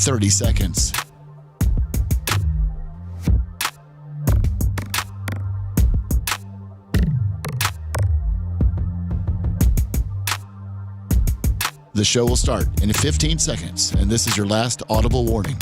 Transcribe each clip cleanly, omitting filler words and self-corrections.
30 seconds. The show will start in 15 seconds, and this is your last audible warning.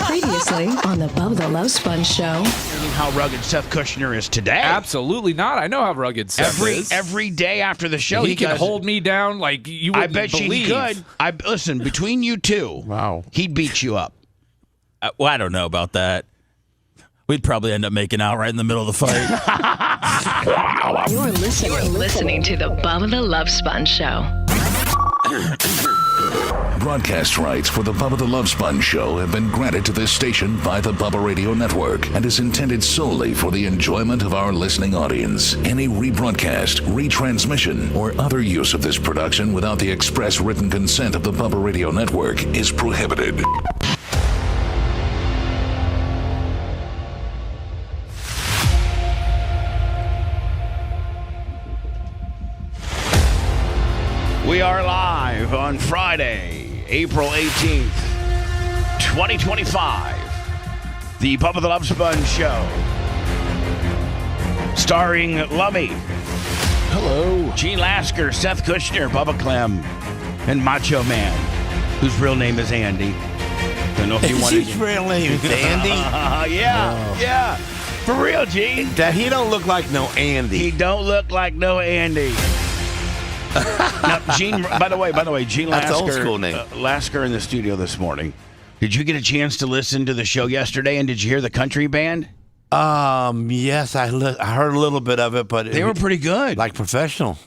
Previously on the Bubba the Love Sponge show. How rugged Seth Kushner is today. Absolutely not. I know how rugged Seth is. Every day after the show, he can hold me down like you wouldn't I bet believe. you he could. Listen, between you two, wow, he'd beat you up. Well, I don't know about that. We'd probably end up making out right in the middle of the fight. You're listening to the Bubba the Love Sponge show. Broadcast rights for the Bubba the Love Sponge show have been granted to this station by the Bubba Radio Network and is intended solely for the enjoyment of our listening audience. Any rebroadcast, retransmission, or other use of this production without the express written consent of the Bubba Radio Network is prohibited. We are live on Friday, April 18th, 2025. The Bubba the Love Sponge show. Starring Lummy. Hello. Gene Lasker, Seth Kushner, Bubba Clem, and Macho Man, whose real name is Andy. Don't know if you want His real name is Andy? Yeah. For real, Gene. That he don't look like no Andy. He don't look like no Andy. Now, Gene, by the way, Gene Lasker, That's old school name. Lasker in the studio this morning. Did you get a chance to listen to the show yesterday, and did you hear the country band? Yes, I heard a little bit of it, but They were pretty good. like professional,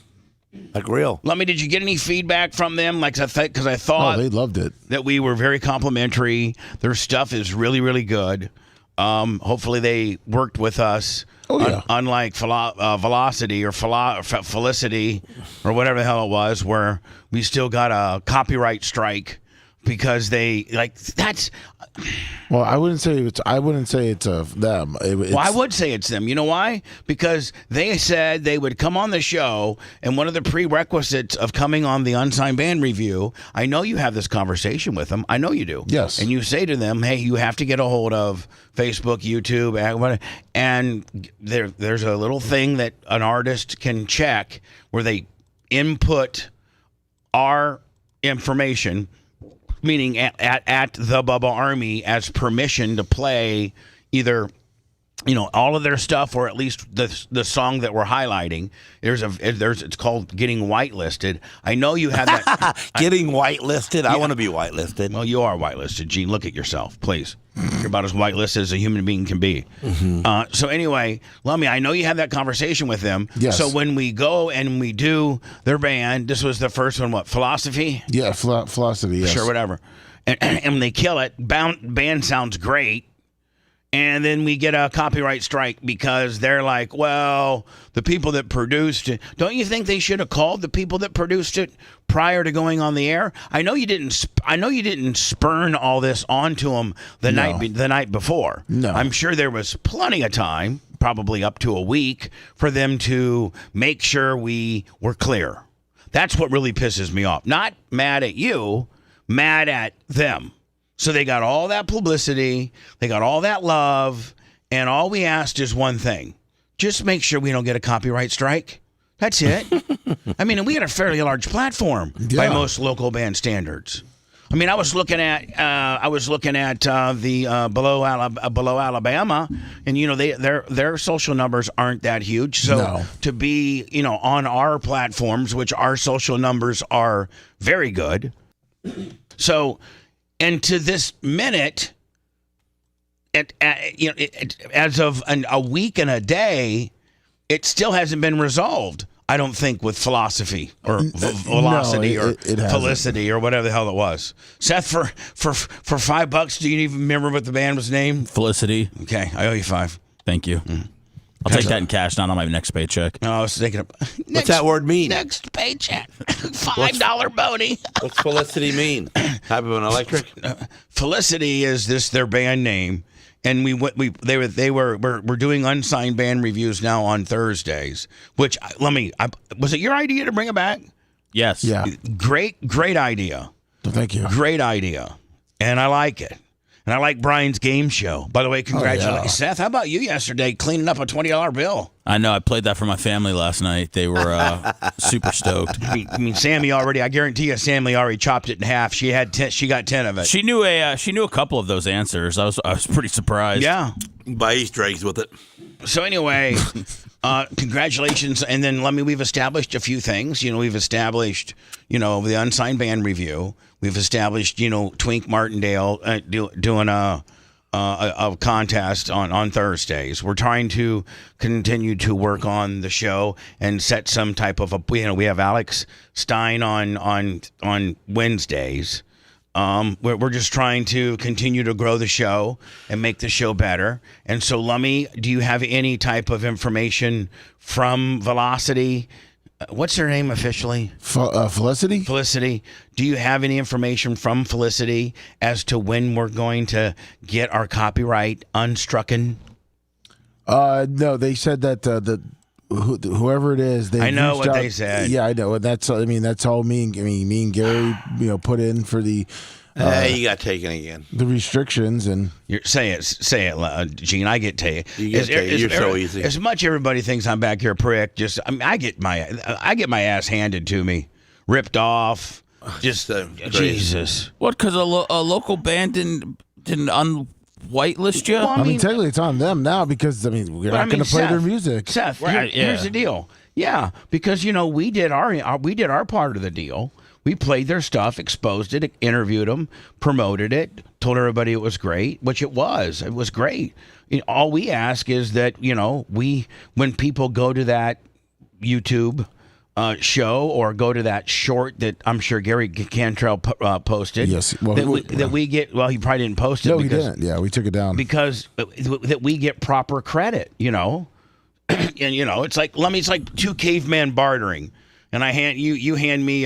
like real. Let me. Did you get any feedback from them? Like, because I thought they loved it. that we were very complimentary. Their stuff is really, really good. Hopefully, they worked with us. Oh, yeah. Unlike Velocity or Felicity or whatever the hell it was, where we still got a copyright strike because that's. Well, I wouldn't say it's them. Well, I would say it's them. You know why? Because they said they would come on the show, and one of the prerequisites of coming on the Unsigned Band Review, I know you have this conversation with them. I know you do. Yes. And you say to them, hey, you have to get a hold of Facebook, YouTube, and there's a little thing that an artist can check where they input our information, meaning at the Bubba Army, as permission to play either, all of their stuff or at least the song that we're highlighting. It's called getting whitelisted. I know you have that. Getting whitelisted? I want to be whitelisted. Well, you are whitelisted, Gene. Look at yourself, please. You're about as whitelisted as a human being can be. Mm-hmm. So anyway, Lummy, I know you had that conversation with them. Yes. So when we go and we do their band, this was the first one, what, Philosophy? Yeah, Philosophy, yes. Sure, whatever. And they kill it. Band sounds great. And then we get a copyright strike because they're like, well, the people that produced it. Don't you think they should have called the people that produced it prior to going on the air? I know you didn't spurn all this onto them the night before. No. I'm sure there was plenty of time, probably up to a week, for them to make sure we were clear. That's what really pisses me off. Not mad at you, mad at them. So they got all that publicity, they got all that love, and all we asked is one thing. Just make sure we don't get a copyright strike. That's it. I mean, and we had a fairly large platform by most local band standards. I mean, I was looking at the Below Alabama, and their social numbers aren't that huge. So to be on our platforms, which our social numbers are very good. So. And to this minute, as of a week and a day, it still hasn't been resolved. I don't think with philosophy or velocity it or hasn't. felicity or whatever the hell it was. Seth, for $5, do you even remember what the band was named? Felicity. Okay, I owe you $5. Thank you. I'll take that in cash, not on my next paycheck. No, I was thinking of What's that word mean? Next paycheck, $5 bony. What's felicity mean? Type of an electric? Felicity is their band name, and we're doing unsigned band reviews now on Thursdays. Which was it your idea to bring it back? Yes. Yeah. Great idea. Well, thank you. Great idea, and I like it. And I like Brian's game show. By the way, congratulations. yeah. Seth, how about you yesterday cleaning up a $20 bill? I know. I played that for my family last night. They were super stoked. I mean, Sammy I guarantee you, Sammy already chopped it in half. She got 10 of it. She knew a couple of those answers. I was pretty surprised. Yeah. Buy Easter eggs with it. So anyway, congratulations. And then we've established a few things. We've established, the unsigned band review. We've established, Twink Martindale doing a contest on Thursdays. We're trying to continue to work on the show and set some type of we have Alex Stein on Wednesdays. We're just trying to continue to grow the show and make the show better. And so, Lummy, do you have any type of information from Velocity? What's her name officially? Felicity? Felicity. Do you have any information from Felicity as to when we're going to get our copyright unstrucken? No, they said that whoever it is, they. I know reached what out. they said. Yeah, I know. And that's all me and Gary, put in for the. You got taken again. The restrictions and Say it, Gene. I get to you. You're so easy. As much everybody thinks I'm back here, prick. I get my ass handed to me, ripped off. Just Jesus. What? Because a local band didn't unwhitelist you? Well, I mean, technically it's on them now because we're not going to play their music. Seth, Right, here's the deal. Yeah, because we did our part of the deal. We played their stuff, exposed it, interviewed them, promoted it, told everybody it was great, which it was. It was great. All we ask is that, when people go to that YouTube show or go to that short that I'm sure Gary Cantrell posted. Yes. Well, that we get, well, he probably didn't post it. No, he didn't. Yeah, we took it down. Because that we get proper credit, And, it's like two cavemen bartering. And you hand me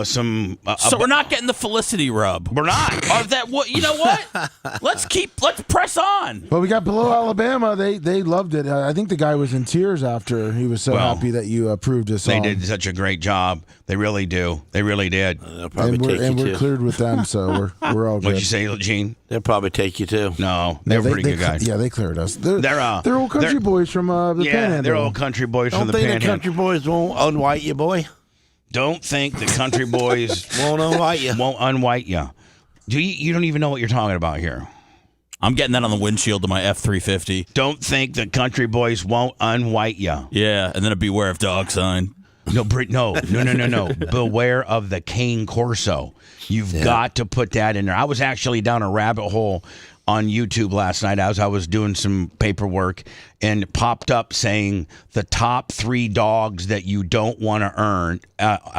some. So we're not getting the Felicity rub. We're not. Or that what? You know what? Let's press on. But we got Below Alabama. They loved it. I think the guy was in tears after he was so happy that you approved his song. They did such a great job. They really do. They really did. They'll probably we're cleared with them, so we're all good. What'd you say, Gene? They'll probably take you too. No, they're pretty good guys. Yeah, they cleared us. They're old country they're- boys from the Panhandle. they're old country boys Don't from the think the Panhandle. country boys won't unwhite you, boy. Don't think the country boys Won't unwhite you. won't unwhite you. You don't even know what you're talking about here. I'm getting that on the windshield of my F-350. Don't think the country boys won't unwhite you. Yeah, and then a beware of dog sign. No. Beware of the cane corso. You've got to put that in there. I was actually down a rabbit hole on YouTube last night as I was doing some paperwork, and it popped up saying the top 3 dogs that you don't want to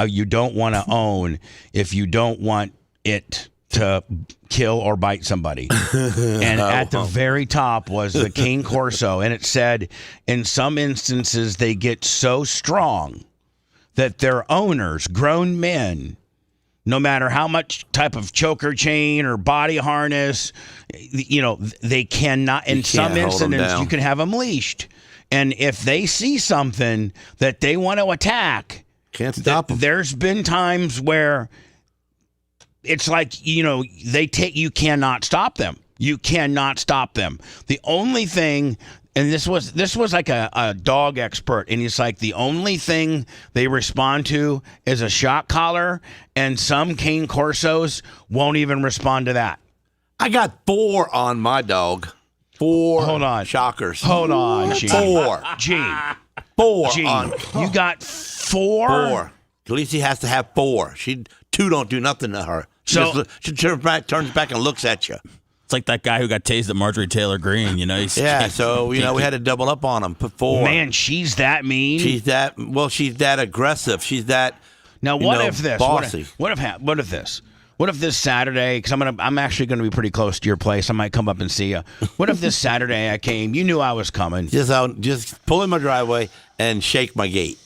you don't want to own if you don't want it to kill or bite somebody. And at the very top was the cane corso, and it said in some instances they get so strong that their owners, grown men, no matter how much type of choker chain or body harness, they cannot. In some incidents, you can have them leashed. And if they see something that they want to attack, Can't stop them. There's been times where it's like, you cannot stop them. You cannot stop them. The only thing, and this was like a dog expert, and he's like, the only thing they respond to is a shock collar, and some cane corsos won't even respond to that. I got 4 on my dog. 4 Hold on. shockers. Hold on, Gene. 4. Gene. 4 Gene. on. You got 4? 4. Khaleesi has to have 4. 2 don't do nothing to her. She turns back and looks at you. It's like that guy who got tased at Marjorie Taylor Greene. You know, so we had to double up on him. Put 4. Man, she's that mean. She's that aggressive. She's that. Now, what if this? Bossy. What if this? What if this Saturday? Because I'm actually going to be pretty close to your place. I might come up and see you. What if this Saturday I came? You knew I was coming. Just pull in my driveway and shake my gate.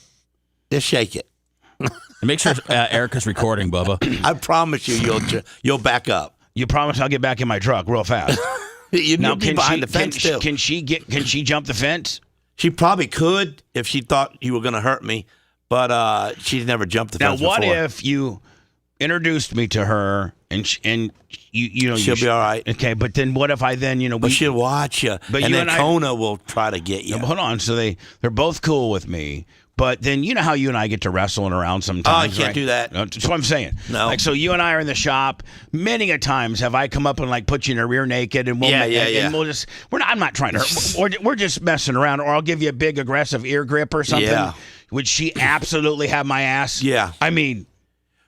Just shake it. And make sure Erica's recording, Bubba. I promise you, you'll back up. You promise I'll get back in my truck real fast. You'd now, be behind the fence too. Can she jump the fence? She probably could if she thought you were going to hurt me, but she's never jumped the fence before. Now, what if you introduced me to her and she'll be all right. Okay, but then what if I but she'll watch you. But and then Kona will try to get you. No, hold on. So they're both cool with me. But then you know how you and I get to wrestling around sometimes. Oh, I can't do that. That's what I'm saying. No. Like, so you and I are in the shop. Many a times have I come up and put you in a rear naked and and we'll just I'm not trying to hurt. Or we're just messing around. Or I'll give you a big aggressive ear grip or something. Yeah. Would she absolutely have my ass? Yeah. I mean,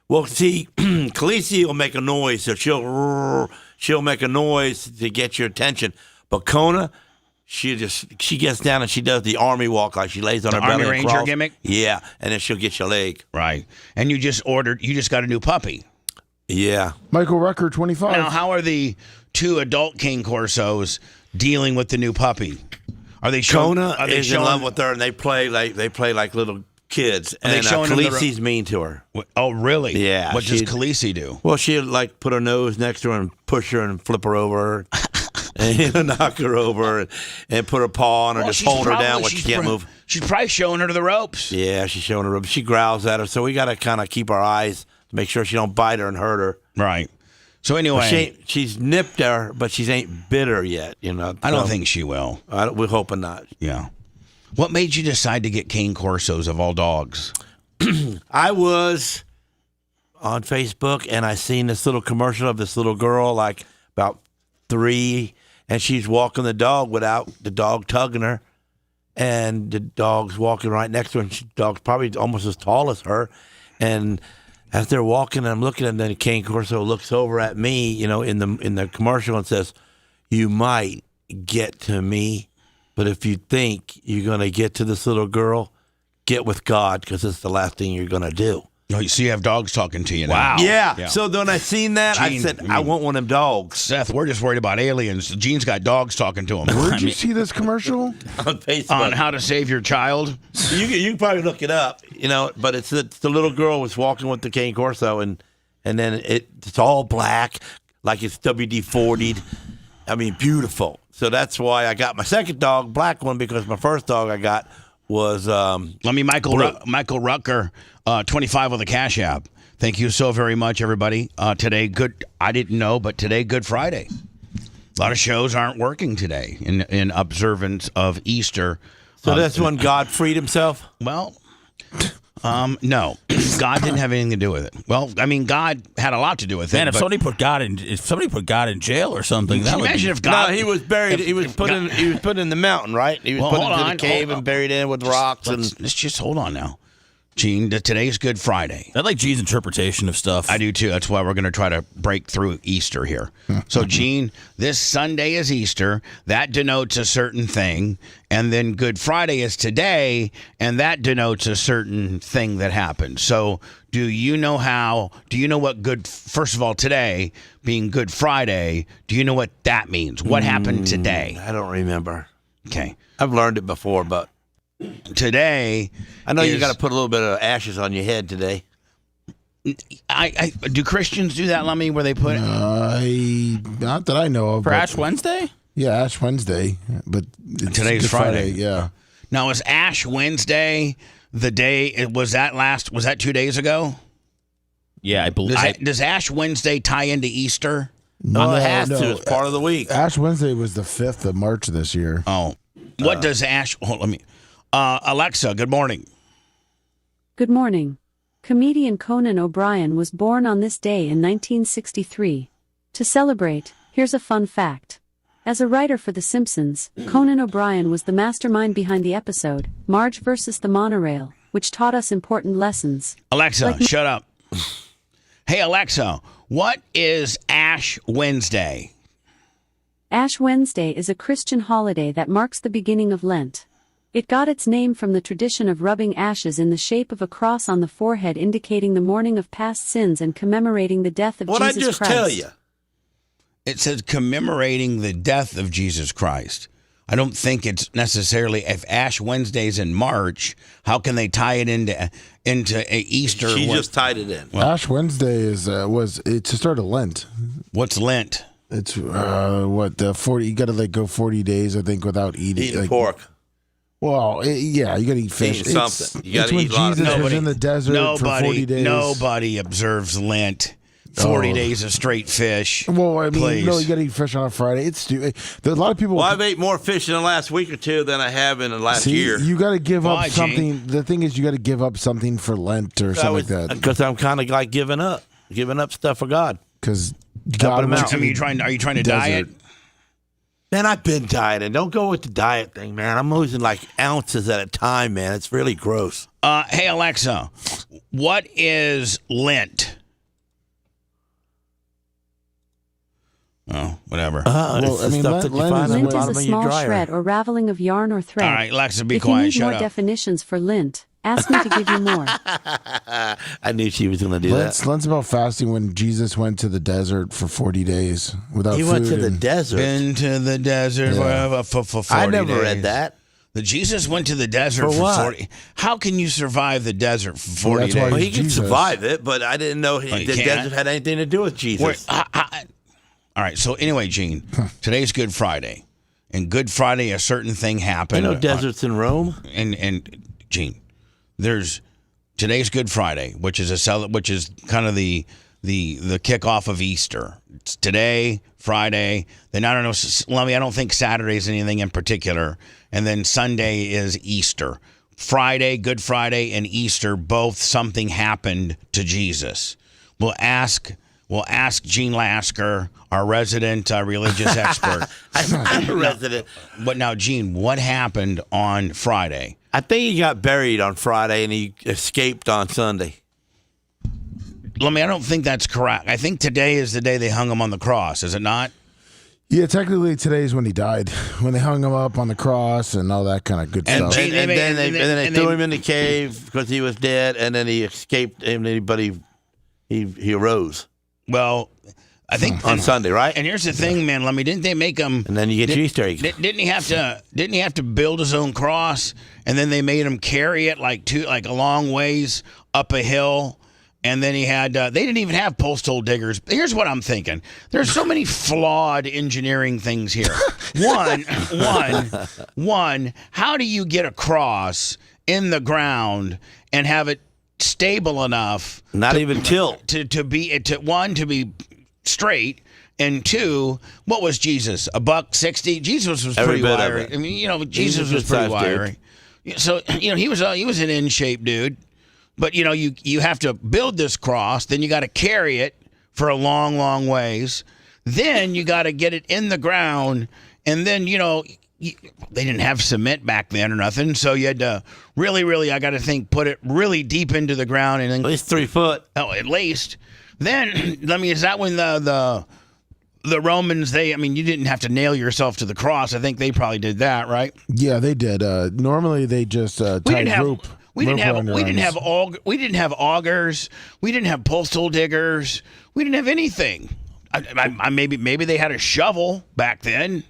well, see, Khaleesi will make a noise, so she'll make a noise to get your attention. But Kona, she gets down and she does the army walk, like she lays on her belly. Army Ranger crawls. gimmick? Yeah, and then she'll get your leg. Right. And you just got a new puppy. Yeah. Michael Rucker, 25. Now, how are the 2 adult King Corsos dealing with the new puppy? Are they showing? Kona is in love with her, and they play like little kids. And Khaleesi's mean to her. Oh, really? Yeah. What does Khaleesi do? Well, she'll put her nose next to her and push her and flip her over. And knock her over and put her paw on her, just hold her down when she can't move. She's probably showing her to the ropes. Yeah, she's showing her ropes. She growls at her, so we got to kind of keep our eyes to make sure she don't bite her and hurt her. Right. So anyway, she's nipped her, but she ain't bit her yet. I don't think she will. We're hoping not. Yeah. What made you decide to get Cane Corsos of all dogs? I was on Facebook and I seen this little commercial of this little girl, like about 3. And she's walking the dog without the dog tugging her. And the dog's walking right next to her. And the dog's probably almost as tall as her. And as they're walking, I'm looking, and then Cane Corso looks over at me, in the commercial and says, "You might get to me, but if you think you're going to get to this little girl, get with God, because it's the last thing you're going to do." Oh, so you have dogs talking to you now. Wow. Yeah. So then I seen that, I said, I want one of them dogs. Seth, we're just worried about aliens. Gene's got dogs talking to him. Where'd you see this commercial? On Facebook. On how to save your child? You can probably look it up, but it's the little girl was walking with the Cane Corso, and then it's all black, like it's WD-40'd. I mean, beautiful. So that's why I got my second dog, black one, because my first dog I got was Michael Rucker, 25 on the Cash App. Thank you so very much, everybody. Today, I didn't know, but today, Good Friday. A lot of shows aren't working today in observance of Easter. So that's when God freed himself? Well, no. God didn't have anything to do with it. Well, I mean, God had a lot to do with it. Man, if somebody put God in jail or something, that would imagine if God. No, he was buried. He was put in the mountain, right? He was put into the cave and buried in with rocks. Let's just hold on now. Gene, today's Good Friday. I like Gene's interpretation of stuff. I do too. That's why we're going to try to break through Easter here. So, Gene, this Sunday is Easter. That denotes a certain thing. And then Good Friday is today, and that denotes a certain thing that happened. So, do you know what first of all, today being Good Friday, do you know what that means? What happened today? I don't remember. Okay. I've learned it before, but today, I know you got to put a little bit of ashes on your head today. Do Christians do that, Lummy, where they put not that I know of. For Ash Wednesday? Yeah, Ash Wednesday. But today's Good Friday. Yeah. Now, is Ash Wednesday the day? Was that 2 days ago? Yeah, I believe. Does Ash Wednesday tie into Easter? No, it has to. It's part of the week. Ash Wednesday was the 5th of March this year. Oh. What does Ash... Let me... Alexa, good morning. Good morning. Comedian Conan O'Brien was born on this day in 1963. To celebrate, here's a fun fact. As a writer for The Simpsons, Conan O'Brien was the mastermind behind the episode, Marge versus the Monorail, which taught us important lessons. Alexa, shut up. Hey, Alexa, what is Ash Wednesday? Ash Wednesday is a Christian holiday that marks the beginning of Lent. It got its name from the tradition of rubbing ashes in the shape of a cross on the forehead, indicating the mourning of past sins and commemorating the death of Jesus Christ. What I just tell you? It says commemorating the death of Jesus Christ. I don't think it's necessarily, if Ash Wednesday's in March, how can they tie it into Easter? She just tied it in. Well, Ash Wednesday it's the start of Lent. What's Lent? It's 40. You got to go 40 days, I think, without eating pork. Well, you got to eat fish. Eating something. You got to eat when Jesus was in the desert for 40 days. Nobody observes Lent. 40 days of straight fish. Well, I mean, please. No, you got to eat fish on a Friday. It's stupid. A lot of people. Well, I've ate more fish in the last week or two than I have in the last year. You got to give up something. Gene? The thing is, you got to give up something for Lent or something like that. Because I'm kind of like giving up stuff for God. Because God wants to. Are you trying to diet? Man, I've been dieting. Don't go with the diet thing, man. I'm losing like ounces at a time, man. It's really gross. Hey, Alexa, what is Lent? Oh, whatever. Well, I mean, Lent is a small shred or raveling of yarn or thread. All right, Alexa, be quiet. If you need more definitions for Lent, ask me to give you more. I knew she was going to do that. Lent's about fasting when Jesus went to the desert for 40 days without food. He went to the desert. Been to the desert for 40 I never days. read that. The Jesus went to the desert for 40. How can you survive the desert for 40 days? Well, he can survive it, but I didn't know the desert had anything to do with Jesus. All right. So anyway, Gene, today's Good Friday, and Good Friday, a certain thing happened. I know deserts in Rome. And Gene, today's Good Friday, which is kind of the kickoff of Easter. It's today, Friday. Then I don't know, Lummy. I don't think Saturday's anything in particular, and then Sunday is Easter. Friday, Good Friday, and Easter, both something happened to Jesus. We'll ask Gene Lasker, our resident religious expert. I'm a resident. But now, Gene, what happened on Friday? I think he got buried on Friday and he escaped on Sunday. I don't think that's correct. I think today is the day they hung him on the cross, is it not? Yeah, technically today is when he died, when they hung him up on the cross and all that kind of good stuff. And then they threw him in the cave because he was dead, and then he escaped, and he arose. Well, I think on Sunday, right? And here's the thing, man. Didn't they make him? And then you get your Easter eggs. Didn't he have to build his own cross? And then they made him carry it like a long ways up a hill. And then he had. They didn't even have postal diggers. Here's what I'm thinking. There's so many flawed engineering things here. One. How do you get a cross in the ground and have it stable enough, not even tilt to be straight, and two, what was Jesus, $160? Jesus was pretty wiry. I mean, Jesus was pretty wiry. So he was an in shape dude, but you have to build this cross, then you got to carry it for a long, long ways, then you got to get it in the ground, and then they didn't have cement back then or nothing, so you had to really, I got to think, put it really deep into the ground, and then at least 3 foot. Oh, at least. Then, is that when the Romans? You didn't have to nail yourself to the cross. I think they probably did that, right? Yeah, they did. Normally, they just tied rope. We didn't have augers. We didn't have postal diggers. We didn't have anything. Maybe they had a shovel back then,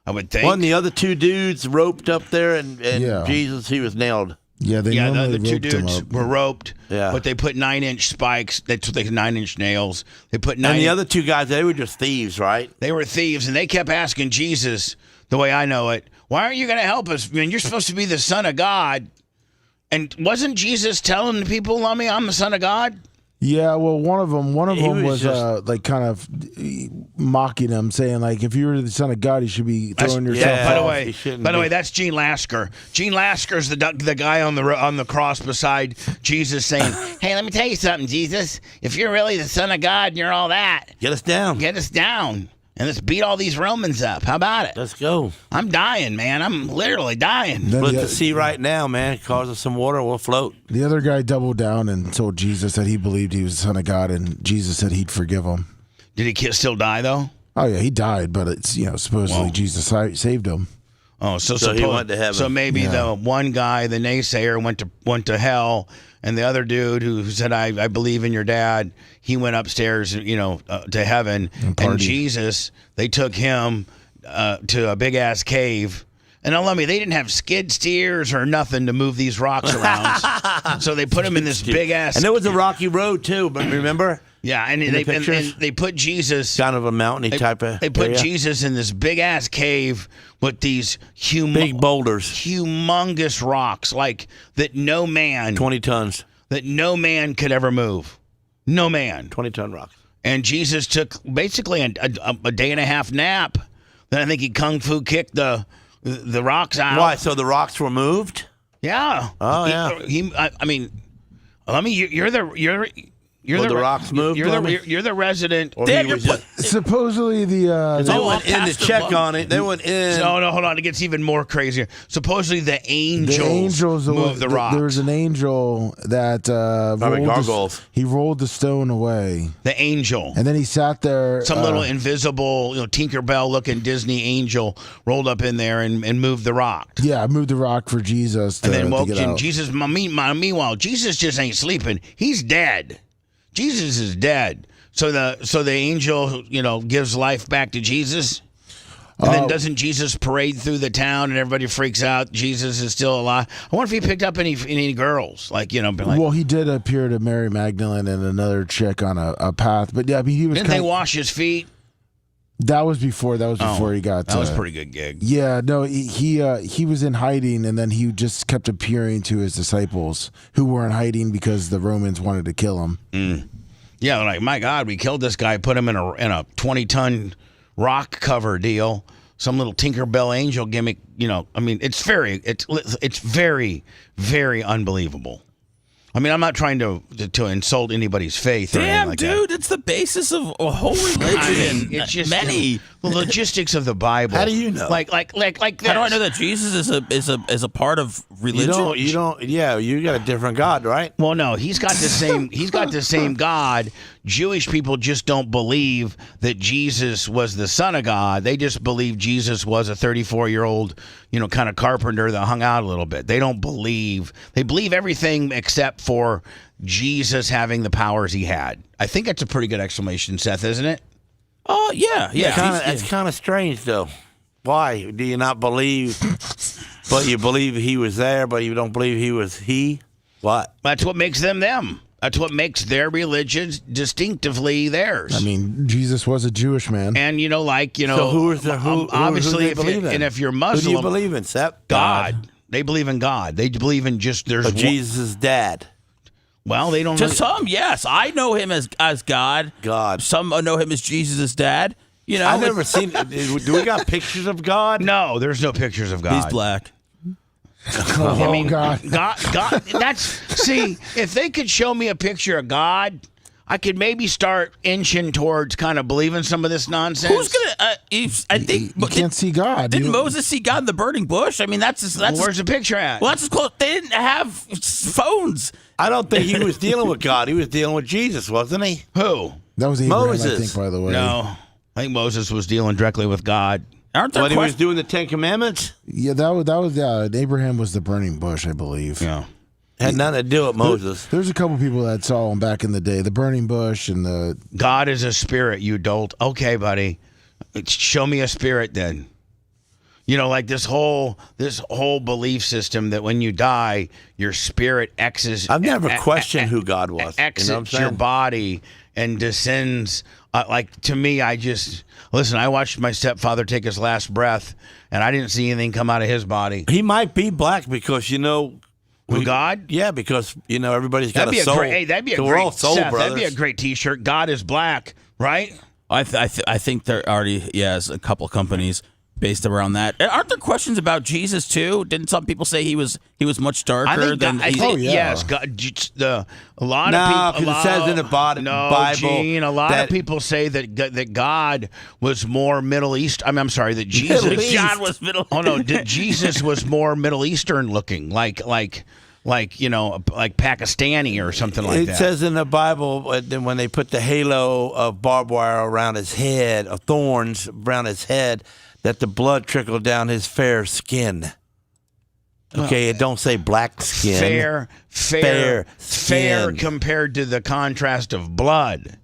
I would think. One of the other two dudes roped up there, and Jesus, he was nailed. Yeah, the two dudes were roped. Yeah, but they put 9-inch spikes. That's what they 9-inch nails. They put And the other two guys, they were just thieves, right? They were thieves, and they kept asking Jesus, the way I know it, why aren't you going to help us? You're supposed to be the Son of God. And wasn't Jesus telling the people, I'm the Son of God? Yeah, well, one of them was kind of mocking him, saying if you were the Son of God, you should be throwing yourself off. By the way, that's Gene Lasker. Gene Lasker's the guy on the cross beside Jesus, saying, "Hey, let me tell you something, Jesus. If you're really the Son of God and you're all that, get us down, and let's beat all these Romans up. How about it? Let's go. I'm dying, man. I'm literally dying. Look to see right now, man. Cause us some water, we'll float." The other guy doubled down and told Jesus that he believed he was the Son of God, and Jesus said he'd forgive him. Did he still die, though? Oh yeah, he died, but it's supposedly Jesus saved him. Oh, so he went to heaven. So maybe the one guy, the naysayer, went to hell, and the other dude who said, "I believe in your dad," he went upstairs, to heaven. And Jesus, they took him to a big ass cave. And now let me, they didn't have skid steers or nothing to move these rocks around, so they put him in this big ass. And there was a rocky road too, but remember? Yeah, and they put Jesus kind of a mountainy type of. They put area. Jesus in this big ass cave with these big boulders, humongous rocks, like that 20 tons, that no man could ever move, no man, 20-ton rocks. And Jesus took basically a day and a half nap. Then I think he kung fu kicked the rocks out. Why? So the rocks were moved? Yeah. Oh yeah. I mean, you're the rocks moved. You're the resident. Supposedly they went in to check on it. They went in. No, hold on. It gets even more crazier. Supposedly the angels moved the rocks. There was an angel that he rolled the stone away. The angel. And then he sat there. Some little invisible, Tinkerbell looking Disney angel rolled up in there and moved the rock. Yeah, moved the rock for Jesus. And then woke him. Jesus. Meanwhile, Jesus just ain't sleeping. He's dead. Jesus is dead. So the angel, gives life back to Jesus. And then doesn't Jesus parade through the town and everybody freaks out? Jesus is still alive. I wonder if he picked up any girls, well, he did appear to Mary Magdalene and another chick on a path, but yeah, I mean, he was. Didn't they wash his feet? That was before. He got. That was a pretty good gig. Yeah, no, he was in hiding, and then he just kept appearing to his disciples who were in hiding because the Romans wanted to kill him. Mm. Yeah, like, my God, we killed this guy, put him in a 20-ton rock cover deal, some little Tinkerbell angel gimmick. I mean, it's very, very unbelievable. I mean, I'm not trying to insult anybody's faith or anything like dude, that. it's the basis of a whole religion. I mean, it's just the logistics of the Bible. How do you know? Like this. How do I know that Jesus is a part of religion? You don't. Yeah, you got a different God, right? Well, no, he's got the same. He's got the same God. Jewish people just don't believe that Jesus was the Son of God. They just believe Jesus was a 34-year-old, kind of carpenter that hung out a little bit. They don't believe. They believe everything except for Jesus having the powers he had. I think that's a pretty good explanation, Seth, isn't it? Oh, yeah. It's kind of strange, though. Why do you not believe? But you believe he was there, but you don't believe he was he. What? That's what makes them them. That's what makes their religion distinctively theirs. I mean, Jesus was a Jewish man, and So who is the who? Obviously, who do they believe in? And if you're Muslim, who do you believe in? Seth? God. They believe in God. They believe in just there's Jesus' dad. Well, they don't. To some, yes, I know him as God. God. Some know him as Jesus' dad. I've never seen. Do we got pictures of God? No, there's no pictures of God. He's black. I mean, God. See, if they could show me a picture of God, I could maybe start inching towards kind of believing some of this nonsense. Who's gonna? I think you can't see God. Didn't Moses see God in the burning bush? I mean, that's where's the picture at? Well, that's as close. They didn't have phones. I don't think he was dealing with God. He was dealing with Jesus, wasn't he? Who? That was Abraham, Moses. I think, by the way. No, I think Moses was dealing directly with God. Aren't there he was doing the Ten Commandments? Yeah, that was Abraham was the burning bush, I believe. Yeah. Had nothing to do with Moses. There's a couple people that saw him back in the day. The burning bush and the... God is a spirit, you dolt. Okay, buddy. Show me a spirit then. Like this whole belief system that when you die, your spirit exits... I've never questioned who God was. Exits your body and descends... to me, listen, I watched my stepfather take his last breath, and I didn't see anything come out of his body. He might be black because, Who, God? Yeah, because, everybody's got a soul. That'd be a we're great, all soul Seth, brothers. that'd be a great T-shirt. God is black, right? I think there already has a couple companies based around that. Aren't there questions about Jesus too? Didn't some people say he was much darker than? Yes. God, a lot of people. It says in the Bible. Gene, a lot of people say that God was more Middle East. I'm sorry, that Jesus. God was Middle. Oh no, Jesus was more Middle Eastern looking, like like Pakistani or something like that. It says in the Bible when they put the halo of barbed wire around his head, of thorns around his head, that the blood trickled down his fair skin. Okay, it don't say black skin. Fair skin. compared to the contrast of blood.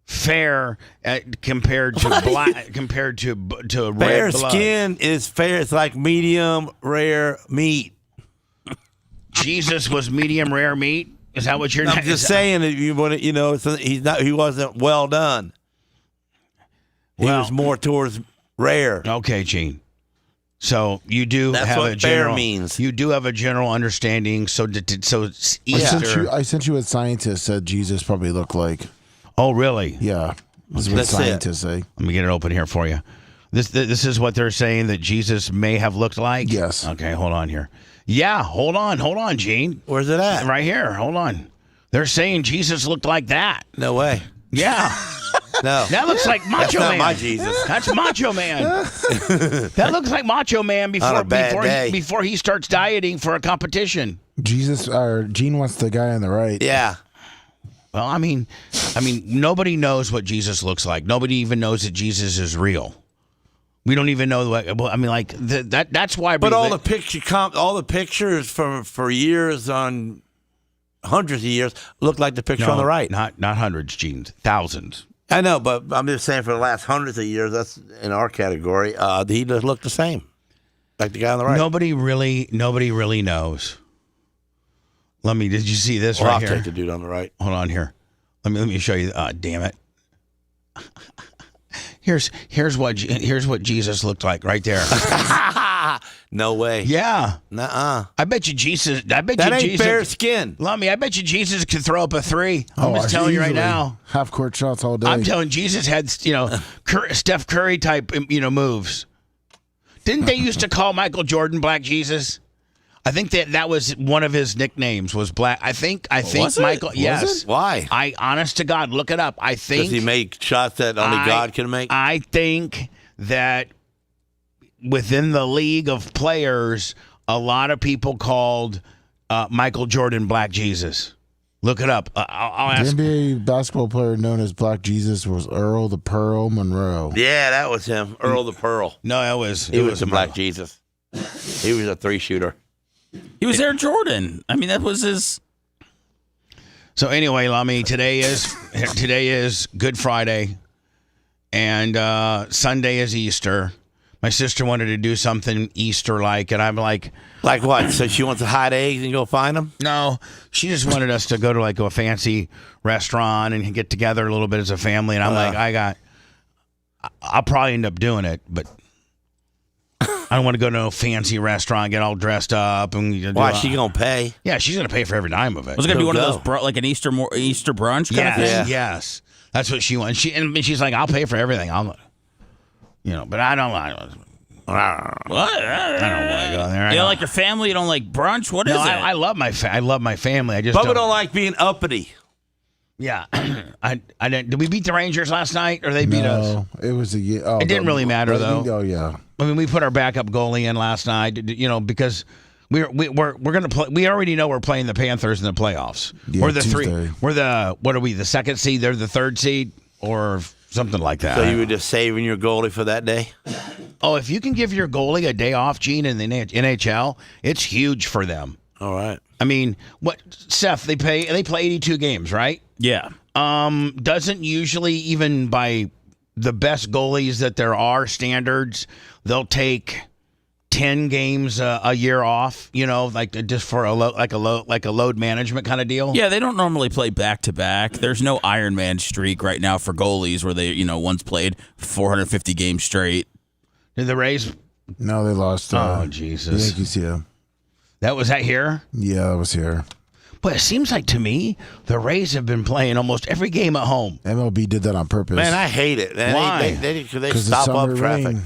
Fair compared to black, compared to red fair blood. Skin is fair. It's like medium rare meat. Jesus was medium rare meat. Is that what you're? I'm just saying that you want to, he's not. He wasn't well done. He was more towards rare. Okay, Gene. So you do That's have what a general fair means. You do have a general understanding. So Easter. I sent you what scientists said Jesus probably looked like. Oh, really? Yeah. This is what scientists say. Let me get it open here for you. This is what they're saying that Jesus may have looked like? Yes. Okay, hold on here. Yeah, hold on, Gene. Where's it at? Right here. Hold on. They're saying Jesus looked like that. No way. Yeah. No. That looks like Macho Man. That's not my Jesus. That's Macho Man. That looks like Macho Man before he starts dieting for a competition. Gene wants the guy on the right. Yeah. Well, I mean, nobody knows what Jesus looks like. Nobody even knows that Jesus is real. We don't even know what. Well, I mean, like that's why. But all the pictures for years on hundreds of years look like the picture on the right. Not hundreds, Gene. Thousands. I know, but I'm just saying for the last hundreds of years, that's in our category. He does look the same, like the guy on the right. Nobody really knows. Did you see this right I'll here? take the dude on the right. Hold on here. Let me show you. Damn it. Here's what Jesus looked like right there. No way. Yeah. Nuh-uh. I bet you Jesus. That ain't fair skin. Lummy, I bet you Jesus could throw up a 3. I'm just telling you right now. Half court shots all day. I'm telling Jesus had Steph Curry type moves. Didn't they used to call Michael Jordan Black Jesus? I think that was one of his nicknames was Black. I think Michael. Yes. Was it? Why? I honest to God, look it up. I think does he make shots that only God can make? I think that within the league of players, a lot of people called Michael Jordan Black Jesus. Look it up. I'll ask. The NBA basketball player known as Black Jesus was Earl the Pearl Monroe. Yeah, that was him. Earl the Pearl. No, it was the Black Jesus. He was a 3-shooter. He was Air Jordan. I mean, that was his. So anyway, Lummy, today is Good Friday, and Sunday is Easter. My sister wanted to do something Easter-like, and I'm like... Like what? So she wants to hide eggs and go find them? No, she just wanted us to go to like a fancy restaurant and get together a little bit as a family, and I'm like, I'll probably end up doing it, but... I don't want to go to a fancy restaurant, get all dressed up, and why? She gonna pay? Yeah, she's gonna pay for every dime of it. Was it gonna be one of those like an Easter brunch kind of thing? Yeah. Yes, that's what she wants. She's like, I'll pay for everything. But I don't. What? I don't want to go there. You don't like your family? You don't like brunch? What is it? I love my family. I just Bubba don't like being uppity. Yeah, I didn't. Did we beat the Rangers last night, or they beat us? No, it was it didn't really matter though. Oh yeah. I mean, we put our backup goalie in last night, because we're gonna play. We already know we're playing the Panthers in the playoffs. Yeah, we're the Tuesday. What are we? The second seed? They're the third seed, or something like that. So you were just saving your goalie for that day? Oh, if you can give your goalie a day off, Gene, in the NHL, it's huge for them. All right. I mean, Seth? They play 82 games, right? Yeah. Doesn't usually, even by the best goalies that there are standards, they'll take 10 games a year off, like just for a load management kind of deal. Yeah, they don't normally play back to back. There's no Iron Man streak right now for goalies where they, once played 450 games straight. Did the Rays? No, they lost. Oh, Jesus. The Yankees, yeah. Was that here? Yeah, that was here. But it seems like to me, the Rays have been playing almost every game at home. MLB did that on purpose. Man, I hate it. Why? They stop up traffic. Rain.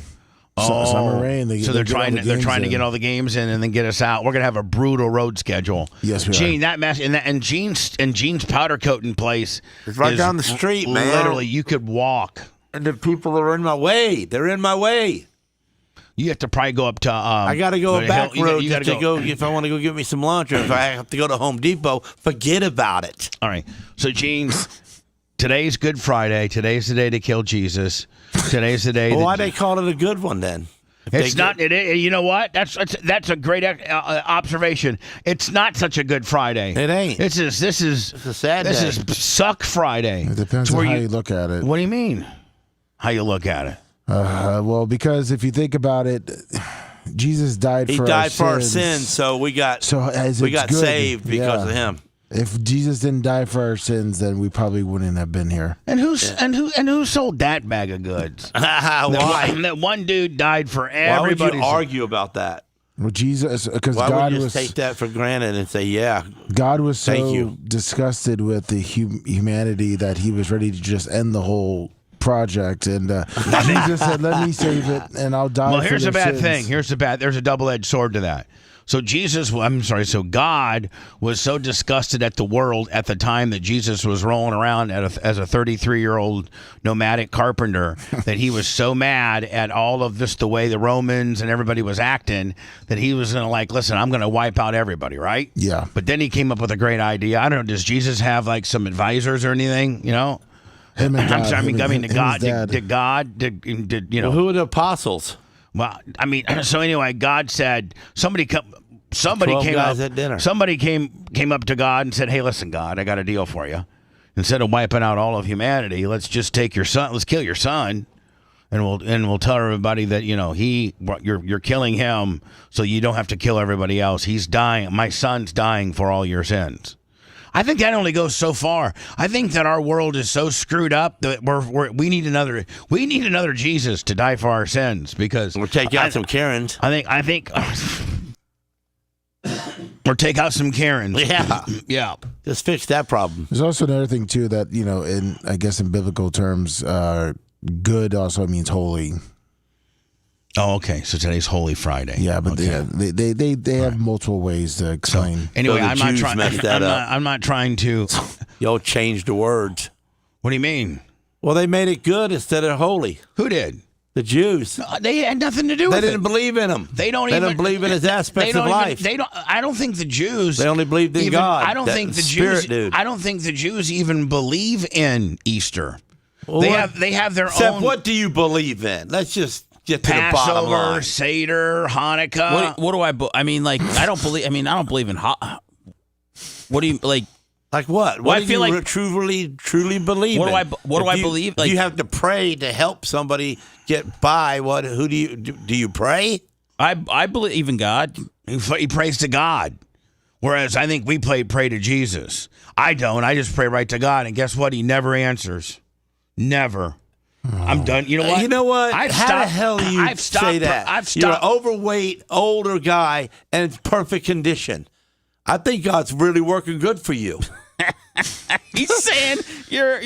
Summer rain. They're trying to get all the games in and then get us out. We're gonna have a brutal road schedule. Yes, we Gene, are. that mess and Gene's powder coating place. It's right down the street, man. Literally, you could walk. And the people are in my way. They're in my way. You have to probably go up to. I got to go a back road just to go if I want to go get me some lunch, or if I have to go to Home Depot. Forget about it. All right. So, Gene, today's Good Friday. Today's the day to kill Jesus. Today's the day. Well, why they call it a good one then? It's not. You know what? That's a great observation. It's not such a good Friday. It ain't. This is a sad day. This is suck Friday. It depends on how you look at it. What do you mean? How you look at it? Well, because if you think about it, Jesus died for our sins, so we got good. saved because of him. If Jesus didn't die for our sins, then we probably wouldn't have been here. And who sold that bag of goods? Why? That one dude died for everybody. Why would you argue about that? Well, Jesus, because Why God would you was take that for granted and say, "Yeah"? God was so disgusted with the humanity that He was ready to just end the whole project, and Jesus said, "Let me save it, and I'll die." Well, here's for a bad sins. thing. There's a double-edged sword to that. So so God was so disgusted at the world at the time that Jesus was rolling around as a 33-year-old nomadic carpenter that he was so mad at all of this, the way the Romans and everybody was acting, that he was going to listen, I'm going to wipe out everybody, right? Yeah. But then he came up with a great idea. I don't know, does Jesus have some advisors or anything, you know? Him and God. Did God, you know? Well, who are the apostles? Well, I mean, so anyway, God said somebody came up at dinner. Somebody came up to God and said, "Hey, listen, God, I got a deal for you. Instead of wiping out all of humanity, let's just take your son. Let's kill your son, and we'll tell everybody that you're killing him, so you don't have to kill everybody else. He's dying. My son's dying for all your sins." I think that only goes so far. I think that our world is so screwed up that we need another Jesus to die for our sins, because we'll take out some Karens. I think or take out some Karens. Yeah. Just fix that problem. There's also another thing too that in biblical terms, good also means holy. Oh, okay. So today's Holy Friday. Yeah, but they have multiple ways to explain. So, anyway, I'm not trying to. Y'all changed the words. What do you mean? Well, they made it good instead of holy. Who did? The Jews. No, they had nothing to do with it. They didn't believe in him. They don't believe in his aspects of life. I don't think the Jews. They only believed in God. I don't think the Jews. I don't think the Jews even believe in Easter. Well, they have their own. What do you believe in? Let's just get to Passover, the bottom line. Seder, Hanukkah. What do I don't believe in what do you like? Like what? Well, what do you truly believe? What do I believe? You have to pray to help somebody get by. Who do you pray? I believe in God. He prays to God, whereas I think we pray to Jesus. I don't. I just pray right to God, and guess what? He never answers. Never. I'm done. You know what? You know what? How the hell do you say that? You're an overweight, older guy, and it's perfect condition. I think God's really working good for you. He's saying you're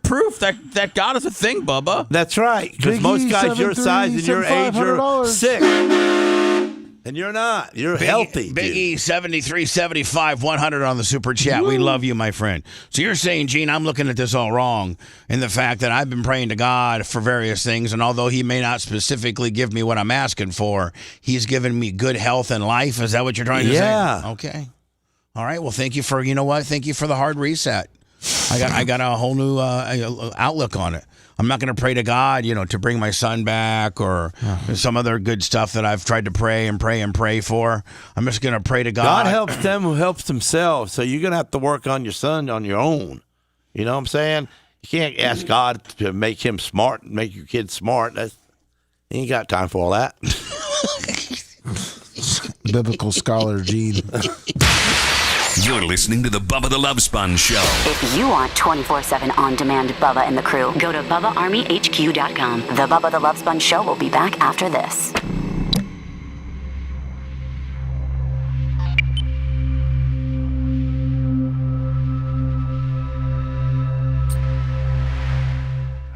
proof that God is a thing, Bubba. That's right. Because most guys your size and your age are sick. And you're not. You're healthy. Big E, 7375 100 on the super chat. Woo. We love you, my friend. So you're saying, Gene, I'm looking at this all wrong in the fact that I've been praying to God for various things, and although he may not specifically give me what I'm asking for, he's given me good health and life. Is that what you're trying to say? Yeah. Okay. All right. Well, thank you for the hard reset. I got a whole new outlook on it. I'm not going to pray to God, to bring my son back or some other good stuff that I've tried to pray for. I'm just going to pray to God. God helps them who helps themselves. So you're going to have to work on your son on your own. You know what I'm saying? You can't ask God to make him smart and make your kids smart. He ain't got time for all that. Biblical scholar Gene. You're listening to the Bubba the Love Sponge Show. If you want 24/7 on-demand Bubba and the crew, go to BubbaArmyHQ.com. The Bubba the Love Sponge Show will be back after this.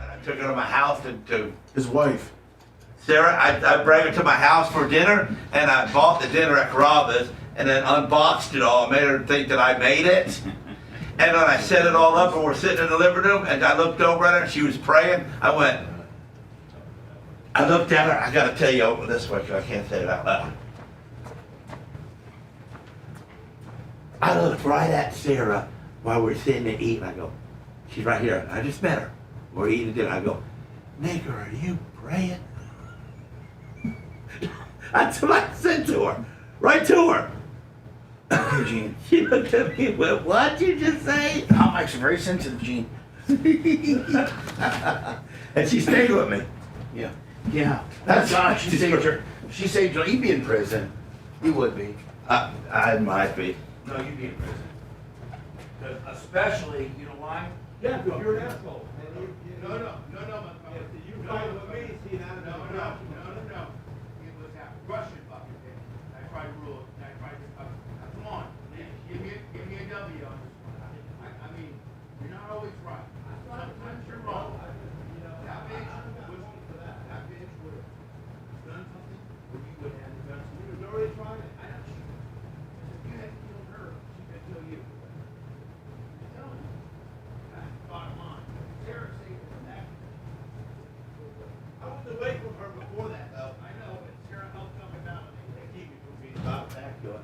I took her to my house to his wife. Sarah, I brought her to my house for dinner, and I bought the dinner at Carrabba's, and then unboxed it all, made her think that I made it. And then I set it all up, and we're sitting in the living room, and I looked over at her, and she was praying. I I looked at her. I got to tell you over this way because I can't say it out loud. I looked right at Sarah while we're sitting there eating. I go, she's right here. I just met her. We're eating dinner. I go, nigger, are you praying? That's what I said to her. Right to her. Okay, Gene. She looked at me and went, what'd you just say? I'm actually very sensitive, Gene. And she stayed with me. Yeah. Yeah. That's God. She saved her. She saved you. You'd be in prison. You would be. I might be. No, you'd be in prison. Especially, you know why? Yeah, because you're an asshole. No. You fight with me, see that? No. It was that Russian fucking thing. I tried to rule it. Come on, give me a W on this one. I mean, you're not always right. Sometimes you're wrong. That bitch would have done something, or you would have done something. You was already trying it. I know. If you had killed her, she could kill you. I'm telling you. That's the bottom line. Sarah saved her from that. I was away from her before that, though. I know, but Sarah helped coming down and they keep me from being about back doing it.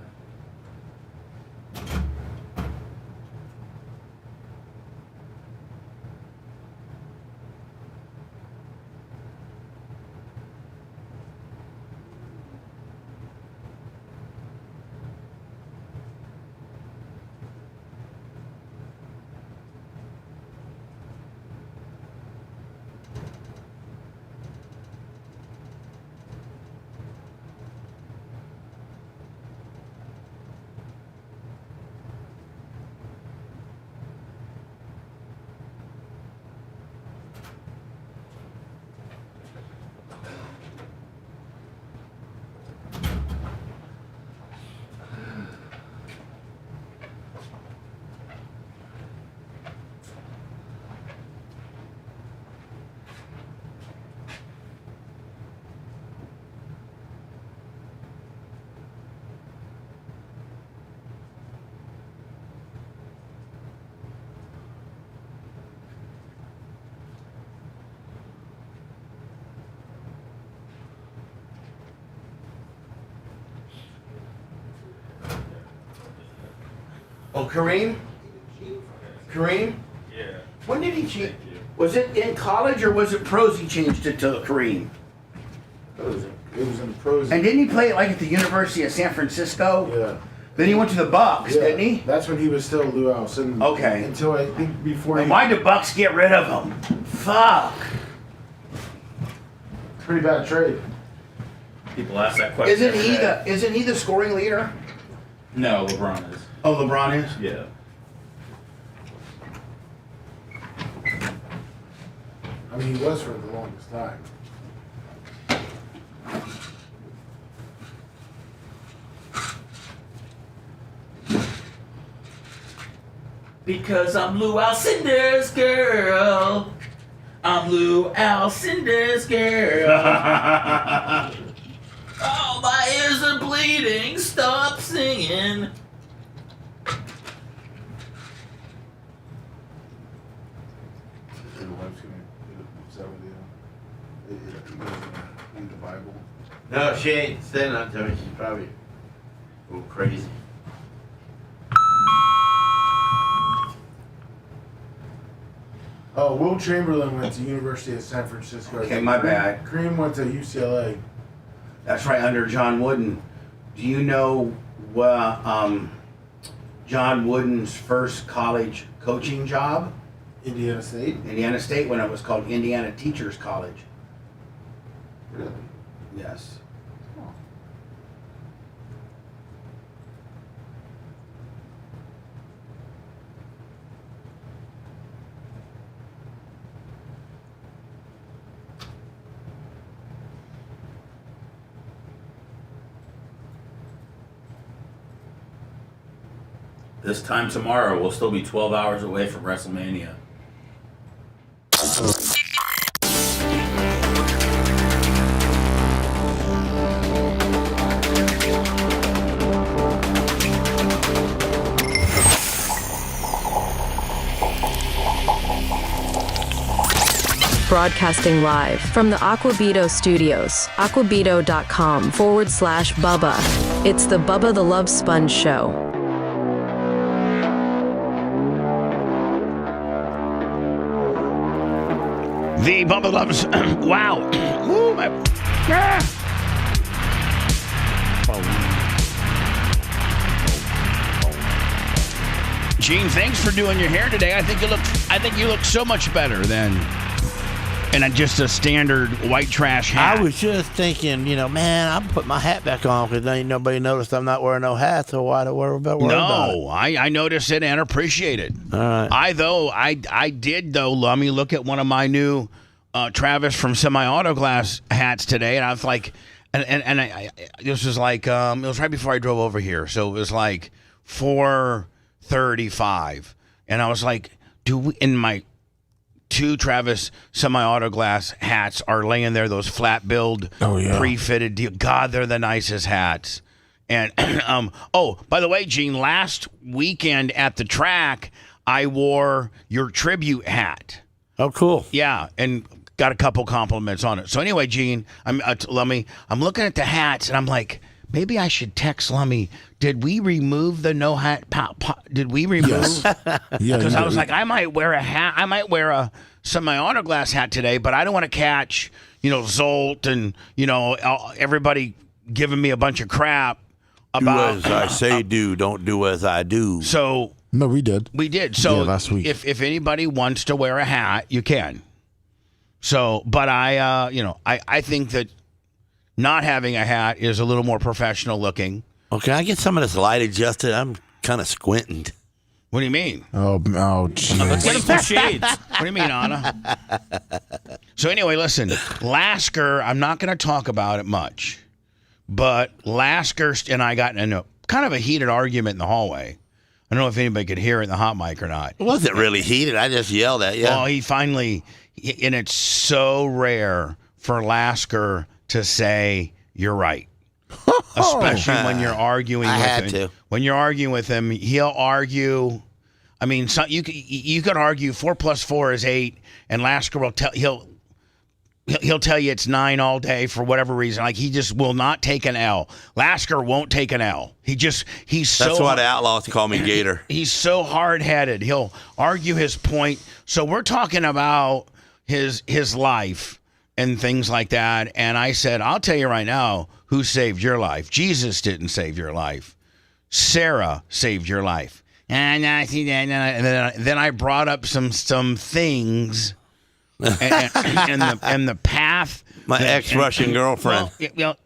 Oh, Kareem? Kareem? Yeah. When did he change? Was it in college or was it pros he changed it to Kareem? It was in the pros. And didn't he play it like at the University of San Francisco? Yeah. Then he went to the Bucks, didn't he? That's when he was still Lou Alcindor. Okay. Until I think before. And why'd the Bucks get rid of him? Fuck. Pretty bad trade. People ask that question. Isn't he the scoring leader? No, LeBron is. Oh, LeBron is? Yeah. I mean, he was for the longest time. Because I'm Lou Alcindor's girl. I'm Lou Alcindor's girl. Oh, my ears are bleeding. Stop singing. Your wife's gonna read the Bible. No, she ain't saying that to me. She's probably a little crazy. Oh, Will Chamberlain went to University of San Francisco. Okay, my bad. Kareem went to UCLA. That's right, under John Wooden. Do you know John Wooden's first college coaching job? Indiana State. Indiana State, when it was called Indiana Teachers College. Really? Yes. This time tomorrow, we'll still be 12 hours away from WrestleMania. broadcasting live from the Aquabito studios, aquabito.com/Bubba. It's the Bubba the Love Sponge Show. The Bubba loves. Wow. Ooh, my. Gene, thanks for doing your hair today. I think you look so much better than in just a standard white trash hat. I was just thinking, man, I'll put my hat back on because ain't nobody noticed I'm not wearing no hat, so why do I worry about it? No, I noticed it and appreciate it. All right. I did, let me look at one of my new Travis from Semi-Auto Glass hats today, and I was like, this was like, it was right before I drove over here, so it was like 4:35, and I was like, in my two Travis Semi-Auto Glass hats are laying there, those flat build, pre-fitted deal. God, they're the nicest hats. And by the way, Gene, last weekend at the track, I wore your tribute hat. Oh, cool. Yeah, and got a couple compliments on it. So anyway, Gene, I'm looking at the hats, and I'm like, maybe I should text Lummy. Did we remove the no hat? Did we remove? Yes. Because I was like, I might wear a hat. I might wear a Semi-Auto Glass hat today, but I don't want to catch, Zolt and everybody giving me a bunch of crap about. Do as I say, do. Don't do as I do. So no, we did. We did. So last week. If anybody wants to wear a hat, you can. So, but I think that not having a hat is a little more professional looking. Okay, I get some of this light adjusted. I'm kind of squinting. What do you mean? Oh, geez. Let's get him some shades. What do you mean, Anna? So anyway, listen, Lasker, I'm not going to talk about it much, but Lasker and I got in a kind of a heated argument in the hallway. I don't know if anybody could hear it in the hot mic or not. It wasn't really heated. I just yelled at you. Well, he finally, and it's so rare for Lasker to say, you're right. Especially when you're arguing with him. When you're arguing with him, he'll argue. I mean, you could argue 4 + 4 is 8, and Lasker will he'll tell you it's 9 all day for whatever reason. Like, he just will not take an L. Lasker won't take an L. That's why the outlaws call me Gator. He's so hard-headed. He'll argue his point. So we're talking about his life and things like that. And I said, I'll tell you right now who saved your life. Jesus didn't save your life. Sarah saved your life. And then I brought up some things and the path. My ex-Russian girlfriend. Well,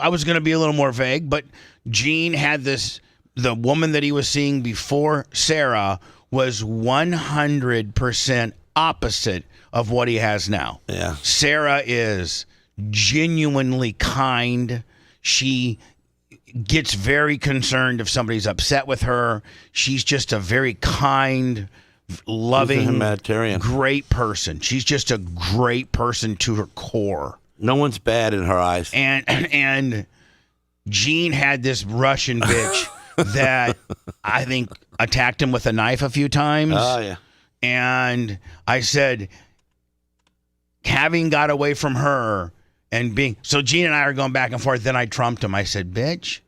I was going to be a little more vague, but Gene had the woman that he was seeing before Sarah was 100% opposite of what he has now. Yeah. Sarah is genuinely kind. She gets very concerned if somebody's upset with her. She's just a very kind, loving, humanitarian, great person. She's just a great person to her core. No one's bad in her eyes. And Gene had this Russian bitch that I think attacked him with a knife a few times. Oh, yeah. And I said, having got away from her and so Gene and I are going back and forth. Then I trumped him. I said, bitch,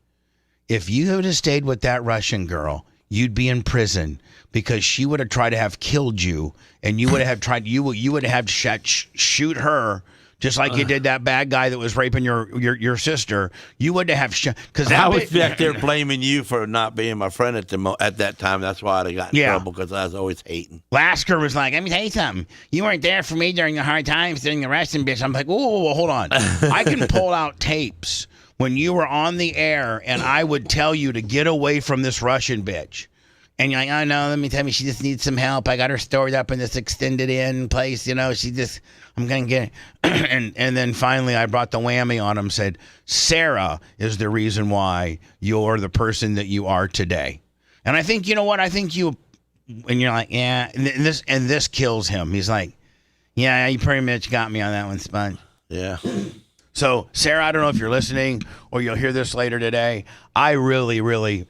if you would have stayed with that Russian girl, you'd be in prison because she would have tried to have killed you, and you would have tried, you would have shoot her just like you did that bad guy that was raping your sister. You would have because I was back there blaming you for not being my friend at that time. That's why I got in trouble, because I was always hating. Lasker was like, let me tell you something. You weren't there for me during the hard times, during the Russian bitch. I'm like, whoa, hold on. I can pull out tapes when you were on the air, and I would tell you to get away from this Russian bitch. And you're like, oh, no, let me tell you, she just needs some help. I got her stored up in this extended in place. I'm going to get it. And then finally I brought the whammy on him, said, Sarah is the reason why you're the person that you are today. And I think, you know what? I think and you're like, yeah. And this kills him. He's like, yeah, you pretty much got me on that one, Sponge. Yeah. So, Sarah, I don't know if you're listening or you'll hear this later today. I really, really,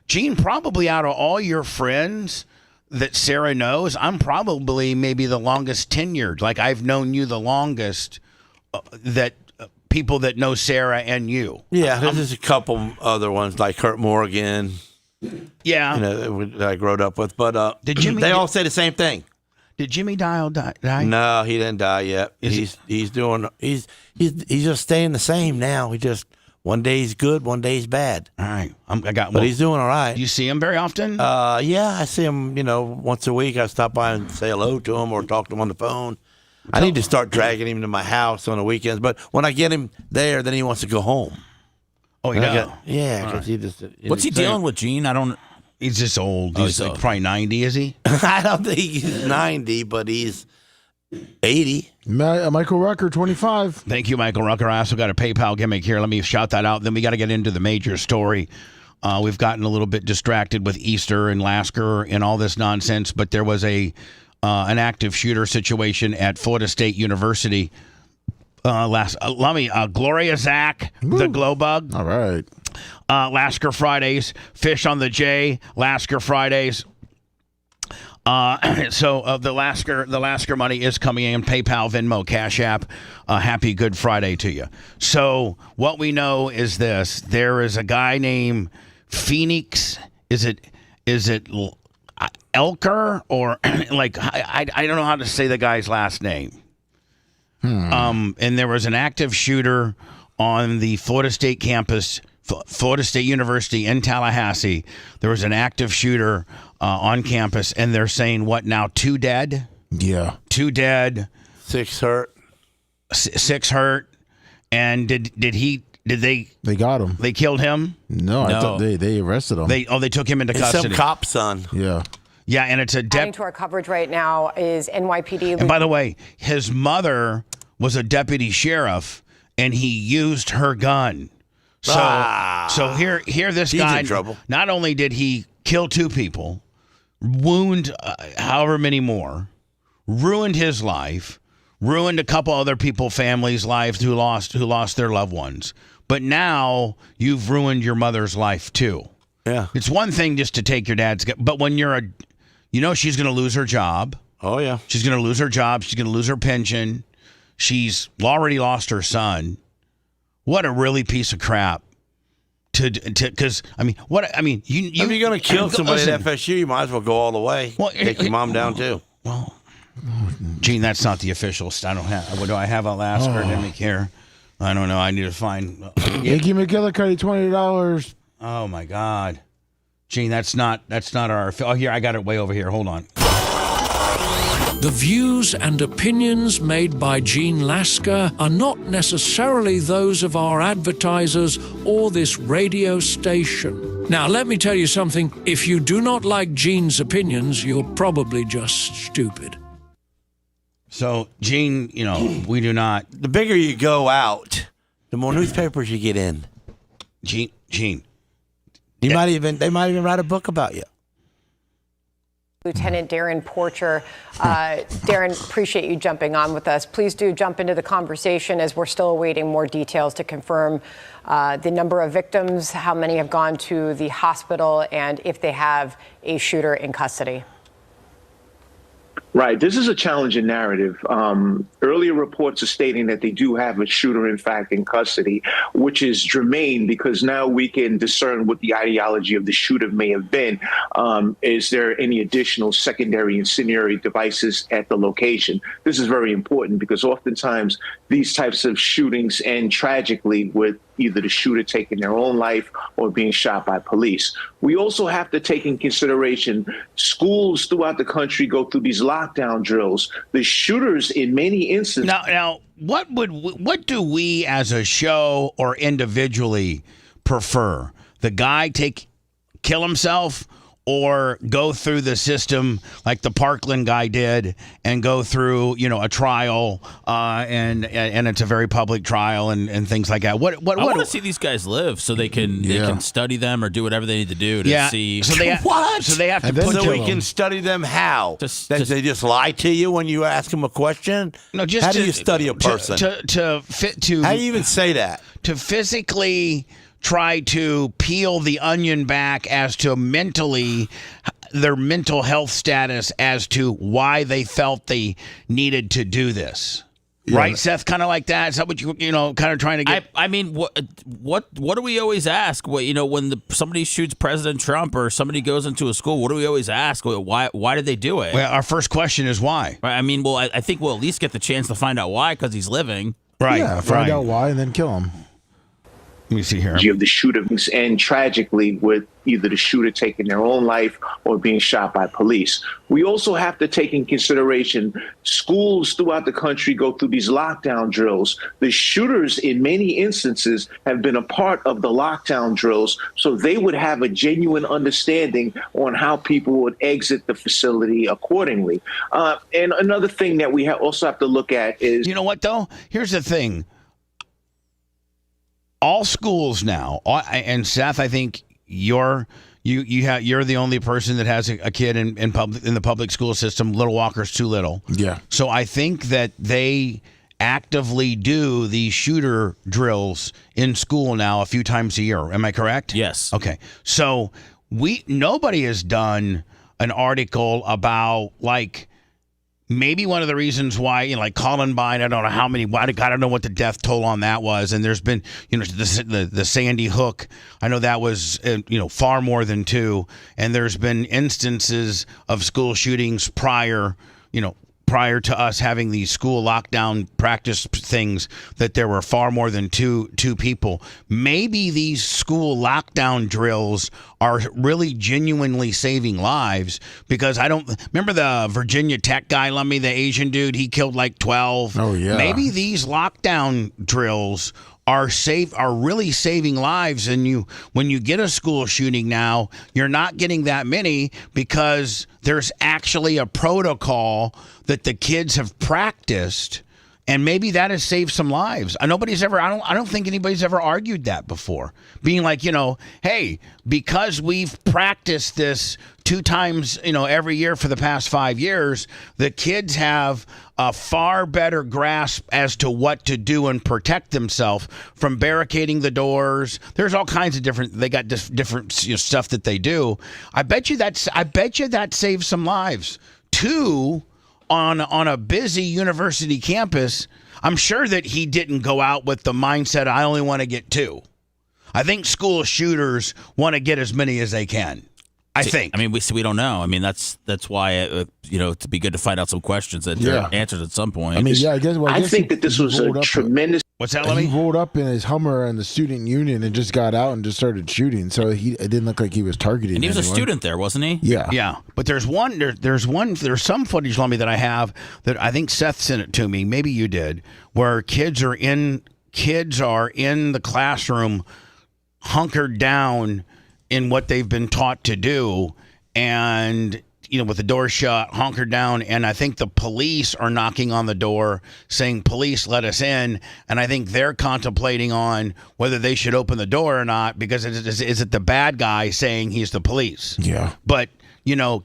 Gene, probably out of all your friends, that Sarah knows, I'm probably maybe the longest tenured. Like I've known you the longest that people that know Sarah and you. Yeah, there's a couple other ones like Kurt Morgan. Yeah. That I grew up with. But did Jimmy, they all say the same thing. Did Jimmy die? No, he didn't die yet. He's just staying the same now. He just one day he's good, one day he's bad. All right, but he's doing all right. Do you see him very often? Yeah, I see him. Once a week. I stop by and say hello to him or talk to him on the phone. I need to start dragging him to my house on the weekends. But when I get him there, then he wants to go home. Oh, yeah. Yeah, because he just. What's he dealing with, Gene? I don't. He's just old. He's like probably 90, is he? I don't think he's 90, but he's 80. Michael Rucker, 25. Thank you, Michael Rucker. I also got a PayPal gimmick here. Let me shout that out. Then we got to get into the major story. We've gotten a little bit distracted with Easter and Lasker and all this nonsense, but there was an active shooter situation at Florida State University Gloria Zach, the glow bug. All right. Lasker Fridays, Fish on the J, Lasker Fridays. So the Lasker money is coming in. PayPal, Venmo, Cash App. Happy Good Friday to you. So what we know is this: there is a guy named Phoenix. Is it Elker or like I don't know how to say the guy's last name. And there was an active shooter on the Florida State campus, Florida State University in Tallahassee. There was an active shooter on campus, and they're saying what now? 2 dead? Yeah. 2 dead. 6 hurt. 6 hurt. And did they got him? They killed him? No, I thought they arrested him. They took him into custody. Some cop son. Yeah. Yeah, and it's a Adding to our coverage right now is NYPD. And by the way, his mother was a deputy sheriff, and he used her gun. So here this He's guy. in trouble. Not only did he kill 2 people, wound however many more, ruined his life, ruined a couple other families' lives who lost their loved ones. But now you've ruined your mother's life too. Yeah, it's one thing just to take your dad's, but when you're she's going to lose her job. Oh yeah, she's going to lose her job. She's going to lose her pension. She's already lost her son. What a really piece of crap. Because if you're going to kill somebody at FSU, you might as well go all the way. Well, take your mom down too. Well, Gene, that's not the official. I don't have. What do I have? Lasker didn't care. I don't know. I need to find. Yankee McGillicuddy, $20. Oh my God, Gene, that's not our. Oh, here I got it way over here. Hold on. The views and opinions made by Gene Lasker are not necessarily those of our advertisers or this radio station. Now, let me tell you something. If you do not like Gene's opinions, you're probably just stupid. So, Gene, we do not. The bigger you go out, the more newspapers you get in. Gene. They might even write a book about you. Lieutenant Darren Porcher. Darren, appreciate you jumping on with us. Please do jump into the conversation as we're still awaiting more details to confirm the number of victims, how many have gone to the hospital, and if they have a shooter in custody. Right. This is a challenging narrative. Earlier reports are stating that they do have a shooter, in fact, in custody, which is germane because now we can discern what the ideology of the shooter may have been. Is there any additional secondary incendiary devices at the location? This is very important because oftentimes these types of shootings end tragically with either the shooter taking their own life or being shot by police. We also have to take in consideration schools throughout the country go through these lockdown drills. The shooters in many instances. Now, what do we as a show or individually prefer? The guy kill himself or go through the system like the Parkland guy did and go through, a trial and it's a very public trial and things like that. What I want to see these guys live so they can study them or do whatever they need to do to see. So they have to put so we can study them how? They just lie to you when you ask them a question? No, just how do you study a person? How do you even say that? To physically try to peel the onion back as to mentally their mental health status as to why they felt they needed to do this. Yeah. Right, Seth? Kind of like that. Is that what you kind of trying to get? I mean, what do we always ask? When somebody shoots President Trump or somebody goes into a school, what do we always ask? Why did they do it? Well, our first question is why. Right, I mean, I think we'll at least get the chance to find out why because he's living. Right. Yeah, find out why and then kill him. Let me see here. Of the shootings, and tragically with either the shooter taking their own life or being shot by police. We also have to take in consideration schools throughout the country go through these lockdown drills. The shooters, in many instances, have been a part of the lockdown drills, so they would have a genuine understanding on how people would exit the facility accordingly. And another thing that we also have to look at is... You know what, though? Here's the thing. All schools now, and Seth, I think you're the only person that has a kid in the public school system. Little Walker's too little. Yeah. So I think that they actively do these shooter drills in school now a few times a year. Am I correct? Yes. Okay. So nobody has done an article about maybe one of the reasons why, like Columbine, I don't know how many, I don't know what the death toll on that was. And there's been, the Sandy Hook, I know that was, far more than 2. And there's been instances of school shootings prior to us having these school lockdown practice things, that there were far more than two people. Maybe these school lockdown drills are really genuinely saving lives, because I don't remember the Virginia Tech guy, Lummy, the Asian dude, he killed 12. Oh, yeah. Maybe these lockdown drills are really saving lives. And when you get a school shooting now, you're not getting that many because there's actually a protocol that the kids have practiced, and maybe that has saved some lives. I don't think anybody's ever argued that before. Being like, hey, because we've practiced this 2 times, every year for the past 5 years, the kids have a far better grasp as to what to do and protect themselves from barricading the doors. There's all kinds of different stuff that they do. I bet you that saves some lives. 2, on a busy university campus, I'm sure that he didn't go out with the mindset, I only want to get 2. I think school shooters want to get as many as they can. I think. I mean, we don't know. I mean, that's why it'd be good to find out some questions that are answered at some point. I mean, I guess. I think that this was a tremendous. What's that, Lemmy? He rolled up in his Hummer in the student union and just got out and just started shooting. So it didn't look like he was targeting. And he was anyone. a student there, wasn't he? Yeah. Yeah. But there's some footage, Lemmy, that I have that I think Seth sent it to me. Maybe you did, where kids are in the classroom, hunkered down in what they've been taught to do, and with the door shut, hunkered down, and I think the police are knocking on the door saying, "Police, let us in." And I think they're contemplating on whether they should open the door or not, because is it the bad guy saying he's the police? Yeah. But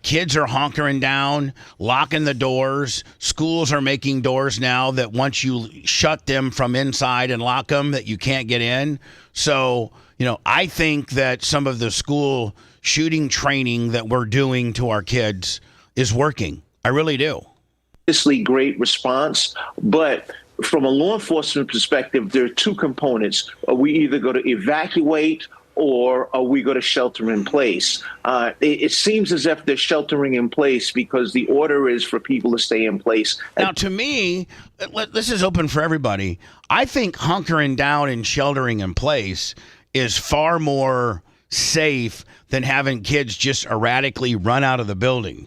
kids are hunkering down, locking the doors. Schools are making doors now that once you shut them from inside and lock them, that you can't get in. So I think that some of the school shooting training that we're doing to our kids is working. I really do. Great response, but from a law enforcement perspective, there are 2 components. We either go to evacuate or are we going to shelter in place? It seems as if they're sheltering in place because the order is for people to stay in place. Now, to me, this is open for everybody. I think hunkering down and sheltering in place is far more safe than having kids just erratically run out of the building.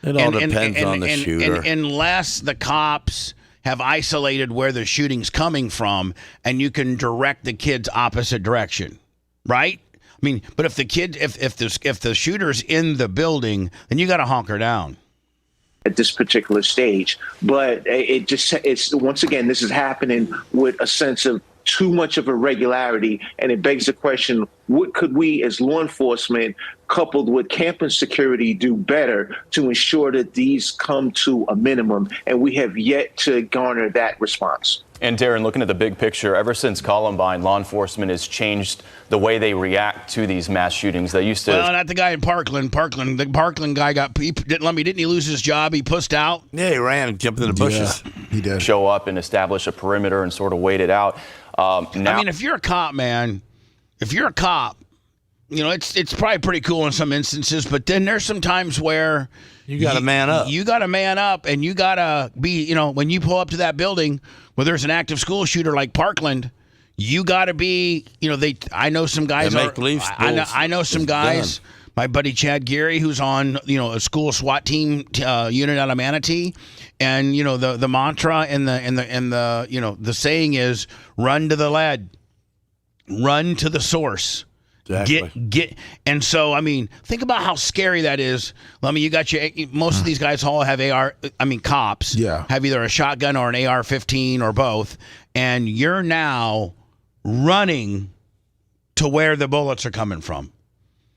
It all depends on the shooter. Unless the cops have isolated where the shooting's coming from and you can direct the kids opposite direction, right? I mean, but if the shooter's in the building, then you got to hunker down at this particular stage. But it's once again, this is happening with a sense of too much of a regularity, and it begs the question, what could we as law enforcement, coupled with campus security, do better to ensure that these come to a minimum? And we have yet to garner that response. And Darren, looking at the big picture, ever since Columbine, law enforcement has changed the way they react to these mass shootings. They used to. Well, not the guy in Parkland. The Parkland guy didn't he lose his job? He pussed out. Yeah, he ran and jumped in the bushes. Yeah, he did. Show up and establish a perimeter and sort of wait it out. I mean, if you're a cop, man, it's probably pretty cool in some instances, but then there's some times where you got to man up. You got to man up, and you got to be, when you pull up to that building where there's an active school shooter like Parkland, you got to be, I know some guys. I know some guys. My buddy Chad Geary, who's on, a school SWAT team unit out of Manatee, and the mantra and the saying is run to the lead, run to the source. Exactly. And so, I mean, think about how scary that is. I mean, you got most of these guys all have cops have either a shotgun or an AR-15 or both, and you're now running to where the bullets are coming from.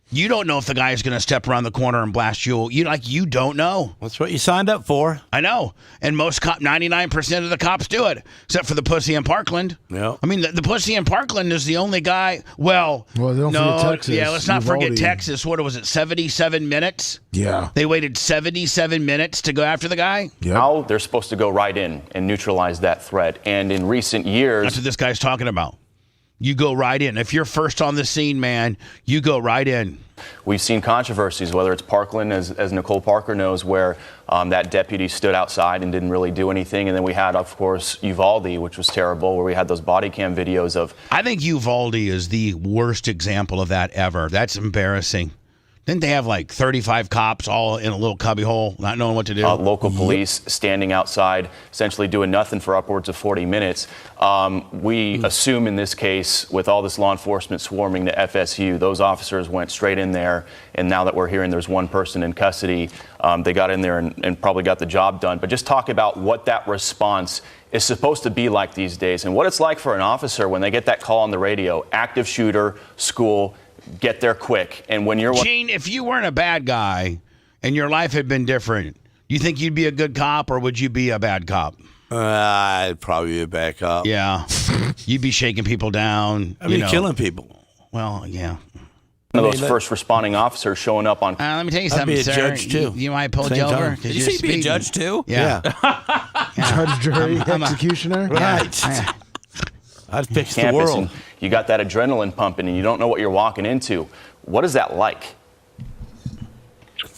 You don't know if the guy is going to step around the corner and blast you. You don't know. That's what you signed up for. I know. And 99% of the cops do it, except for the pussy in Parkland. Yeah. I mean, the pussy in Parkland is the only guy. Well, don't forget Texas. Yeah, let's not forget Texas. What was it, 77 minutes? Yeah. They waited 77 minutes to go after the guy? Yep. Now they're supposed to go right in and neutralize that threat. And in recent years... That's what this guy's talking about. You go right in. If you're first on the scene, man, you go right in. We've seen controversies, whether it's Parkland, as Nicole Parker knows, where that deputy stood outside and didn't really do anything. And then we had, of course, Uvalde, which was terrible, where we had those body cam videos of... I think Uvalde is the worst example of that ever. That's embarrassing. Didn't they have like 35 cops all in a little cubbyhole, not knowing what to do? Local police standing outside, essentially doing nothing for upwards of 40 minutes. We assume in this case, with all this law enforcement swarming to FSU, those officers went straight in there. And now that we're hearing there's one person in custody, they got in there and probably got the job done. But just talk about what that response is supposed to be like these days and what it's like for an officer when they get that call on the radio, active shooter, school, get there quick. And when you're... Gene, if you weren't a bad guy and your life had been different, you think you'd be a good cop or would you be a bad cop? I'd probably be a bad cop. Yeah. You'd be shaking people down. I'd be killing people. Well, yeah. One of those first responding officers showing up on... let me tell you something, I'd be a judge, too. You might pull you over. Did you say you'd be a judge, too? Yeah. Judge, jury, executioner? Right. I'd fix the world. And you got that adrenaline pumping and you don't know what you're walking into. What is that like?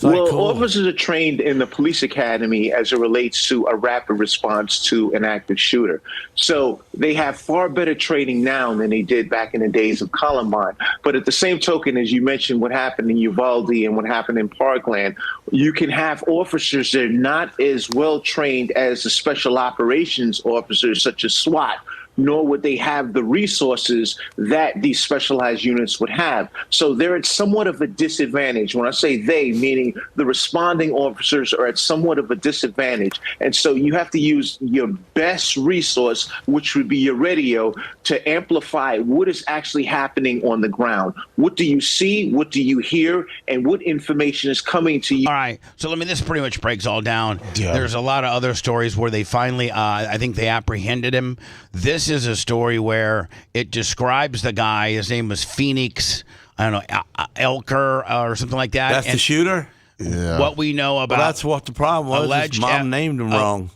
Well, officers are trained in the police academy as it relates to a rapid response to an active shooter. So they have far better training now than they did back in the days of Columbine. But at the same token, as you mentioned, what happened in Uvalde and what happened in Parkland, you can have officers that are not as well trained as the special operations officers, such as SWAT, nor would they have the resources that these specialized units would have. So they're at somewhat of a disadvantage. When I say they, meaning the responding officers are at somewhat of a disadvantage. And so you have to use your best resource, which would be your radio, to amplify what is actually happening on the ground. What do you see? What do you hear? And what information is coming to you? All right. So this pretty much breaks all down. Yeah. There's a lot of other stories where they finally, I think they apprehended him. This is a story where it describes the guy. His name was Phoenix, I don't know, Elker or something like that. That's the shooter? Yeah. What we know about... Well, that's what the problem was. His mom named him wrong.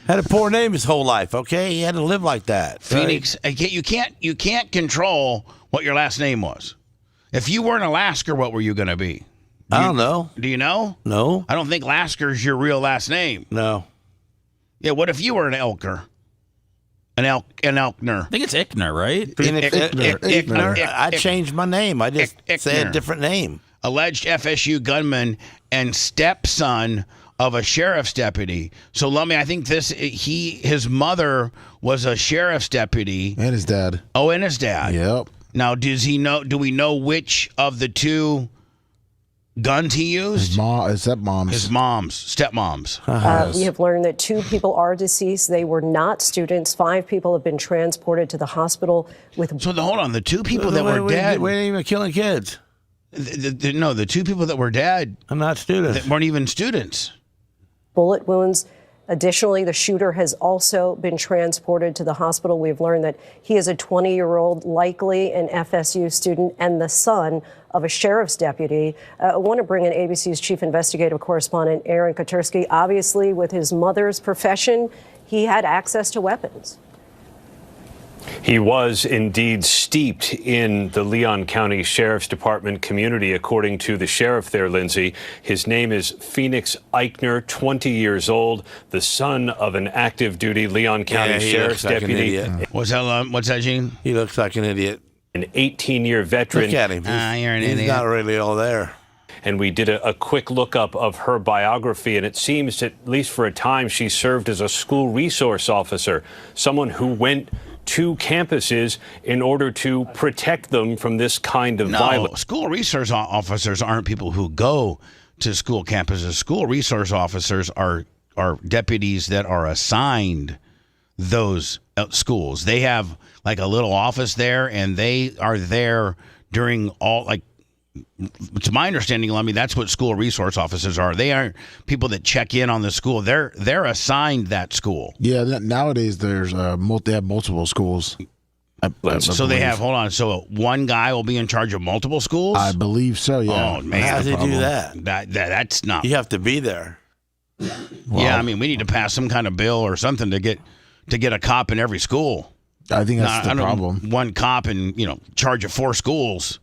Had a poor name his whole life, okay? He had to live like that. Phoenix, right? You can't control what your last name was. If you weren't a Lasker, what were you going to be? I don't know. Do you know? No. I don't think Lasker's your real last name. No. Yeah, what if you were an Elker? An Elkner. I think it's Ickner, right? Ickner. I changed my name. I just said a different name. Alleged FSU gunman and stepson of a sheriff's deputy. So, Lummy, I think his mother was a sheriff's deputy. And his dad. Oh, and his dad. Yep. Now, do we know which of the two guns he used? His stepmoms. His stepmoms. We have learned that 2 people are deceased. They were not students. 5 people have been transported to the hospital with... So, hold on. The 2 people that were dead... We ain't even killing kids. The 2 people that were dead... I'm not students. That weren't even students. Bullet wounds Additionally, the shooter has also been transported to the hospital. We've learned that he is a 20-year-old, likely an FSU student and the son of a sheriff's deputy. I want to bring in ABC's chief investigative correspondent, Aaron Katersky. Obviously, with his mother's profession, he had access to weapons. He was indeed steeped in the Leon County Sheriff's Department community, according to the sheriff there, Lindsay. His name is Phoenix Eichner, 20 years old, the son of an active duty Leon County Sheriff's deputy. What's that, Gene? He looks like an idiot. An 18-year veteran. Look at him. You're an He's idiot. not really all there. And we did a quick lookup of her biography, and it seems, at least for a time, she served as a school resource officer, someone who went to campuses in order to protect them from this kind of violence. School resource officers aren't people who go to school campuses. School resource officers are deputies that are assigned those schools. They have like a little office there, and they are there during all, like, to my understanding, Lummy, that's what school resource officers are. They aren't people that check in on the school. They're assigned that school. Yeah, nowadays they have multiple schools. So they have, hold on, so one guy will be in charge of multiple schools? I believe so, yeah. Oh, man. How does he do that? That's not. You have to be there. Yeah, I mean, we need to pass some kind of bill or something to get a cop in every school. I think that's the problem. One cop in, charge of 4 schools.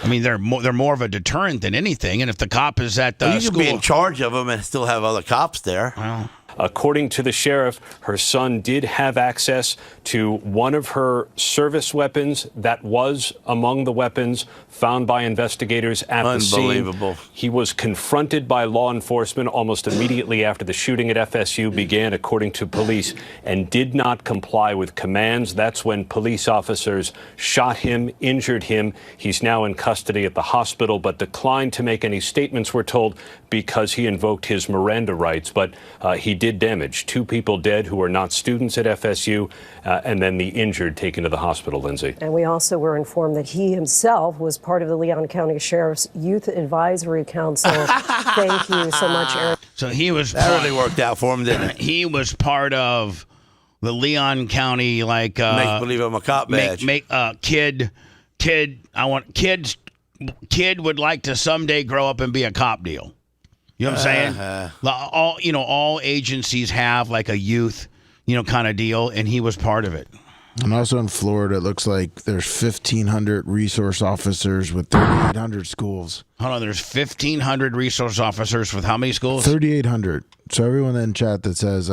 I mean, they're more of a deterrent than anything. And if the cop is at the you school, can be in charge of them and still have other cops there. Well, according to the sheriff, her son did have access to one of her service weapons that was among the weapons found by investigators at the scene. Unbelievable. He was confronted by law enforcement almost immediately after the shooting at FSU began, according to police, and did not comply with commands. That's when police officers shot him, injured him. He's now in custody at the hospital, but declined to make any statements, we're told, because he invoked his Miranda rights. But he did damage. 2 people dead who are not students at FSU, and then the injured taken to the hospital, Lindsay. And we also were informed that he himself was part of the Leon County Sheriff's Youth Advisory Council. Thank you so much, Aaron. So he was. That really worked out for him, didn't it? He was part of the Leon County, like make believe I'm a cop badge. Kid would like to someday grow up and be a cop deal. You know what I'm saying? All agencies have like a youth, kind of deal, and he was part of it. And also in Florida, it looks like there's 1,500 resource officers with 3,800 schools. Hold on, there's 1,500 resource officers with how many schools? 3,800. So everyone in chat that says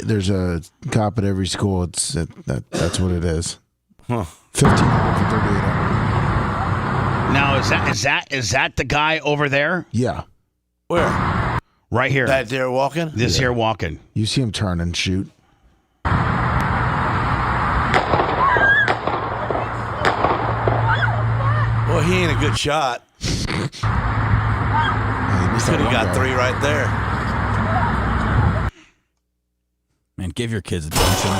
there's a cop at every school, that's what it is. 1,500 to 3,800. Now is that the guy over there? Yeah. Where? Right here. That there walking? This here walking. You see him turn and shoot. Well, he ain't a good shot. He could have got 3 right there. Man, give your kids attention.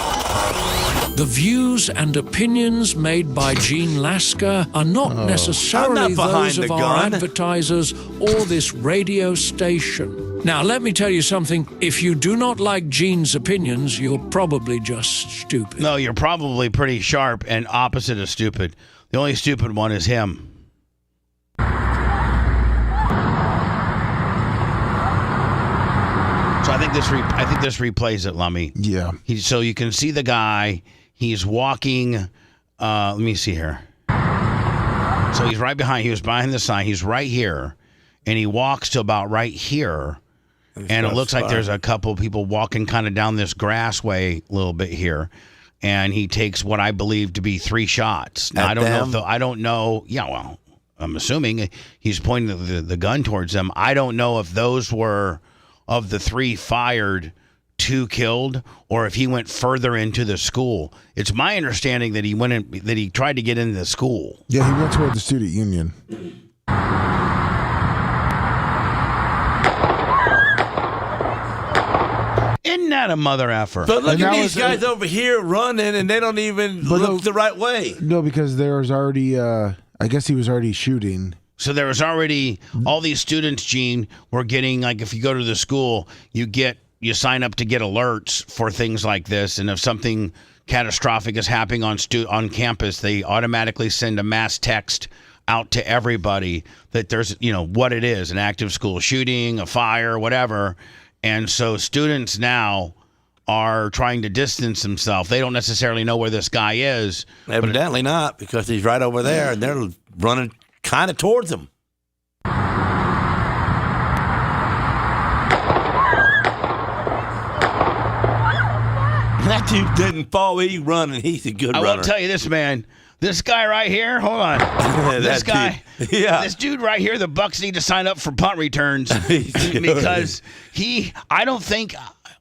The views and opinions made by Gene Lasker are not necessarily those of our advertisers or this radio station. Now, let me tell you something. If you do not like Gene's opinions, you're probably just stupid. No, you're probably pretty sharp and opposite of stupid. The only stupid one is him. So I think this replays it, Lummy. Yeah. So you can see the guy. He's walking. Let me see here. So he's right behind. He was behind the sign. He's right here, and he walks to about right here, and it looks like there's a couple of people walking kind of down this grass way a little bit here, and he takes what I believe to be 3 shots. Now, I don't know. Yeah, well, I'm assuming he's pointing the gun towards them. I don't know if those were of the 3 fired, 2 killed, or if he went further into the school. It's my understanding that he tried to get into the school. Yeah, he went toward the student union. Isn't that a mother effer? But look at these guys over here running, and they don't even look the right way. No, because there was already, I guess he was already shooting. So there was already, all these students, Gene, were getting, like, if you go to the school, you get you sign up to get alerts for things like this, and if something catastrophic is happening on campus, they automatically send a mass text out to everybody that there's, what it is, an active school shooting, a fire, whatever. And so students now are trying to distance themselves. They don't necessarily know where this guy is. Evidently not, because he's right over there, and they're running kind of towards him. That dude didn't fall. He running. He's a good runner. I will tell you this, man. This guy right here, hold on. This guy, this dude right here, the Bucks need to sign up for punt returns because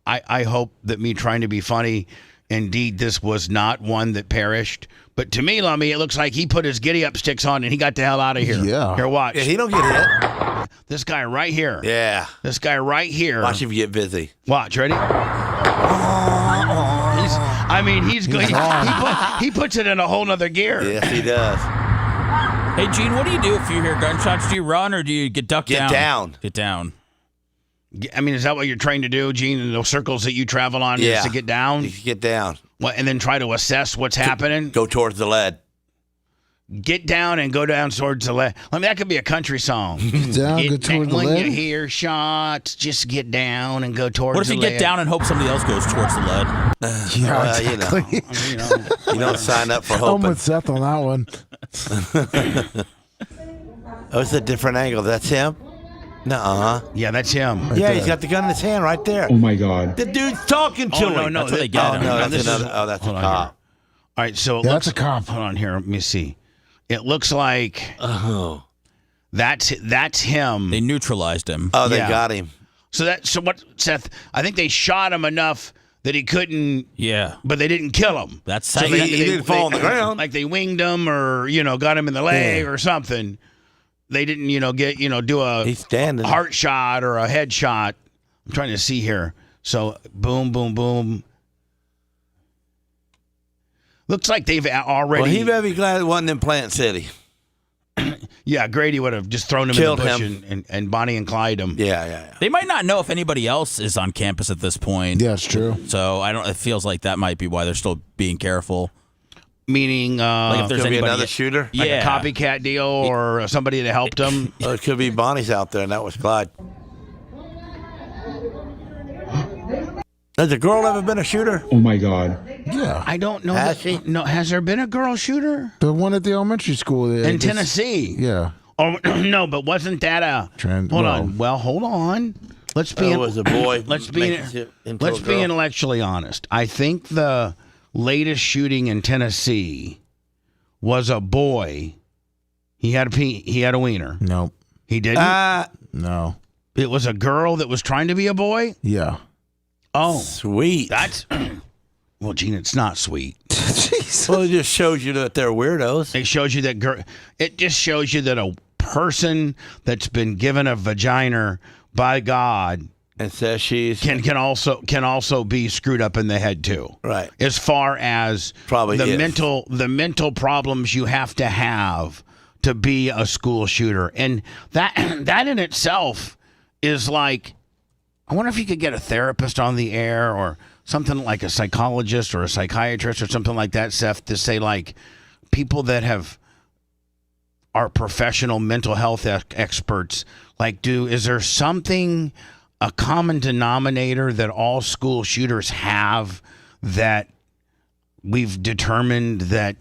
I hope that me trying to be funny, indeed, this was not one that perished. But to me, Lummy, it looks like he put his giddy up sticks on and he got the hell out of here. Yeah. Here, watch. Yeah, he don't get hit. This guy right here. Yeah. This guy right here. Watch him get busy. Watch, ready? He puts it in a whole nother gear. Yes, he does. Hey, Gene, what do you do if you hear gunshots? Do you run or do you get ducked down? Get down. I mean, is that what you're trying to do, Gene, in those circles that you travel on? Is to get down? You get down. And then try to assess what's happening? Go towards the lead. Get down and go down towards the lead. I mean, that could be a country song. Get down, go towards the lead. When you hear shots, just get down and go towards the lead. What if you get down and hope somebody else goes towards the lead? Yeah, exactly. You don't sign up for I'm hoping. with Seth on that one. Oh, it's a different angle. That's him? Nuh-uh. Yeah, that's him. Yeah, he's got the gun in his hand right there. Oh, my God. The dude's talking to him. No, that's what they get. Oh, no, that's another. Oh, that's a cop. All right, so that's a cop. Hold on here. Let me see. It looks like that's him. They neutralized him. Oh, they got him. So what, Seth? I think they shot him enough that he couldn't. Yeah. But they didn't kill him. That's so he didn't fall on the ground. Like they winged him or got him in the leg or something. They didn't do a He's standing. heart shot or a head shot. I'm trying to see here. So boom, boom, boom. Looks like they've already. Well, he better be glad it wasn't in Plant City. Yeah, Grady would have just thrown him Killed in the bush and Bonnie and Clyde him. Yeah. They might not know if anybody else is on campus at this point. Yeah, it's true. So it feels like that might be why they're still being careful. Meaning, like if there's could be anybody another shooter, like a copycat deal or somebody that helped him. Or it could be Bonnie's out there, and that was Clyde. Has a girl ever been a shooter? Oh, my God. Yeah. I don't know. Has she? No, has there been a girl shooter? The one at the elementary school. In Tennessee? Yeah. Oh, no, but wasn't that a... Hold on. Well, hold on. Let's be... was a boy. Let's be intellectually honest. I think the latest shooting in Tennessee was a boy. He had a wiener. Nope. He didn't? No. It was a girl that was trying to be a boy? Yeah. Oh. Sweet. That's... Well, Gene, it's not sweet. Jeez. Well, it just shows you that they're weirdos. It shows you that it just shows you that a person that's been given a vagina by God and says she's can also be screwed up in the head too. Right. As far as probably the mental problems you have to be a school shooter, and that in itself is like, I wonder if you could get a therapist on the air or something like a psychologist or a psychiatrist or something like that, Seth, to say like people that are professional mental health experts, like is there something, a common denominator that all school shooters have that we've determined that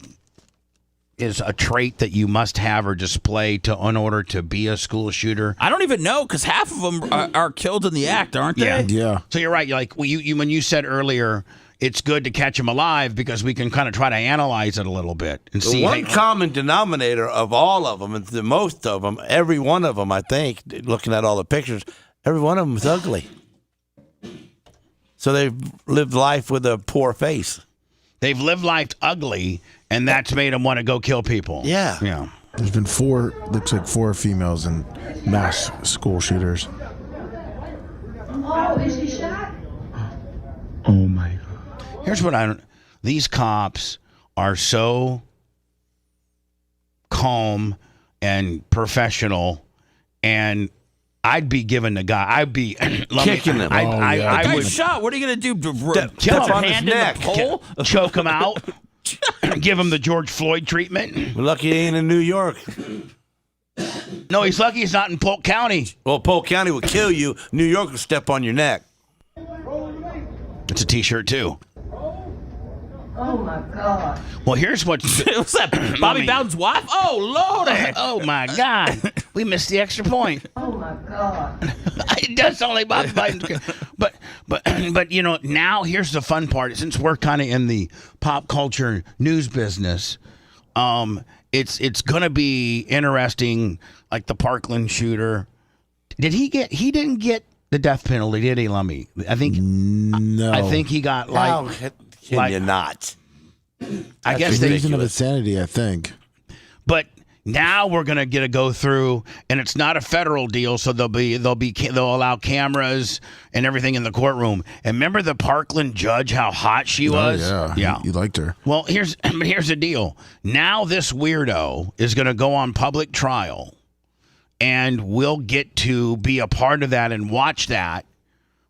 is a trait that you must have or display in order to be a school shooter? I don't even know, because half of them are killed in the act, aren't they? Yeah. So you're right. You're like, when you said earlier, it's good to catch them alive because we can kind of try to analyze it a little bit and see. One common denominator of all of them, and the most of them, every one of them, I think, looking at all the pictures, every one of them is ugly. So they've lived life with a poor face. They've lived life ugly, and that's made them want to go kill people. Yeah. Yeah. There's been looks like four females in mass school shooters. Oh, is he shot? Oh, my God. Here's what these cops are so calm and professional, and I'd be giving the guy. I'd be kicking him. I the would guy's shot. What are you going to do? kill him, on his neck, pole? Choke him out, give him the George Floyd treatment. We're lucky he ain't in New York. No, he's lucky he's not in Polk County. Well, Polk County would kill you. New York will step on your neck. It's a T-shirt too. Oh my God. Well, here's what's that? Bobby Bowden's wife? Oh Lordy! Oh my God, we missed the extra point. Oh my God. It does sound like Bobby Biden's. But you know, now here's the fun part. Since we're kind of in the pop culture news business, it's gonna be interesting. Like the Parkland shooter, he didn't get the death penalty, did he, Lummy? I think no. I think he got How can you not? I guess they reason of insanity. I think. But now we're gonna get a go through, and it's not a federal deal, so they'll allow cameras and everything in the courtroom. And remember the Parkland judge, how hot she was? Yeah. You liked her. Well, here's the deal. Now this weirdo is gonna go on public trial, and we'll get to be a part of that and watch that,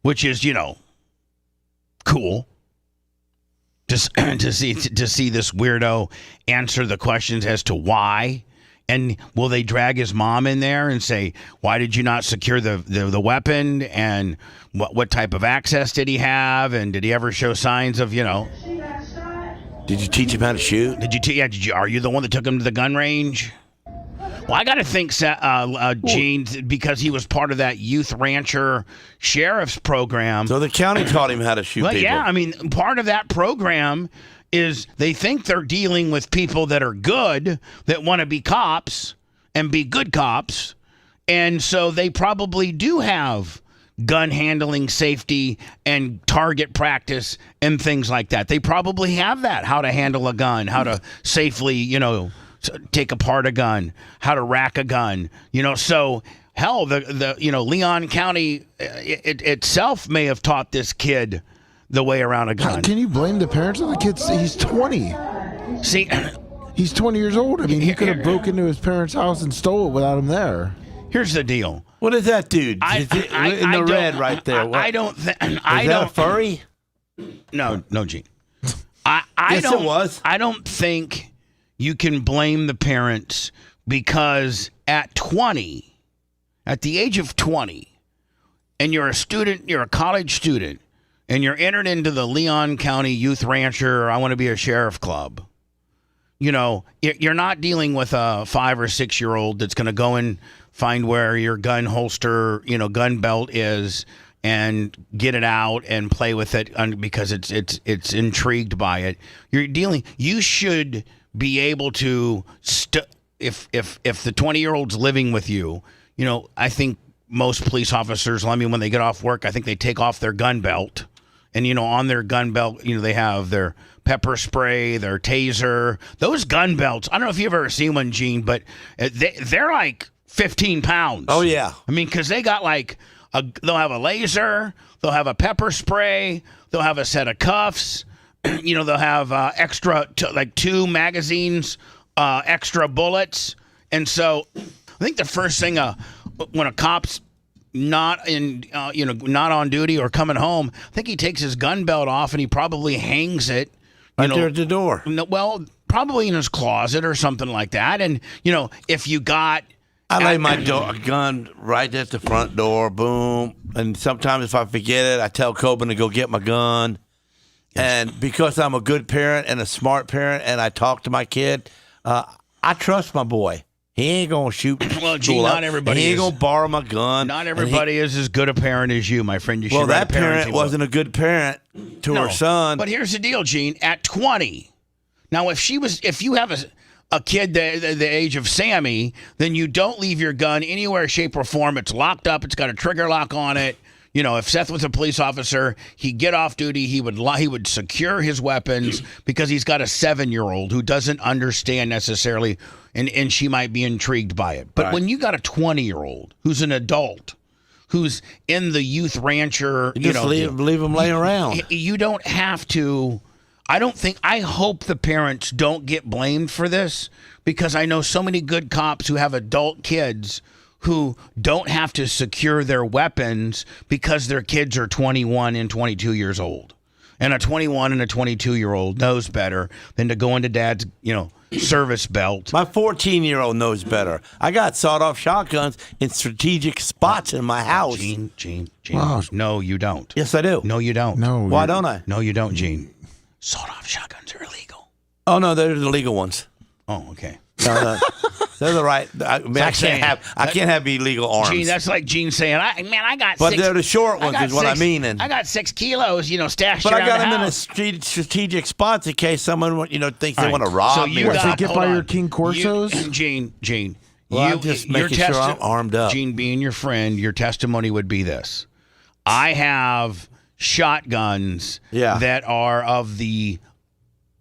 which is cool. Just to see this weirdo answer the questions as to why, and will they drag his mom in there and say, why did you not secure the weapon, and what type of access did he have, and did he ever show signs of Did you teach him how to shoot? Are you the one that took him to the gun range? Well, I got to think, Gene, because he was part of that youth rancher sheriff's program. So the county taught him how to shoot people. Yeah, I mean, part of that program is they think they're dealing with people that are good, that want to be cops and be good cops. And so they probably do have gun handling safety and target practice and things like that. They probably have that, how to handle a gun, how to safely, take apart a gun, how to rack a gun, so hell, the Leon County itself may have taught this kid the way around a gun. How can you blame the parents of the kids? He's 20. See, he's 20 years old. I mean, he could have broke into his parents' house and stole it without him there. Here's the deal. What is that dude? In the red right there. I don't think. Is that a furry? No, Gene. Yes, it was. I don't think you can blame the parents because at the age of 20, and you're a student, you're a college student, and you're entered into the Leon County Youth Rancher, or I want to be a sheriff club. You're not dealing with a 5 or 6 year old that's going to go and find where your gun holster, gun belt is, and get it out and play with it because it's intrigued by it. You should be able to if the 20-year-old's living with you, I think most police officers, when they get off work, I think they take off their gun belt, and on their gun belt, they have their pepper spray, their taser, those gun belts. I don't know if you've ever seen one, Gene, but they're like 15 pounds. Oh yeah. I mean, because they got they'll have a laser, they'll have a pepper spray, they'll have a set of cuffs. They'll have extra, 2 magazines, extra bullets. And so I think the first thing when a cop's not not on duty or coming home, I think he takes his gun belt off and he probably hangs it. Right there at the door. Well, probably in his closet or something like that. And, if you got... I lay my gun right at the front door, boom. And sometimes if I forget it, I tell Coben to go get my gun. And because I'm a good parent and a smart parent and I talk to my kid, I trust my boy. He ain't going to shoot. Well, Gene, not everybody He ain't going to borrow my gun. Not everybody is as good a parent as you, my friend. You should that parent wasn't a good parent to her son. But here's the deal, Gene. At 20, now if you have a kid the age of Sammy, then you don't leave your gun anywhere, shape, or form. It's locked up. It's got a trigger lock on it. If Seth was a police officer, he'd get off duty. He would secure his weapons because he's got a 7-year-old who doesn't understand necessarily, and she might be intrigued by it. But when you got a 20-year-old who's an adult, who's in the youth rancher, leave them laying around. You don't have to. I hope the parents don't get blamed for this because I know so many good cops who have adult kids who don't have to secure their weapons because their kids are 21 and 22 years old. And a 21 and a 22-year-old knows better than to go into dad's, service belt. My 14-year-old knows better. I got sawed-off shotguns in strategic spots in my house. Gene. Wow. No, you don't. Yes, I do. No, you don't. No. Why don't I? No, you don't, Gene. Sawed-off shotguns are illegal. Oh, no, they're the legal ones. Oh, okay. No, they're the right. I can't have illegal arms. Gene, that's like Gene saying, I got but 6. They're the short ones, is what I mean. I got 6 kilos, stashed but around I got the them house. in a strategic spots in case someone, thinks they want to rob so me. you Or got, get by your King Corsos? Gene. Well, I'm just making sure I'm armed up. Gene, being your friend, your testimony would be this. I have shotguns that are of the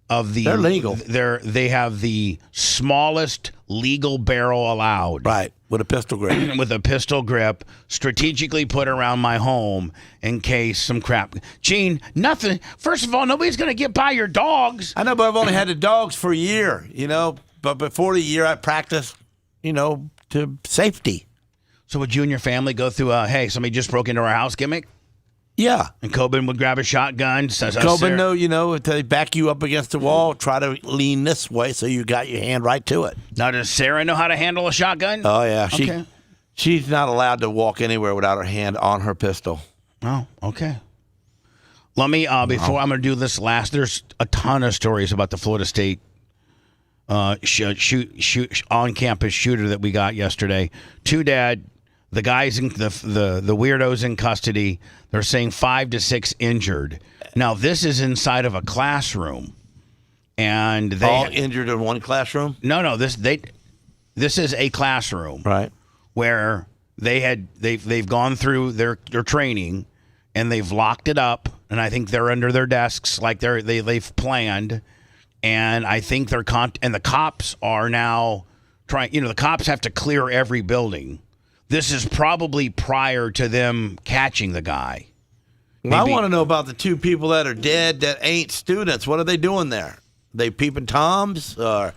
they're legal. They have the smallest legal barrel allowed. Right, with a pistol grip. With a pistol grip, strategically put around my home in case some crap. Gene, nothing. First of all, nobody's going to get by your dogs. I know, but I've only had the dogs for a year, But before the year, I practiced, to safety. So would you and your family go through hey, somebody just broke into our house gimmick? Yeah. And Coben would grab a shotgun. Coben, if they back you up against the wall, try to lean this way so you got your hand right to it. Now, does Sarah know how to handle a shotgun? Oh, yeah. Okay. She's not allowed to walk anywhere without her hand on her pistol. Oh, okay. Let me, before I'm going to do this last, there's a ton of stories about the Florida State shoot on-campus shooter that we got yesterday. The guys in the weirdos in custody, they're saying 5 to 6 injured. Now this is inside of a classroom, and they all injured in one classroom. No, this is a classroom, right? Where they've gone through their training, and they've locked it up, and I think they're under their desks like they've planned, and I think and the cops are now trying. The cops have to clear every building. This is probably prior to them catching the guy. Well, I want to know about the 2 people that are dead that ain't students. What are they doing there? They peeping toms, or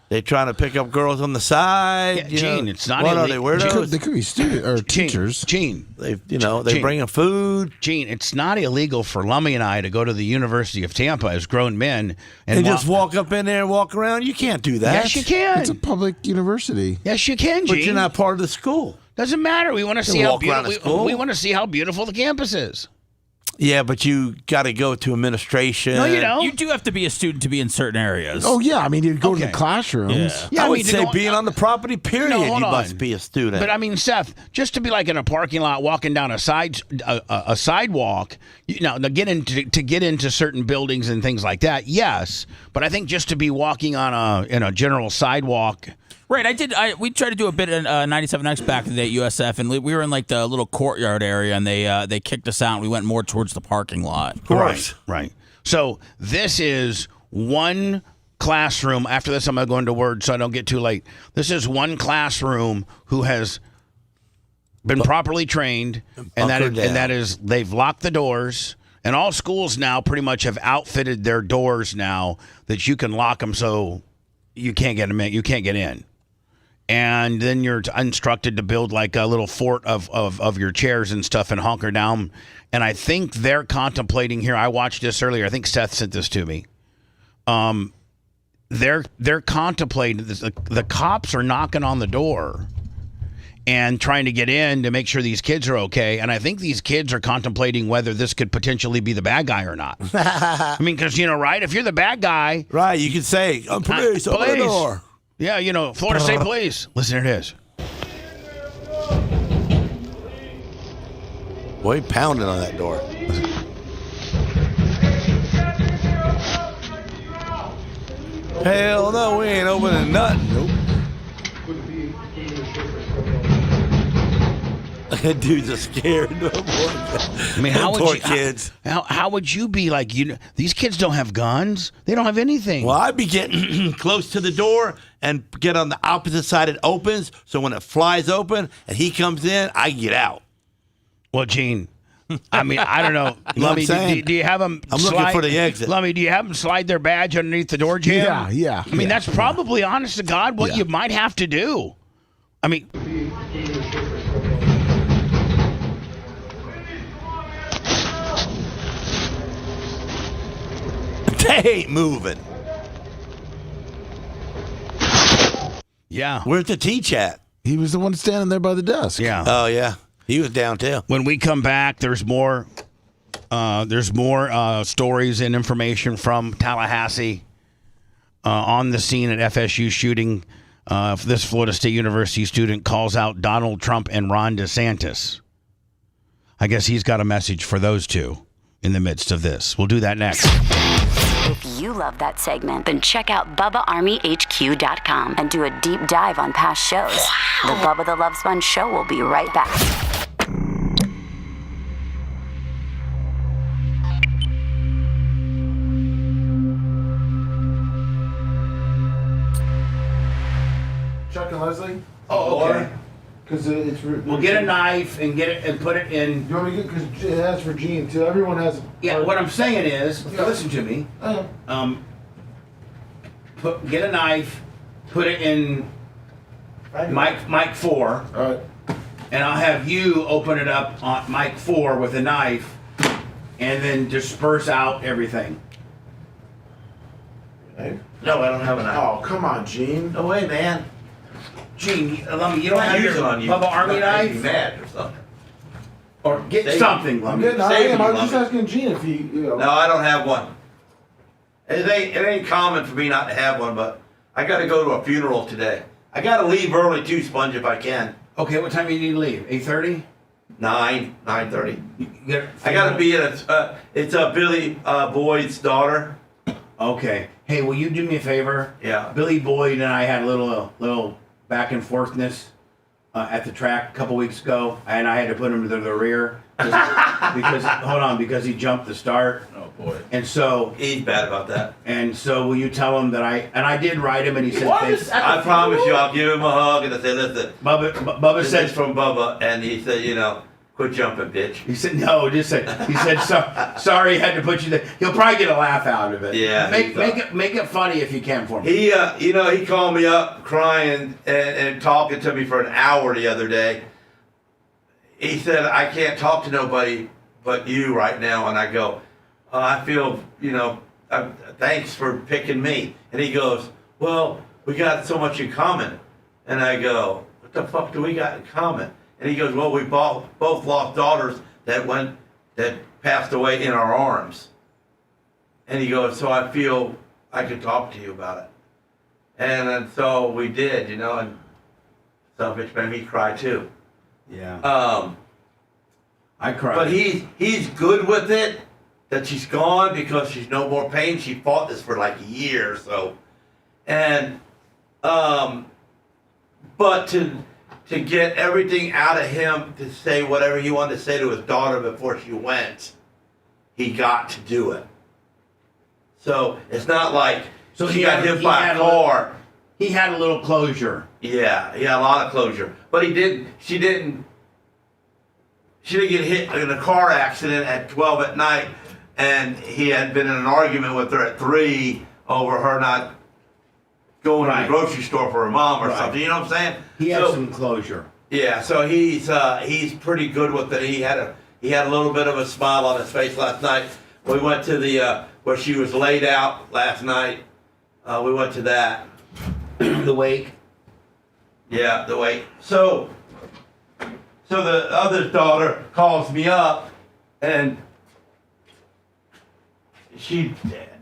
they trying to pick up girls on the side? Gene, it's not. What are they? Weirdos? They could be students or teachers. Gene, they bringing food. Gene, it's not illegal for Lummy and I to go to the University of Tampa as grown men and just walk up in there and walk around. You can't do that. Yes, you can. It's a public university. Yes, you can, Gene. But you're not part of the school. Doesn't matter. We want to see how beautiful. We want to see how beautiful the campus is. Yeah, but you got to go to administration. No, you don't. You do have to be a student to be in certain areas. Oh, yeah. I mean, you go to the classrooms. Yeah, I would say being on the property, period, you must be a student. But I mean, Seth, just to be like in a parking lot walking down a sidewalk, to get into certain buildings and things like that, yes. But I think just to be walking on in a general sidewalk. Right, we tried to do a bit in 97X back in the day at USF, and we were in like the little courtyard area, and they kicked us out, and we went more towards the parking lot. Right. So this is one classroom. After this, I'm going to go into words so I don't get too late. This is one classroom who has been properly trained, and that is they've locked the doors. And all schools now pretty much have outfitted their doors now that you can lock them so you can't get them in. You can't get in. And then you're instructed to build like a little fort of your chairs and stuff and hunker down. And I think they're contemplating here. I watched this earlier. I think Seth sent this to me. They're contemplating this. The cops are knocking on the door and trying to get in to make sure these kids are okay. And I think these kids are contemplating whether this could potentially be the bad guy or not. I mean, because, right, if you're the bad guy. Right, you can say, police, open the door. Yeah, Florida State Police. Listen, here it is. Boy, pounding on that door. Hell no, we ain't opening nothing. Nope. That dude's a scared. I mean, how would kids? How would you be like? These kids don't have guns. They don't have anything. Well, I'd be getting close to the door and get on the opposite side. It opens, so when it flies open and he comes in, I get out. Well, Gene, I mean, I don't know. Lummy, do you have them? I'm looking for the exit. Lummy, do you have them slide their badge underneath the door jam? Yeah. I mean, that's probably, honest to God, what you might have to do. I mean, They ain't moving. Yeah. Where's the teach at? He was the one standing there by the desk. Yeah. Oh, yeah. He was down too. When we come back, there's more stories and information from Tallahassee on the scene at FSU shooting. This Florida State University student calls out Donald Trump and Ron DeSantis. I guess he's got a message for those two in the midst of this. We'll do that next. If you love that segment, then check out BubbaArmyHQ.com and do a deep dive on past shows. The Bubba the Love Sponge Show will be right back. Chuck and Leslie? Oh, okay. Because it's. We'll get a knife and get it and put it in. You want me to get, because it has for Gene too. Everyone has. Yeah, what I'm saying is, Yeah. listen to me. Get a knife, put it in Mike 4. All right. And I'll have you open it up on Mike 4 with a knife, and then disperse out everything. No, I don't have a knife. Oh, come on, Gene. No way, man. Gene, you don't have your Bubba Army knife? Mad or something. Or get something, I'm Lummy. getting. I am. I was just asking Gene if he. You know. No, I don't have one. It ain't common for me not to have one, but I got to go to a funeral today. I got to leave early too, Sponge, if I can. Okay, what time do you need to leave? 8:30? 9:30. I got to be at it's Billy Boyd's daughter. Okay. Hey, will you do me a favor? Yeah. Billy Boyd and I had a little back and forthness at the track a couple weeks ago, and I had to put him to the rear because he jumped the start. Oh boy. And so he's bad about that. And so will you tell him that I did write him, and he said thanks. I promise you, I'll give him a hug and I say, listen. Bubba said said from Bubba, and he said, quit jumping, bitch. He said no. He said sorry. He had to put you there. He'll probably get a laugh out of it. Yeah. Make it funny if you can for me. He called me up crying and talking to me for an hour the other day. He said, I can't talk to nobody but you right now. And I go, I feel, thanks for picking me. And he goes, well, we got so much in common. And I go, what the fuck do we got in common? And he goes, well, we both lost daughters that passed away in our arms. And he goes, so I feel I could talk to you about it. And so we did, and some bitch made me cry too. Yeah. I cried. But he's good with it, that she's gone because she's no more pain. She fought this for like a year or so. And, but to get everything out of him to say whatever he wanted to say to his daughter before she went, he got to do it. So it's not like he got hit by a car. He had a little closure. Yeah, he had a lot of closure. But she didn't get hit in a car accident at 12 at night, and he had been in an argument with her at 3 over her not going to the grocery store for her mom or something. You know what I'm saying? He had some closure. Yeah, so he's pretty good with it. He had a little bit of a smile on his face last night. We went to the where she was laid out last night. We went to that. The wake. Yeah, the wake. So the other daughter calls me up, and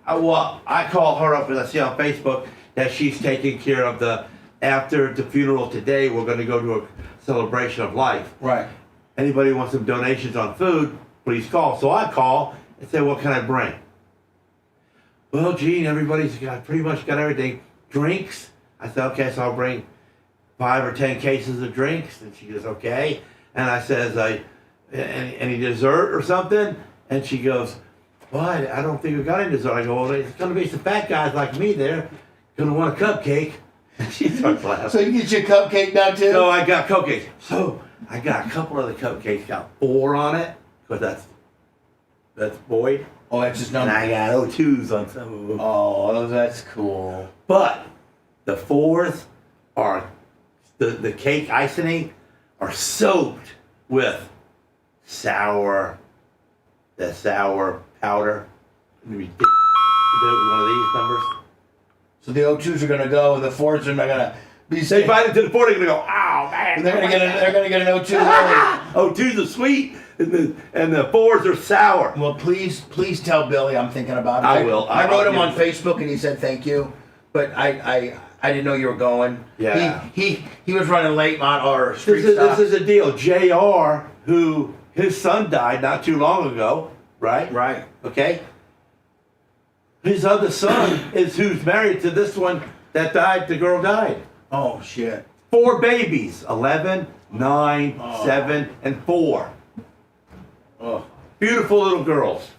I call her up because I see on Facebook that she's taking care of after the funeral today, we're going to go to a celebration of life. Right. Anybody wants some donations on food, please call. So I call and say, what can I bring? Well, Gene, everybody's pretty much got everything. Drinks? I said, okay, so I'll bring 5 or 10 cases of drinks. And she goes, okay. And I says, any dessert or something? And she goes, well, I don't think we got any dessert. I go, well, it's going to be some fat guys like me there. Going to want a cupcake. And she starts laughing. So you get your cupcake now too? So I got cupcakes. So I got a couple of the cupcakes, got 4 on it, because that's Boyd. Oh, that's his number. And I got 2s on some of them. Oh, that's cool. But the 4s are the cake icing are soaked with sour powder. Maybe one of these numbers. So the O2s are going to go, and the 4s are not going to be. They bite into the 4, they're going to go, oh man. They're going to get an O2. O2s are sweet, and the 4s are sour. Well, please tell Billy I'm thinking about it. I will. I wrote him on Facebook, and he said thank you, but I didn't know you were going. Yeah. He was running late or street This is a deal. JR, who his son died not too long ago, right? Right. Okay. His other son is who's married to this one that died. The girl died. Oh shit. 4 babies: 11, 9, 7, and 4. Oh. Beautiful little girls.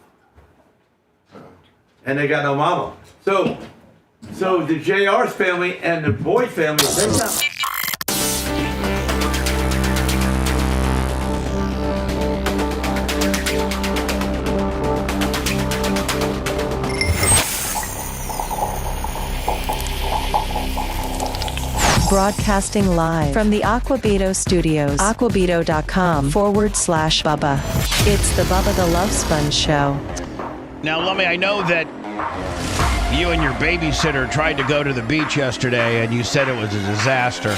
And they got no mama. So the JR's family and the Boyd family, they got. Broadcasting live from the Aquabito Studios. Aquabito.com/Bubba. It's the Bubba the Love Sponge Show. Now, Lummy, I know that you and your babysitter tried to go to the beach yesterday, and you said it was a disaster,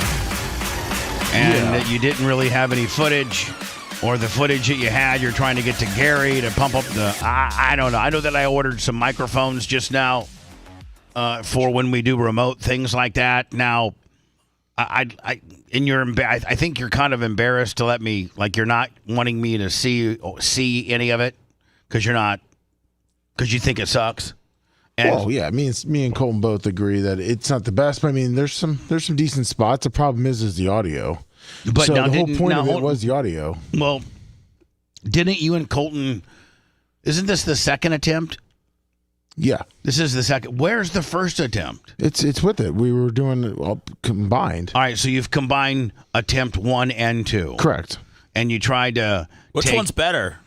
and that you didn't really have any footage, or the footage that you had, you're trying to get to Gary to pump up the. I don't know. I know that I ordered some microphones just now for when we do remote things like that. Now, I think you're kind of embarrassed to let me, like, you're not wanting me to see any of it because you think it sucks. And well, yeah, me and Colton both agree that it's not the best, but I mean, there's some decent spots. The problem is the audio. But so now the whole point of it was the audio. Well, didn't you and Colton? Isn't this the second attempt? Yeah, this is the second. Where's the first attempt? It's with it. We were doing it all combined. All right, so you've combined attempt 1 and 2. Correct. And you tried to. Which one's better?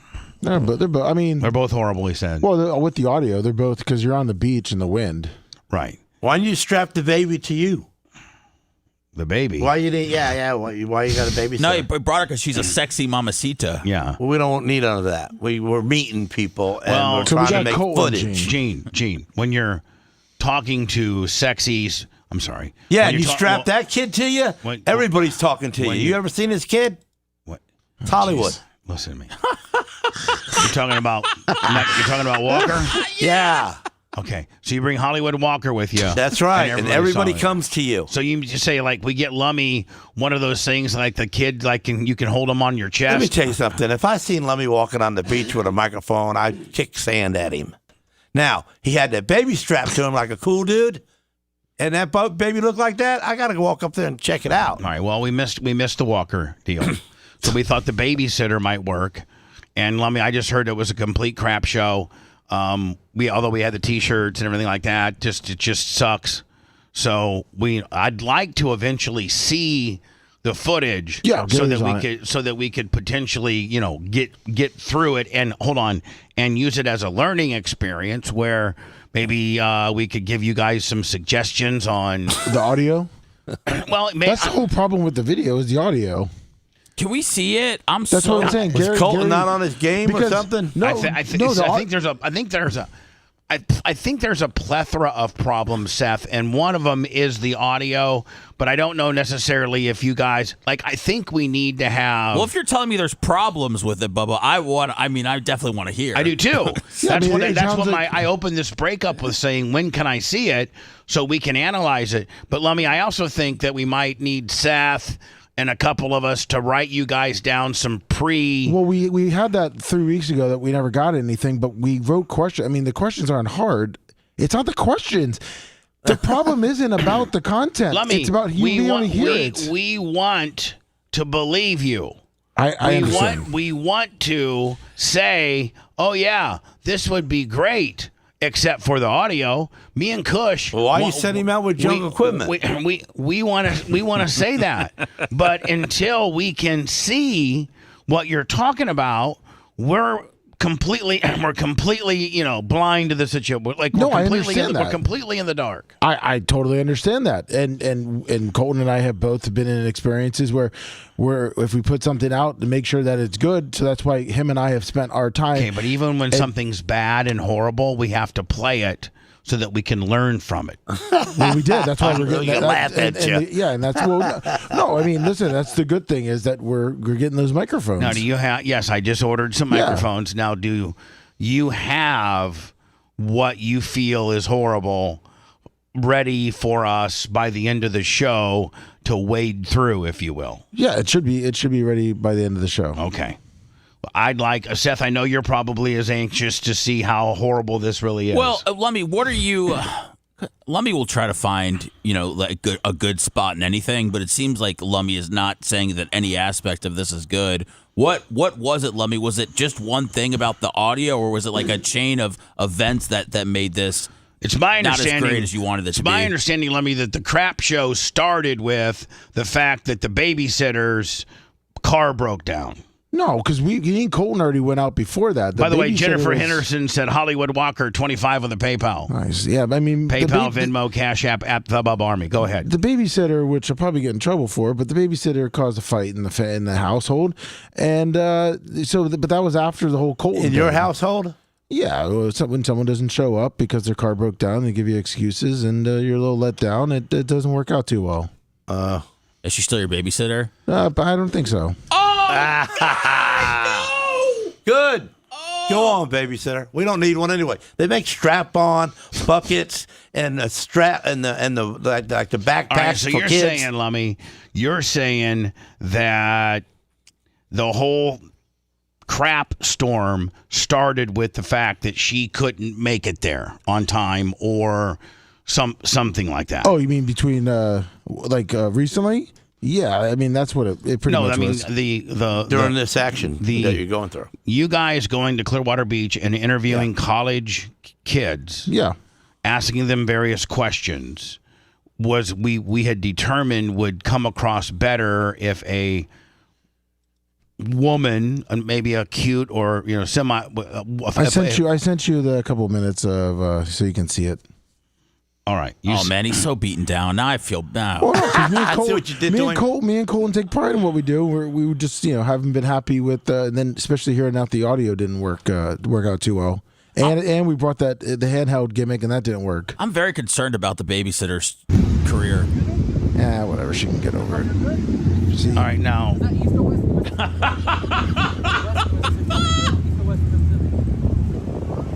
No, but they're both. I mean, they're both horrible. He said. Well, with the audio, they're both because you're on the beach in the wind. Right. Why didn't you strap the baby to you? The baby. Why you didn't? Yeah. Why you got a baby? No, you brought her because she's a sexy mamacita. Yeah. Well, we don't need none of that. We're meeting people and we're so trying we to make footage. Gene, when you're talking to sexies, I'm sorry. Yeah, and you strap that kid to you. Everybody's talking to you. You ever seen this kid? What? It's Hollywood. Geez. Listen to me. You're talking about Walker? Yeah. Okay, so you bring Hollywood Walker with you. That's right, and everybody comes to you. So you just say, like, we get Lummy one of those things, like the kid, like you can hold him on your chest. Let me tell you something. If I seen Lummy walking on the beach with a microphone, I'd kick sand at him. Now, he had that baby strapped to him like a cool dude, and that baby looked like that, I got to walk up there and check it out. All right, well, we missed the Walker deal. So we thought the babysitter might work. And Lummy, I just heard it was a complete crap show. Although we had the T-shirts and everything like that, it just sucks. So I'd like to eventually see the footage, so that we could potentially, get through it and hold on and use it as a learning experience where maybe we could give you guys some suggestions on the audio. Well, that's the whole problem with the video is the audio. Can we see it? That's what I'm saying. Was Colton not on his game or something? No, I think there's a plethora of problems, Seth, and one of them is the audio. But I don't know necessarily if you guys I think we need to have. Well, if you're telling me there's problems with it, Bubba, I definitely want to hear. I do too. That's what I opened this breakup with saying, when can I see it so we can analyze it? But Lummy, I also think that we might need Seth and a couple of us to write you guys down some Well, we had that 3 weeks ago that we never got anything, but we wrote questions. I mean, the questions aren't hard. It's not the questions. The problem isn't about the content. It's about you being able to hear it. We want to believe you. I understand. We want to say, oh, yeah, this would be great. Except for the audio, me and Kush. Well, why you send him out with junk equipment? We want to say that, but until we can see what you're talking about, we're completely, blind to the situation. Like No, we're I completely, understand that. we're completely in the dark. I totally understand that, and Colton and I have both been in experiences where if we put something out to make sure that it's good, so that's why him and I have spent our time. Okay, but even when something's bad and horrible, we have to play it so that we can learn from it. Well, we did. That's why we're getting that. Laugh at you. And that's no. I mean, listen. That's the good thing is that we're getting those microphones. Now, do you have? Yes, I just ordered some microphones. Now, do you have what you feel is horrible ready for us by the end of the show to wade through, if you will? Yeah, it should be ready by the end of the show. Okay. I'd like Seth. I know you're probably as anxious to see how horrible this really is. Well, Lummy, what are you? Lummy will try to find like a good spot in anything, but it seems like Lummy is not saying that any aspect of this is good. What was it, Lummy? Was it just one thing about the audio, or was it like a chain of events that made this? It's my understanding, not as great as you wanted it to be. It's my understanding, Lummy, that the crap show started with the fact that the babysitter's car broke down. No, because me and Colton already went out before that. By the way, Jennifer Henderson said Hollywood Walker 25 on the PayPal. Nice. Yeah, I mean PayPal, Venmo, Cash App, the Bub Army. Go ahead. The babysitter, which I'll probably get in trouble for, but the babysitter caused a fight in the household, and but that was after the whole Colton. In your household? Yeah, when someone doesn't show up because their car broke down, they give you excuses, and you're a little let down. It doesn't work out too well. Is she still your babysitter? But I don't think so. Good. Go on, babysitter. We don't need one anyway. They make strap-on buckets and a strap and the backpacks All right, so for you're kids. saying, Lummy, you're saying that the whole crap storm started with the fact that she couldn't make it there on time or something like that. Oh, you mean between recently? Yeah, I mean that's what it pretty much was. During this action that you're going through. You guys going to Clearwater Beach and interviewing college kids. Yeah. Asking them various questions was we had determined would come across better if a woman, maybe a cute or semi. I sent you the couple of minutes of so you can see it. All right. Man, he's so beaten down. Now I feel bad. Well, no, I see what you did doing. Me and Colton take pride in what we do. We just haven't been happy with, and then especially hearing out the audio didn't work out too well. And we brought the handheld gimmick, and that didn't work. I'm very concerned about the babysitter's career. Yeah, whatever. She can get over it. See? All right, now.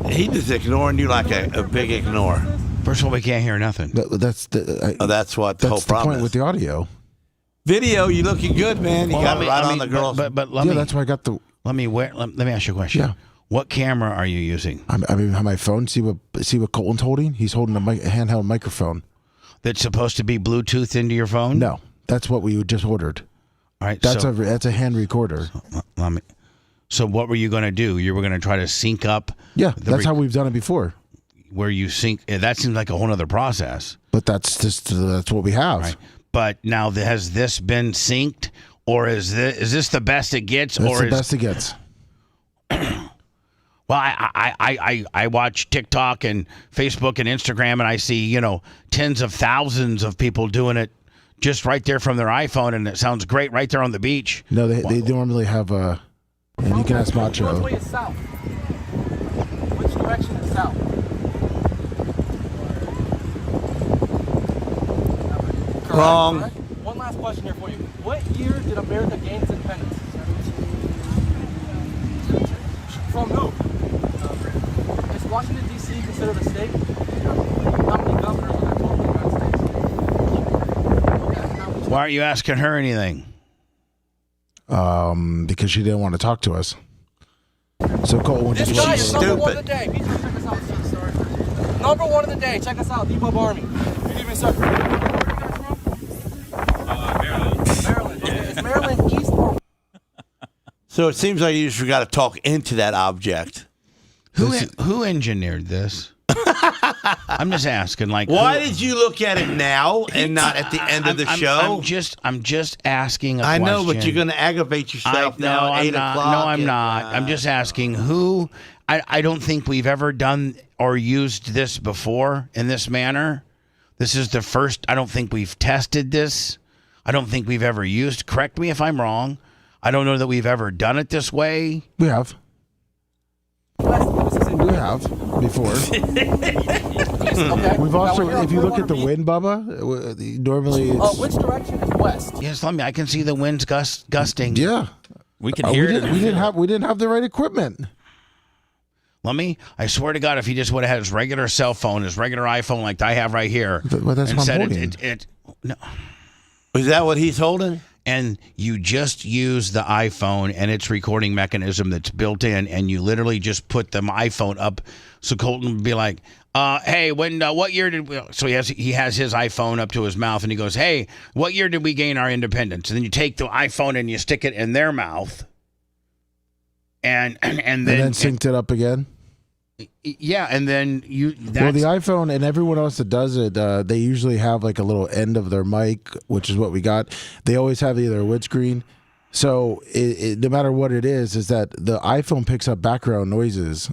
He just ignoring you like a big ignore. First of all, we can't hear nothing. That's what the whole problem point is. with the audio. Video, you looking good, man. You got it right on the girl. But let me. That's why I got the. Let me ask you a question. Yeah. What camera are you using? I mean, on my phone. See what Colton's holding? He's holding a handheld microphone. That's supposed to be Bluetooth into your phone? No, that's what we just ordered. All right. That's a hand recorder. So what were you going to do? You were going to try to sync up? Yeah, that's how we've done it before. Where you sync? That seems like a whole other process. But that's what we have. Right. But now, has this been synced, or is this the best it gets? That's the best it gets. Well, I watch TikTok and Facebook and Instagram, and I see tens of thousands of people doing it just right there from their iPhone, and it sounds great right there on the beach. No, they normally have a. And you can ask Macho. Which way is south? Which direction is south? Wrong. Correct. One last question here for you. What year did America gain its independence? From who? Is Washington, D.C. considered a state? How many governors are there total in the United States? Why aren't you asking her anything? Because she didn't want to talk to us. So Cole, this guy is number one of the day. Check us out, sir. Number one of the day. Check us out, Bubba Army. Good evening, sir. Maryland. Is Maryland east or? So it seems like you just got to talk into that object. Who engineered this? I'm just asking. Like, why did you look at it now and not at the end of the show? I'm just asking. I know, but you're going to aggravate yourself now. At 8 o'clock. No, I'm not. I'm just asking who. I don't think we've ever done or used this before in this manner. This is the first. I don't think we've tested this. I don't think we've ever used. Correct me if I'm wrong. I don't know that we've ever done it this way. We have. We have before. We've also, if you look at the wind, Bubba, normally it's... which direction is west? Yes, I can see the winds gusting. Yeah. We can hear it. We didn't have the right equipment. I swear to God, if he just would have had his regular cell phone, his regular iPhone like I have right here. Well, that's what I'm holding. No. Is that what he's holding? And you just use the iPhone and its recording mechanism that's built in, and you literally just put the iPhone up. So Colton would be like, hey, what year did we... So he has his iPhone up to his mouth, and he goes, hey, what year did we gain our independence? And then you take the iPhone and you stick it in their mouth. And then synced it up again. Yeah, and then well, the iPhone and everyone else that does it, they usually have like a little end of their mic, which is what we got. They always have either a windscreen. So no matter what it is that the iPhone picks up background noises.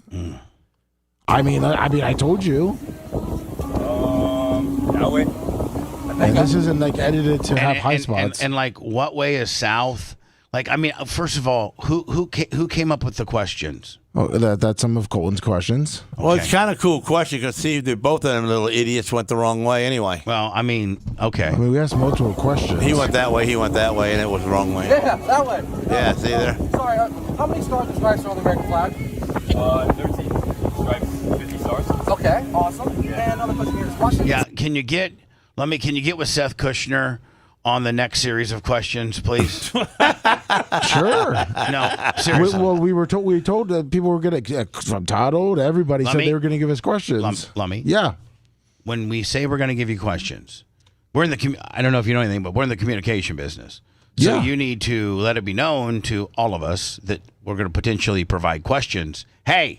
I mean, I told you. That way. And this isn't like edited to have high spots. And like, what way is south? Like, I mean, first of all, who came up with the questions? Oh, that's some of Colton's questions. Well, it's kind of a cool question because see, both of them little idiots went the wrong way anyway. Well, I mean, okay. I mean, we asked multiple questions. He went that way, and it was the wrong way. Yeah, that way. Yeah, see there? Sorry, how many stars and stripes are on the American flag? 13 stripes, 50 stars. Okay, awesome. Yeah. And another question here is questions. Yeah, can you get with Seth Kushner on the next series of questions, please? Sure. No, seriously. We were told that people were going to, from Todd to everybody said they were going to give us questions. Lummy. Yeah. When we say we're going to give you questions, we're in the I don't know if you know anything, but we're in the communication business. So you need to let it be known to all of us that we're going to potentially provide questions. Hey,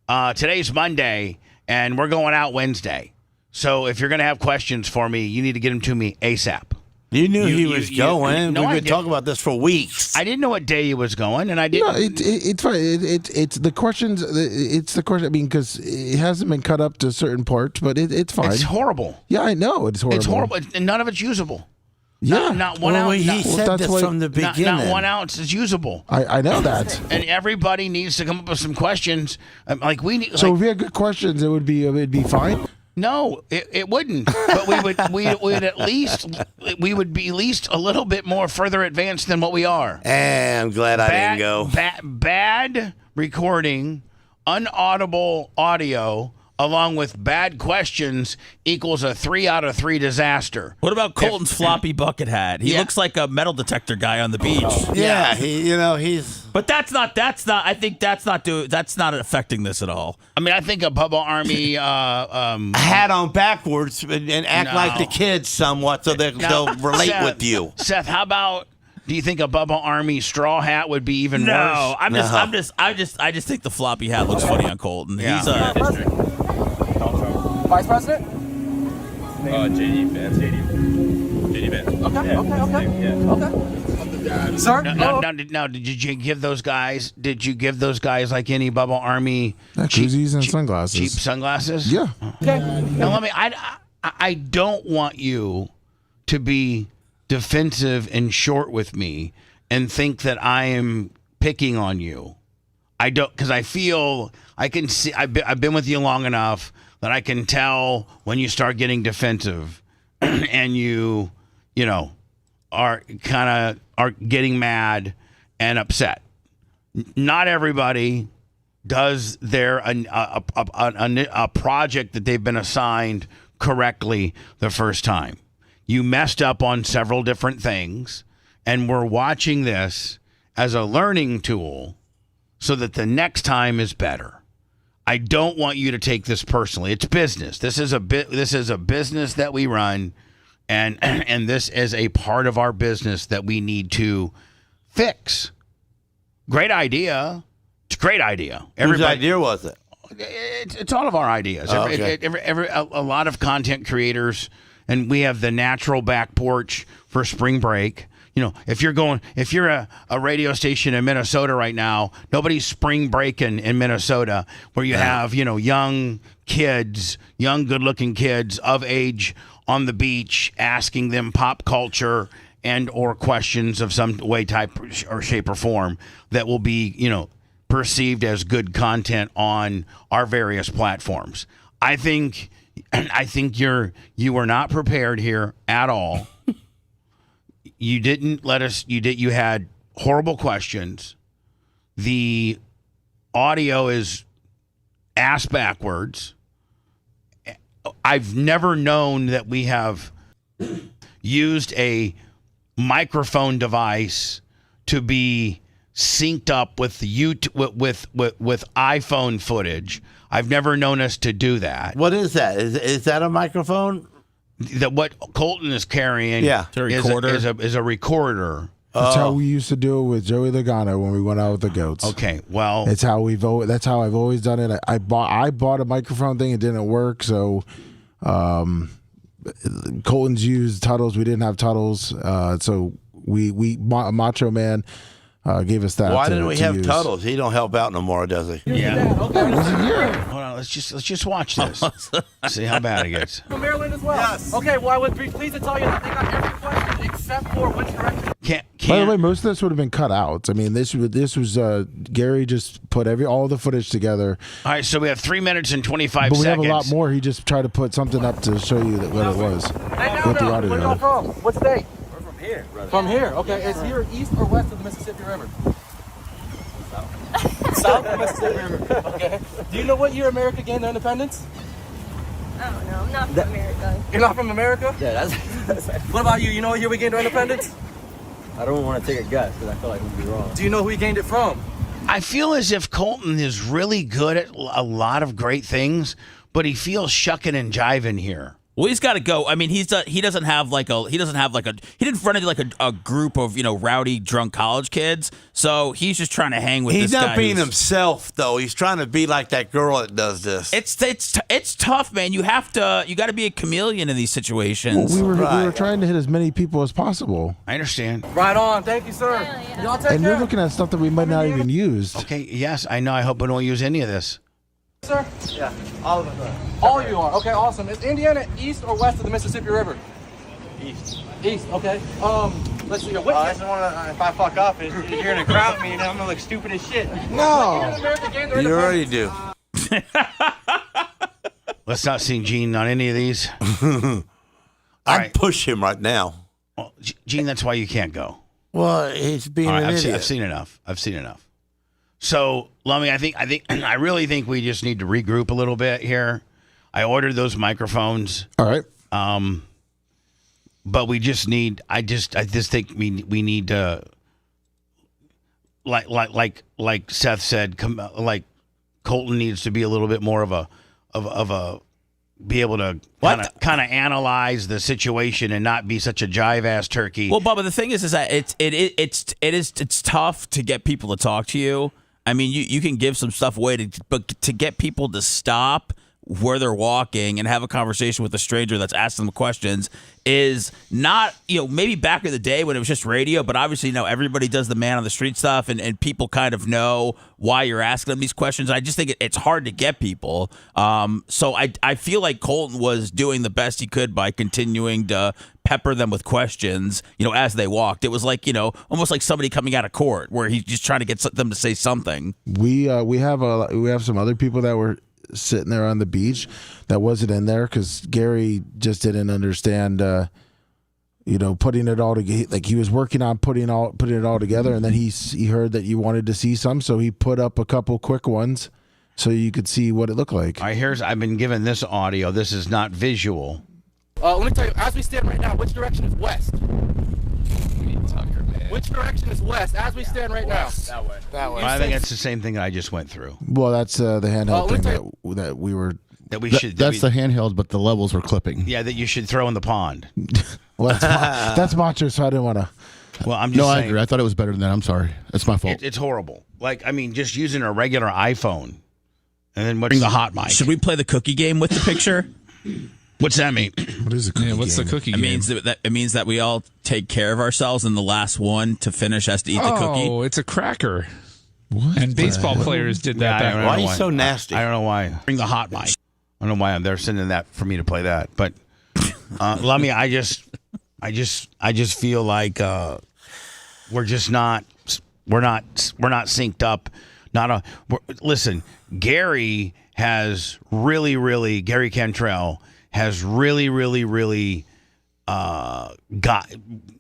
today's Monday, and we're going out Wednesday. So if you're going to have questions for me, you need to get them to me ASAP. You knew he was going. We've been talking about this for weeks. I didn't know what day he was going, and I didn't. No, it's fine. It's the questions. It's the question. I mean, because it hasn't been cut up to certain parts, but it's fine. It's horrible. Yeah, I know it's horrible. It's horrible, and none of it's usable. Yeah, not 1 ounce. He said this from the beginning. Not 1 ounce is usable. I know that. And everybody needs to come up with some questions. Like we need. So if we had good questions, it'd be fine. No, it wouldn't. But we would at least be at least a little bit more further advanced than what we are. And I'm glad I didn't go. Bad recording, unaudible audio, along with bad questions equals a 3 out of 3 disaster. What about Colton's floppy bucket hat? He looks like a metal detector guy on the beach. Yeah, he's. But that's not. I think that's not affecting this at all. I mean, I think a Bubba Army hat on backwards and act like the kids somewhat, so they'll relate with you. Seth, how about? Do you think a Bubba Army straw hat would be even worse? No, I just think the floppy hat looks funny on Colton. Yeah. He's a Vice President? J.D. Vance. Okay. Sir? Now, did you give those guys? Did you give those guys like any Bubba Army koozies and sunglasses? Cheap sunglasses? Yeah. Okay. Now I don't want you to be defensive and short with me and think that I am picking on you. I don't, because I feel I can see. I've been with you long enough that I can tell when you start getting defensive and you are getting mad and upset. Not everybody does a project that they've been assigned correctly the first time. You messed up on several different things, and we're watching this as a learning tool so that the next time is better. I don't want you to take this personally. It's business. This is a business that we run, and this is a part of our business that we need to fix. Great idea. It's a great idea. Whose idea was it? it's all of our ideas. Oh, okay. A lot of content creators, and we have the natural back porch for spring break. You know, if you're a radio station in Minnesota right now, nobody's spring breaking in Minnesota where you have, you know, young kids, young good-looking kids of age on the beach asking them pop culture and or questions of some way, type, or shape or form that will be, you know, perceived as good content on our various platforms. I think you were not prepared here at all. You didn't let us. You had horrible questions. The audio is ass backwards. I've never known that we have used a microphone device to be synced up with with iPhone footage. I've never known us to do that. What is that? Is that a microphone? That what Colton is carrying, It's a recorder. is a recorder. That's how we used to do it with Joey Logano when we went out with the goats. Okay, well, that's how I've always done it. I bought a microphone thing. It didn't work, so Colton's used Tuttles. We didn't have Tuttles, so we Macho Man gave us that. Why didn't we have use. Tuttles? He don't help out no more, does he? Yeah. Okay. Hold on. Let's just watch this. See how bad it gets. From Maryland as well. Yes. Okay. Well, I would be pleased to tell you that they got every question except for which direction. By the way, most of this would have been cut out. I mean, this was Gary just put all the footage together. All right, so we have 3 minutes and 25 but we seconds. have a lot more. He just tried to put something up to show you what it was. With the audio. Where y'all from? What state? We're from here, brother. From here. Okay. Is here east or west of the Mississippi River? South of the Mississippi River. Okay. Do you know what year America gained their independence? I don't know. I'm not from America. You're not from America? Yeah, that's What about you? You know what year we gained our independence? I don't want to take a guess because I feel like we'd be wrong. Do you know who we gained it from? I feel as if Colton is really good at a lot of great things, but he feels shucking and jiving here. Well, he's got to go. I mean, he doesn't have like a he didn't run into like a group of rowdy drunk college kids. So he's just trying to hang with. He's this not guy being himself though. He's trying to be like that girl that does this. It's tough, man. You got to be a chameleon in these situations. Well, we were trying to hit as many people as possible. I understand. Right on. Thank you, sir. Y'all take And care. you're looking at stuff that we might not even use. Okay. Yes, I know. I hope I don't use any of this. Sir? Yeah, all of us are. All of you are. Okay, awesome. Is Indiana east or west of the Mississippi River? East. East, okay. Let's see here. What I just want to, if I fuck up, you're going to crowd me and I'm going to look stupid as shit. No. You already do. Let's not see Gene on any of these. I'd push him right now. Well, Gene, that's why you can't go. Well, he's being All right, an I've idiot. seen enough. I've seen enough. So, Lummy, I really think we just need to regroup a little bit here. I ordered those microphones. All right. But we just need. I just think we need to. Like Seth said, like Colton needs to be a little bit more of a be able to kind of analyze the situation and not be such a jive ass turkey. Well, Bubba, the thing is that it's tough to get people to talk to you. I mean, you can give some stuff away, but to get people to stop where they're walking and have a conversation with a stranger that's asking them questions is not, maybe back in the day when it was just radio, but obviously now everybody does the man on the street stuff and people kind of know why you're asking them these questions. I just think it's hard to get people. So I feel like Colton was doing the best he could by continuing to pepper them with questions, as they walked. It was like, almost like somebody coming out of court where he's just trying to get them to say something. We have some other people that were sitting there on the beach that wasn't in there because Gary just didn't understand putting it all together. Like he was working on putting it all together, and then he heard that you wanted to see some, so he put up a couple quick ones so you could see what it looked like. All right, I've been given this audio. This is not visual. Let me tell you, as we stand right now, which direction is west? Tucker, man. Which direction is west as we stand right now? That way. That way. I think it's the same thing I just went through. Well, that's the handheld thing that we were. That's the handheld, but the levels were clipping. Yeah, that you should throw in the pond. Well, that's Macho, so I didn't want to. Well, I'm just saying. I agree. I thought it was better than that. I'm sorry. It's my fault. It's horrible. Just using a regular iPhone And then bring the hot mic. Should we play the cookie game with the picture? What's that mean? What is a cookie what's game? the cookie It game? means that we all take care of ourselves, and the last one to finish has to eat the cookie. Oh, it's a cracker. What? And baseball players did that. Yeah, I don't know Why are you so nasty? I don't know why. Bring the hot mic. I don't know why they're sending that for me to play that. But Lummy, I just feel like we're not synced up. Listen, Gary has Gary Cantrell has really got.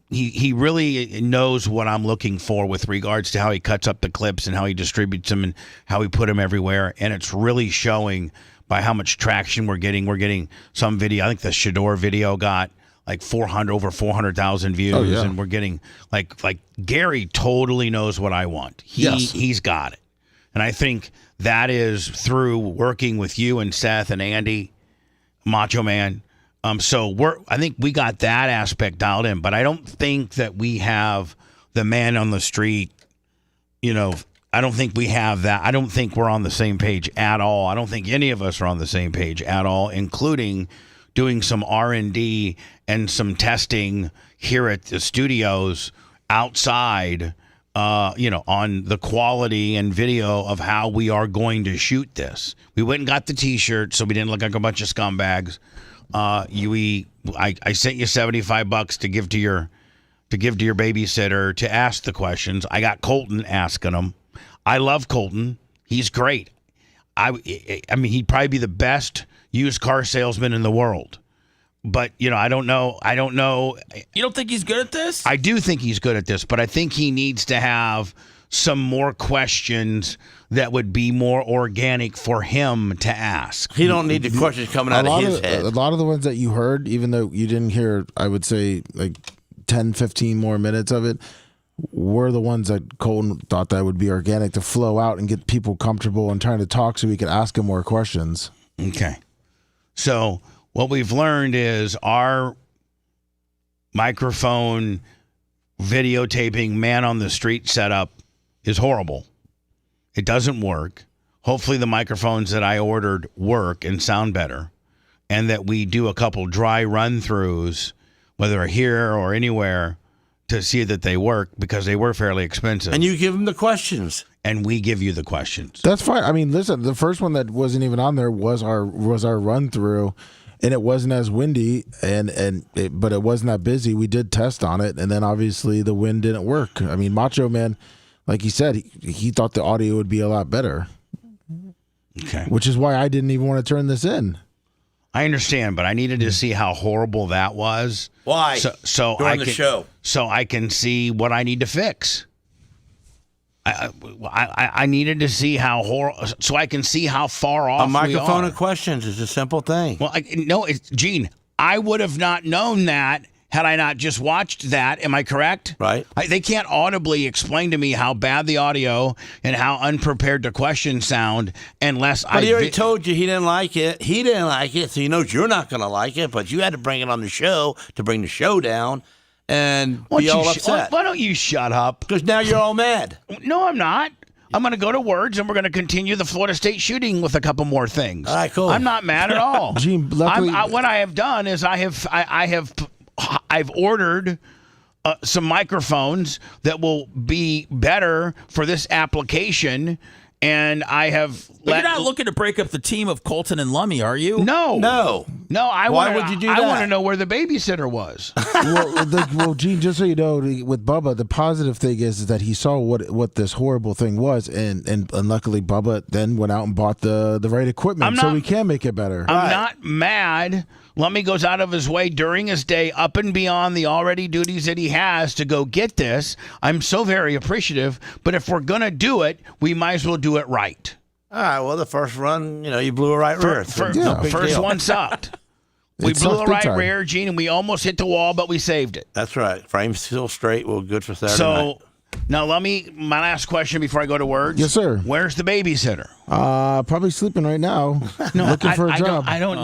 He really knows what I'm looking for with regards to how he cuts up the clips and how he distributes them and how he put them everywhere. And it's really showing by how much traction we're getting. We're getting some video. I think the Shador video got like over 400,000 views. Oh, yeah. And we're getting like Gary totally knows what I want. He's got it. And I think that is through working with you and Seth and Andy, Macho Man. I think we got that aspect dialed in, but I don't think that we have the man on the street. I don't think we have that. I don't think we're on the same page at all. I don't think any of us are on the same page at all, including doing some R&D and some testing here at the studios outside, on the quality and video of how we are going to shoot this. We went and got the T-shirt, so we didn't look like a bunch of scumbags. I sent you $75 to give to your babysitter to ask the questions. I got Colton asking them. I love Colton. He's great. I mean, he'd probably be the best used car salesman in the world. But, I don't know. You don't think he's good at this? I do think he's good at this, but I think he needs to have some more questions that would be more organic for him to ask. He don't need the questions coming out of his head. A lot of the ones that you heard, even though you didn't hear, I would say, like 10, 15 more minutes of it, were the ones that Colton thought that would be organic to flow out and get people comfortable and trying to talk so we could ask him more questions. Okay. So what we've learned is our microphone videotaping man on the street setup is horrible. It doesn't work. Hopefully the microphones that I ordered work and sound better, and that we do a couple dry run-throughs, whether here or anywhere, to see that they work, because they were fairly expensive. And you give them the questions. And we give you the questions. That's fine. I mean, listen, the first one that wasn't even on there was our run-through, and it wasn't as windy, but it wasn't that busy. We did test on it, and then obviously the wind didn't work. I mean, Macho Man, like he said, he thought the audio would be a lot better. Okay. Which is why I didn't even want to turn this in. I understand, but I needed to see how horrible that was. Why? So during the show. So I can see what I need to fix. I needed to see how so I can see how far off a microphone we are. of questions is a simple thing. Well, Gene, I would have not known that had I not just watched that. Am I correct? Right. They can't audibly explain to me how bad the audio and how unprepared the questions sound unless But he already told you he didn't like it. He didn't like it, so he knows you're not going to like it, but you had to bring it on the show to bring the show down and be all upset. Why don't you shut up? Because now you're all mad. No, I'm not. I'm going to go to words, and we're going to continue the Florida State shooting with a couple more things. All right, cool. I'm not mad at all. Gene, luckily, what I have done is I've ordered some microphones that will be better for this application, and I have. But you're not looking to break up the team of Colton and Lummy, are you? No. Why would you do that? I want to know where the babysitter was. well, Gene, just so you know, with Bubba, the positive thing is that he saw what this horrible thing was, and luckily Bubba then went out and bought the right equipment, so we can make it better. I'm not mad. Lummy goes out of his way during his day, up and beyond the already duties that he has, to go get this. I'm so very appreciative. But if we're going to do it, we might as well do it right. All right, well, the first run, you blew a right rear. First one sucked. We blew a right rear, Gene, and we almost hit the wall, but we saved it. That's right. Frame's still straight. Well, good for Saturday night. Now, my last question before I go to words. Yes, sir. Where's the babysitter? Probably sleeping right now. Looking for a job. I don't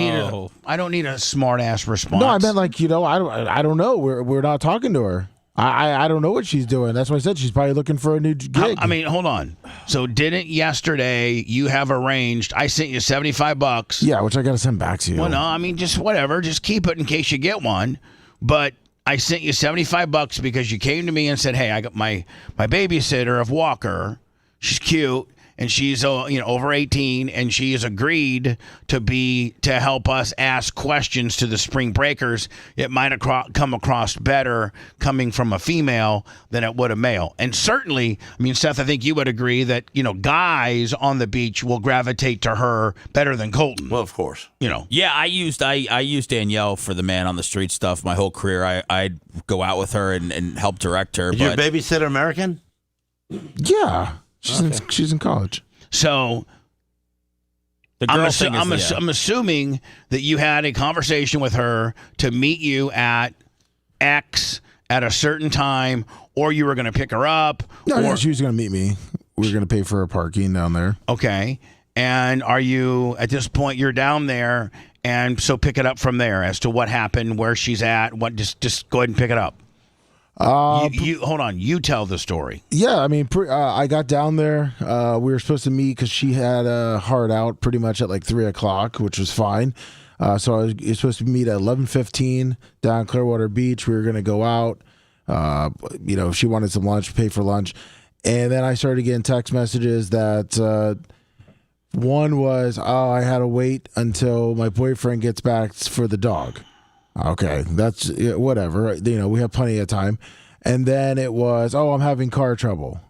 need a smart ass response. No, I meant I don't know. We're not talking to her. I don't know what she's doing. That's why I said she's probably looking for a new gig. I mean, hold on. So didn't yesterday you have arranged? I sent you $75. Yeah, which I got to send back to you. Well, no, I mean just whatever. Just keep it in case you get one. But I sent you $75 because you came to me and said, "Hey, I got my babysitter of Walker. She's cute." And she's over 18, and she has agreed to help us ask questions to the spring breakers. It might have come across better coming from a female than it would a male. And certainly, I mean, Seth, I think you would agree that guys on the beach will gravitate to her better than Colton. Well, of course. Yeah, I used Danielle for the man on the street stuff my whole career. I'd go out with her and help direct her. Is your babysitter American? Yeah. She's in college. So I'm assuming that you had a conversation with her to meet you at X at a certain time, or you were going to pick her up. No, she was going to meet me. We were going to pay for her parking down there. Okay. And are you, at this point, you're down there, and so pick it up from there as to what happened, where she's at. Just go ahead and pick it up. You hold on. You tell the story. Yeah, I mean, I got down there. We were supposed to meet because she had a hard out pretty much at like 3:00, which was fine. So I was supposed to meet at 11:15 down Clearwater Beach. We were going to go out. She wanted some lunch, pay for lunch, and then I started getting text messages that one was, I had to wait until my boyfriend gets back for the dog. Okay, that's whatever. We have plenty of time. And then it was, I'm having car trouble.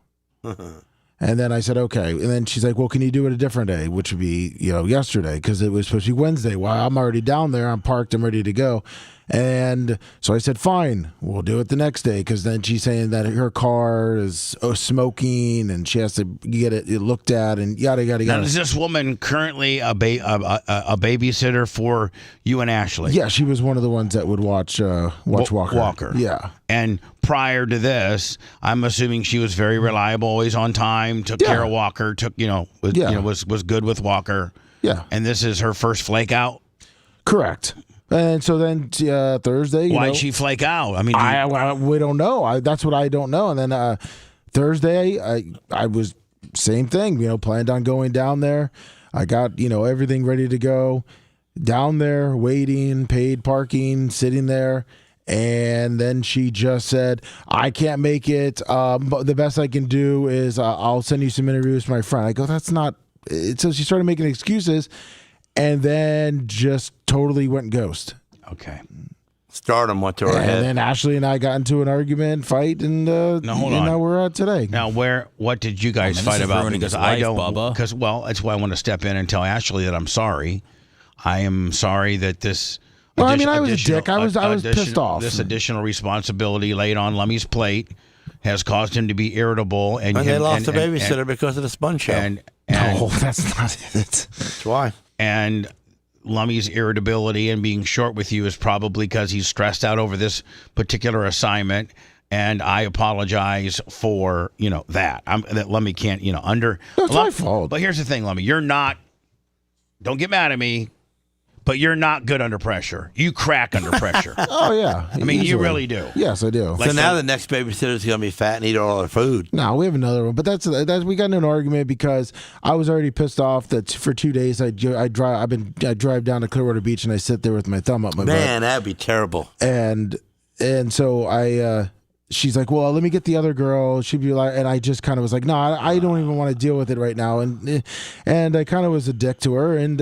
And then I said, okay. And then she's like, well, can you do it a different day, which would be, yesterday, because it was supposed to be Wednesday. Well, I'm already down there. I'm parked. I'm ready to go. And so I said, fine, we'll do it the next day, because then she's saying that her car is smoking and she has to get it looked at and yada, yada, yada. Now, is this woman currently a babysitter for you and Ashley? Yeah, she was one of the ones that would watch Walker. Yeah. And prior to this, I'm assuming she was very reliable, always on time, took care of Walker, was good with Walker. Yeah. And this is her first flake out? Correct. And so then Thursday, why'd she flake out? I mean, we don't know. That's what I don't know. And then Thursday, I was same thing. Planned on going down there. I got everything ready to go. Down there, waiting, paid parking, sitting there, and then she just said, "I can't make it. But the best I can do is I'll send you some interviews with my friend." I go, "That's not." So she started making excuses. And then just totally went ghost. Okay. Stardom went to her head. And then Ashley and I got into an argument, fight, and now we're at today. Now, what did you guys fight about? Because I don't. Bubba. Because that's why I want to step in and tell Ashley that I'm sorry. I am sorry that this. Well, I mean, I was a dick. I was pissed off. This additional responsibility laid on Lummy's plate has caused him to be irritable, and they lost a babysitter because of the Sponge Show. No, that's not it. That's why. And Lummy's irritability and being short with you is probably because he's stressed out over this particular assignment. And I apologize for, that. That Lummy can't, That's my fault. But here's the thing, Lummy. Don't get mad at me, but you're not good under pressure. You crack under pressure. Oh, yeah. I mean, you really do. Yes, I do. So now the next babysitter is going to be fat and eat all her food. No, we have another one. But that's we got into an argument because I was already pissed off that for 2 days I drive down to Clearwater Beach and I sit there with my thumb up my butt. Man, that'd be terrible. And so she's like, well, let me get the other girl. She'd be like, and I just kind of was like, no, I don't even want to deal with it right now. And I kind of was a dick to her, and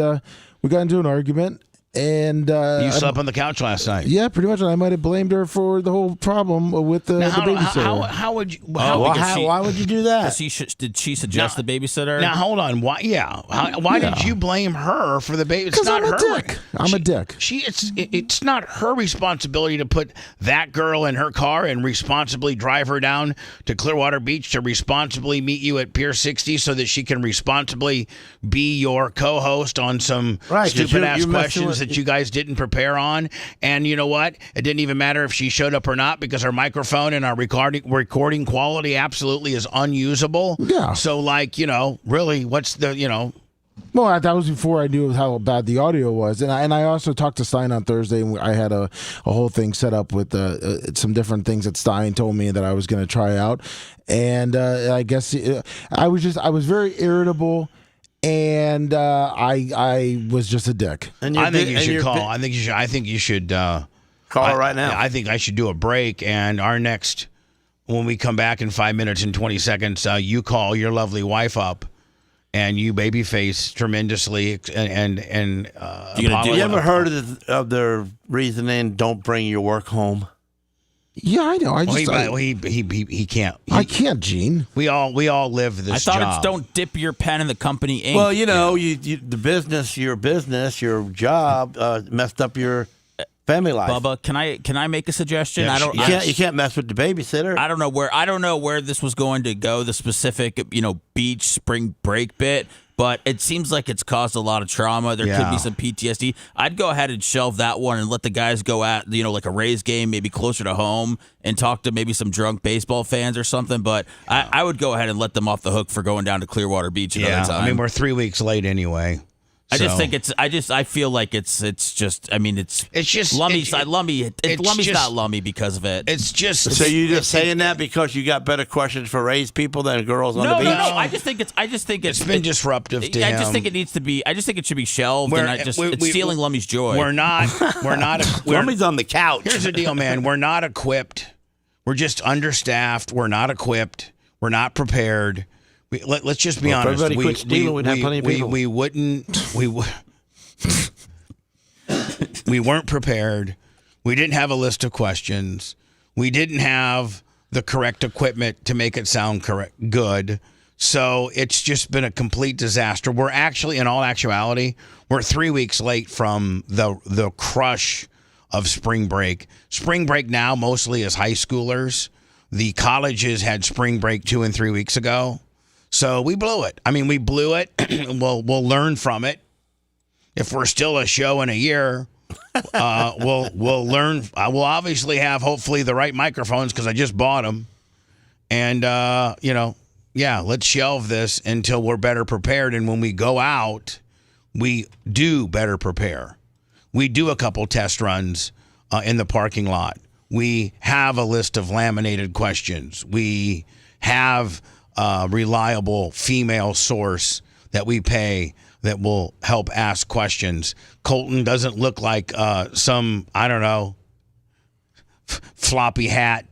we got into an argument. And you slept on the couch last night. Yeah, pretty much. I might have blamed her for the whole problem with the babysitter. How would you? Why would you do that? Did she suggest the babysitter? Now hold on. Why? Yeah. Why did you blame her for the baby? Because I'm a dick. I'm a dick. It's not her responsibility to put that girl in her car and responsibly drive her down to Clearwater Beach to responsibly meet you at Pier 60 so that she can responsibly be your co-host on some stupid ass questions that you guys didn't prepare on. And you know what? It didn't even matter if she showed up or not because our microphone and our recording quality absolutely is unusable. Yeah. So really, what's the, Well, that was before I knew how bad the audio was, and I also talked to Stein on Thursday, and I had a whole thing set up with some different things that Stein told me that I was going to try out, and I guess I was very irritable, and I was just a dick. I think you should call. I think you should call her right now. I think I should do a break, and our next, when we come back in 5 minutes and 20 seconds, you call your lovely wife up. And you babyface tremendously, and you ever heard of their reasoning? Don't bring your work home. Yeah, I know. He can't. I can't, Gene. We all live this. I thought job. it's don't dip your pen in the company ink. Well, the business, your job messed up your family life. Bubba, can I make a suggestion? You can't mess with the babysitter. I don't know where this was going to go, the specific beach spring break bit, but it seems like it's caused a lot of trauma. There could be some PTSD. I'd go ahead and shelve that one and let the guys go at like a Rays game, maybe closer to home, and talk to maybe some drunk baseball fans or something. But I would go ahead and let them off the hook for going down to Clearwater Beach another time. I mean, we're 3 weeks late anyway. I just think I feel like it's just Lummy's Lummy's not Lummy because of it. It's just. So you just saying that because you got better questions for Rays people than girls on the beach? No. I just think it's been disruptive to him. I just think it needs to be. I just think it should be shelved. It's stealing Lummy's joy. We're not. Lummy's on the couch. Here's the deal, man. We're not equipped. We're just understaffed. We're not equipped. We're not prepared. Let's just be honest. If everybody quit stealing, we'd have plenty of people. We weren't prepared. We didn't have a list of questions. We didn't have the correct equipment to make it sound good. So it's just been a complete disaster. We're actually, in all actuality, we're 3 weeks late from the crush of spring break. Spring break now mostly is high schoolers. The colleges had spring break 2 and 3 weeks ago. So we blew it. I mean, we blew it. We'll learn from it. If we're still a show in a year, we'll learn. We'll obviously have hopefully the right microphones because I just bought them. And let's shelve this until we're better prepared. And when we go out, we do better prepare. We do a couple test runs in the parking lot. We have a list of laminated questions. We have reliable female source that we pay that will help ask questions. Colton doesn't look like some, I don't know, floppy hat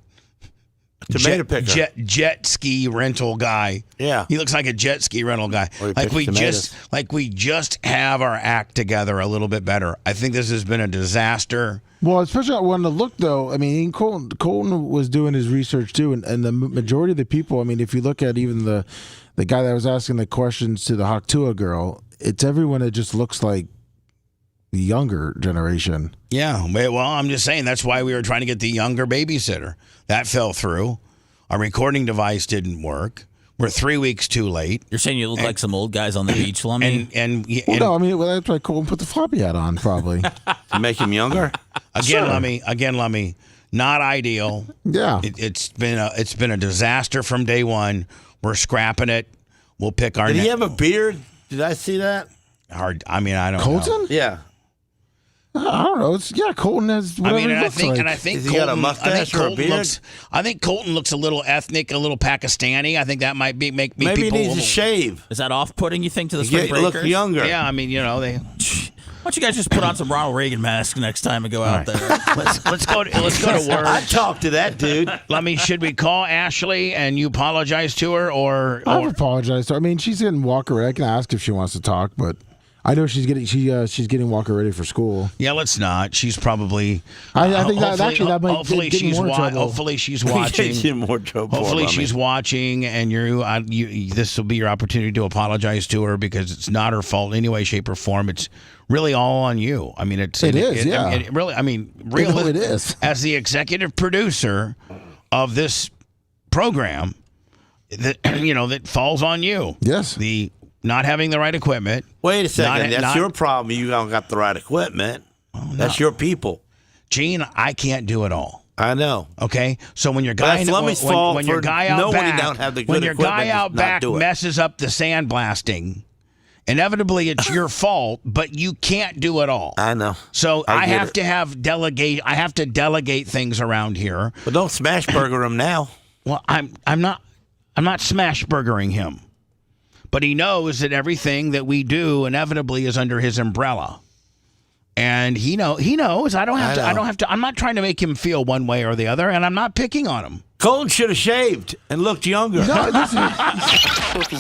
tomato picker jet ski rental guy. Yeah, he looks like a jet ski rental guy. Like we just have our act together a little bit better. I think this has been a disaster. Well, especially when the look, though. I mean, Colton was doing his research too, and the majority of the people. I mean, if you look at even the guy that was asking the questions to the Haktua girl, it's everyone that just looks like the younger generation. Yeah, well, I'm just saying that's why we were trying to get the younger babysitter. That fell through. Our recording device didn't work. We're 3 weeks too late. You're saying you look like some old guys on the beach, Lummy? No, I mean, that's why Colton put the floppy hat on, probably. To make him younger? Again, Lummy, not ideal. Yeah. It's been a disaster from day one. We're scrapping it. We'll pick our Did he have a beard? Did I see that? Hard. I mean, I don't know. Colton? Yeah. I don't know. Colton has whatever he looks like. And I think Has he got a mustache or a beard? I think Colton looks a little ethnic, a little Pakistani. I think that might make Maybe people he needs to shave. Is that off-putting, you think, to the spring breakers? Look younger. Yeah, I mean, they... Why don't you guys just put on some Ronald Reagan mask next time and go out there? Let's go to work. I talked to that dude. Should we call Ashley and you apologize to her, or I've apologized to her. I mean, she's getting Walker ready. I can ask if she wants to talk, but I know she's getting Walker ready for school. Yeah, let's not. She's probably. I think that actually that might hopefully get she's more trouble. Hopefully she's watching. More trouble. Hopefully she's watching, and this will be your opportunity to apologize to her because it's not her fault in any way, shape, or form. It's really all on you. I mean, it is. Yeah. It is. As the executive producer of this program, that falls on you. Yes. The not having the right equipment. Wait a second. That's your problem. You don't got the right equipment. That's your people. Gene, I can't do it all. I know. Okay, so when your guy when your guy out back messes up the sandblasting, Inevitably, it's your fault, but you can't do it all. I know. So I have it. to have delegate. I have to delegate things around here. But don't smash burger him now. Well, I'm not smash burgering him, but he knows that everything that we do inevitably is under his umbrella, and he knows. I don't have to. I'm not trying to make him feel one way or the other, and I'm not picking on him. Colton should have shaved and looked younger. If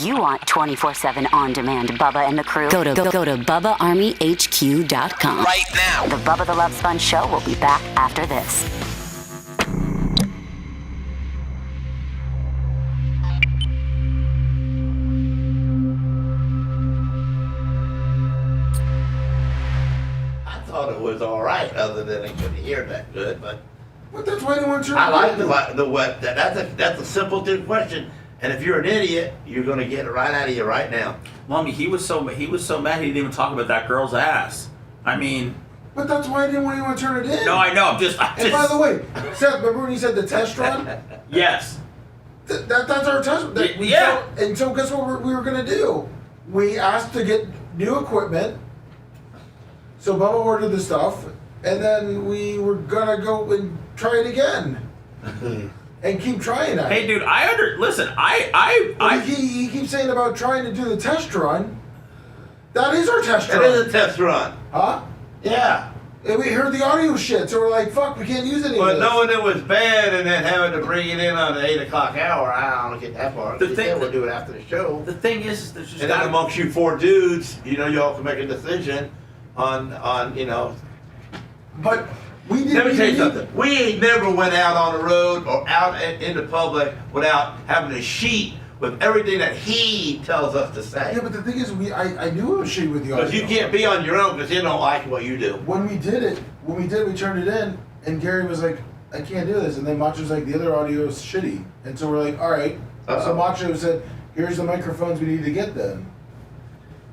you want 24/7 on-demand Bubba and the crew, go to BubbaArmyHQ.com. Right now. The Bubba the Love Sponge Show will be back after this. I thought it was all right, other than I couldn't hear that good, but. But that's why they want to. I like the what. That's a simple question, and if you're an idiot, you're gonna get it right out of you right now. Mommy, he was so mad he didn't even talk about that girl's ass. I mean. But that's why I didn't want anyone to turn it in. No, I know. I'm just. And by the way, Seth, remember when you said the test run? Yes. That's our test run. Yeah. So guess what we were gonna do? We asked to get new equipment. So Bubba ordered the stuff, and then we were gonna go and try it again, and keep trying it. Hey, dude, listen. He keeps saying about trying to do the test run. That is our test run. It is a test run. Huh? Yeah. And we heard the audio shit, so we're like, fuck, we can't use any of But this. knowing it was bad and then having to bring it in on the 8 o'clock hour, I don't get that far. We'll do it after the show. The thing is there's just and then amongst you 4 dudes, y'all can make a decision on. But we didn't. Let me tell you something. We ain't never went out on the road or out in the public without having a sheet with everything that he tells us to say. Yeah, but the thing is, I knew it was shit with the audio. Because you can't be on your own because he don't like what you do. When we turned it in, and Gary was like, I can't do this. And then Macho was like, the other audio is shitty. And so we're like, all right. So Macho said, here's the microphones we need to get then.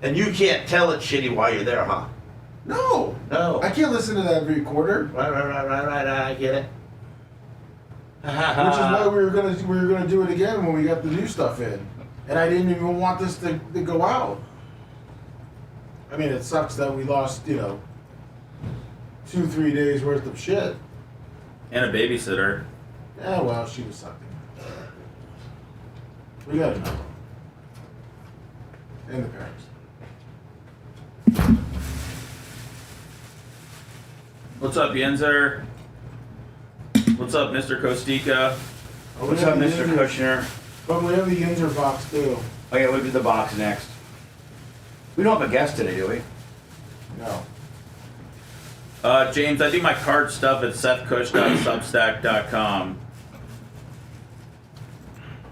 And you can't tell it's shitty while you're there, huh? No. I can't listen to that recorder. Right. I get it. Which is why we were gonna do it again when we got the new stuff in, and I didn't even want this to go out. I mean, it sucks that we lost 2-3 days worth of shit. And a babysitter. Yeah, well, she was sucking. We got enough. And the parents. What's up, Yenzer? What's up, Mr. Kostika? What's up, Mr. Kushner? But we have the Yinzer box too. Oh yeah, we'll do the box next. We don't have a guest today, do we? No. James, I do my card stuff at sethkush.substack.com.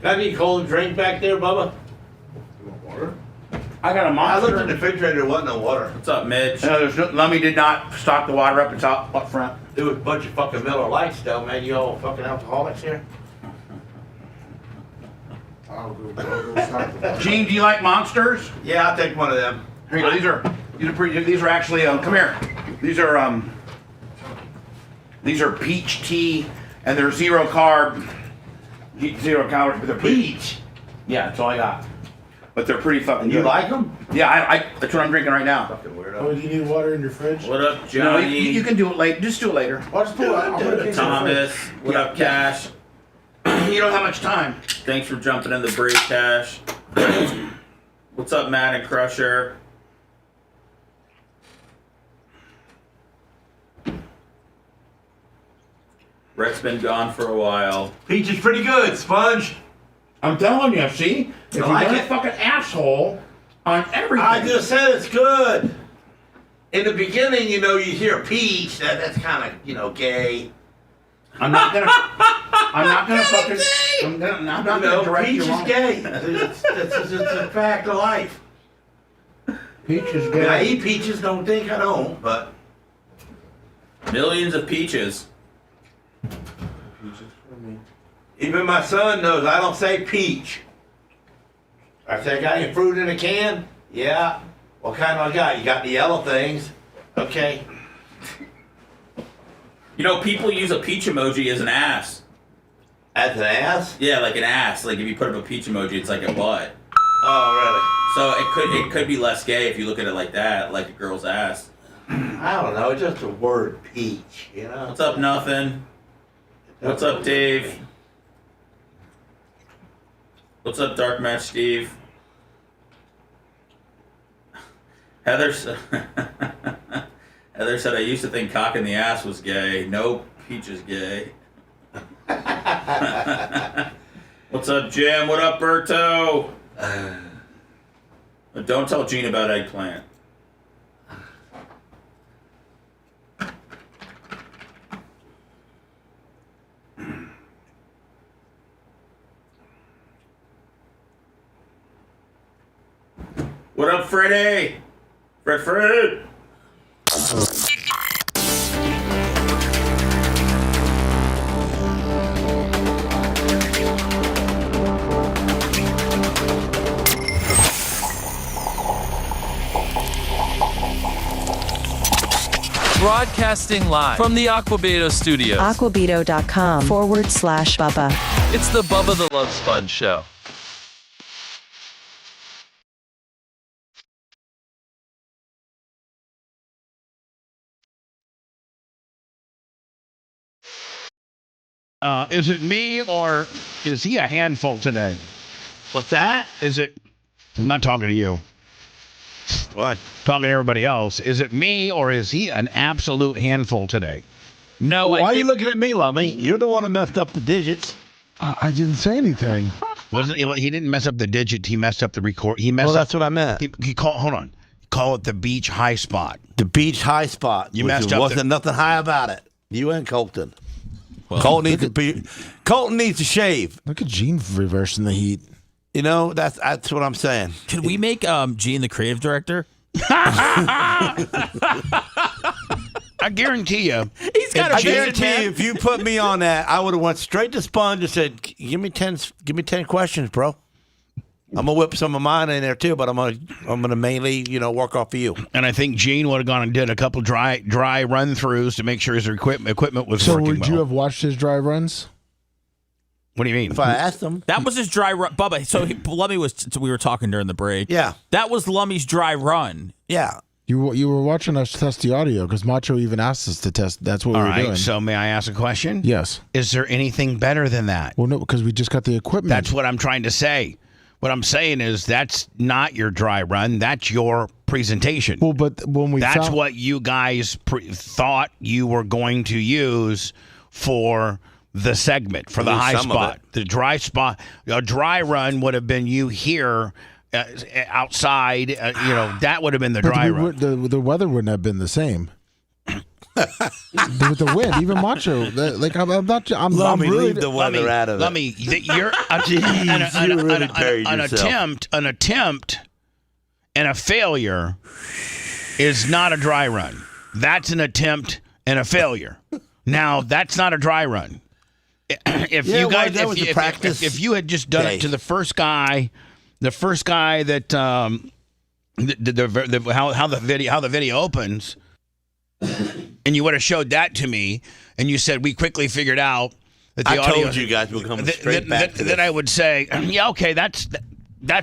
Got any cold drink back there, Bubba? You want water? I got a monster. I looked in the refrigerator, there wasn't no water. What's up, Mitch? No, Lummy did not stock the water up. It's up front. There was a bunch of fucking Miller Lights though, man. You all fucking alcoholics here? I'll go start the water. Gene, do you like monsters? Yeah, I'll take one of them. Here you go. These are actually come here. These are peach tea, and they're 0 carb, 0 calories, but they're Peach. Yeah, that's all I got. But they're pretty fucking And good. you like them? Yeah, that's what I'm drinking right now. Fucking weirdo. Oh, do you need water in your fridge? What up, No, Johnny? you can do it later. Just do it later. I'll just pull it out. Thomas. What up, Cash? You don't have much time. Thanks for jumping in the break, Cash. What's up, Matt and Crusher? Rex been gone for a while. Peach is pretty good, Sponge. I'm telling you, see? If you're like a it. fucking asshole on everything. I just said it's good. In the beginning, you hear peach. That's kind of, gay. I'm not gonna fucking. I'm not gonna direct peach you is wrong. gay. It's a fact of life. Peach is I mean, I good. eat peaches. Don't think I don't, but Millions of peaches. even my son knows I don't say peach. I say, got any fruit in a can? Yeah. What kind I got? You got the yellow things? Okay. People use a peach emoji as an ass. As an ass? Yeah, like an ass. Like if you put up a peach emoji, it's like a butt. Oh, So it could be less gay if you look at it like that, like a girl's ass. really? I don't know. It's just the word peach, you know? What's up, nothing? What's up, Dave? What's up, Dark Match Steve? Heather said, I used to think cock in the ass was gay. Nope, peach is gay. What's up, Jim? What up, Berto? Don't tell Gene about eggplant. What up, Freddie? Fred. Broadcasting live from the Aquabeto studios. Aquabeto.com/Bubba. It's the Bubba the Love Sponge show. Is it me or is he a handful today? What's that? I'm not talking to you. What? Talking to everybody else. Is it me or is he an absolute handful today? No. Why are you looking at me, Lummy? You're the one who messed up the digits. I didn't say anything. He didn't mess up the digit. He messed up the record. He messed up. That's what I meant. Hold on. Call it the beach high spot. The beach high spot. You messed up. Wasn't nothing high about it. You and Colton. Well, Colton needs to shave. Look at Gene reversing the heat. You know, that's what I'm saying. Could we make Gene the creative director? I guarantee you. He's got I guarantee you, if you put me on that, I would have went straight to Sponge and said, "Give me 10 questions, bro. I'm gonna whip some of mine in there too, but I'm gonna mainly, work off of you." And I think Gene would have gone and did a couple dry run throughs to make sure his equipment was working. So would you have watched his dry runs? What do you mean? If I asked him, that was his dry run, Bubba. So Lummy we were talking during the break. Yeah, that was Lummy's dry run. Yeah. You were watching us test the audio because Macho even asked us to test. That's what we were doing. So may I ask a question? Yes. Is there anything better than that? Well, no, because we just got the equipment. That's what I'm trying to say. What I'm saying is that's not your dry run. That's your presentation. Well, but when we that's what you guys thought you were going to use for the segment, for the high spot. The dry spot. A dry run would have been you here. Outside, that would have been the dry run. The weather wouldn't have been the same. With the wind, even Macho, I'm not. I'm really leave the weather out of it. Let me. You're an attempt, and a failure is not a dry run. That's an attempt and a failure. Now that's not a dry run. If you had just done it to the first guy. The first guy that how the video opens, and you would have showed that to me, and you said we quickly figured out that the audio. I told you guys we're coming straight back to this. Then I would say, yeah, okay, that's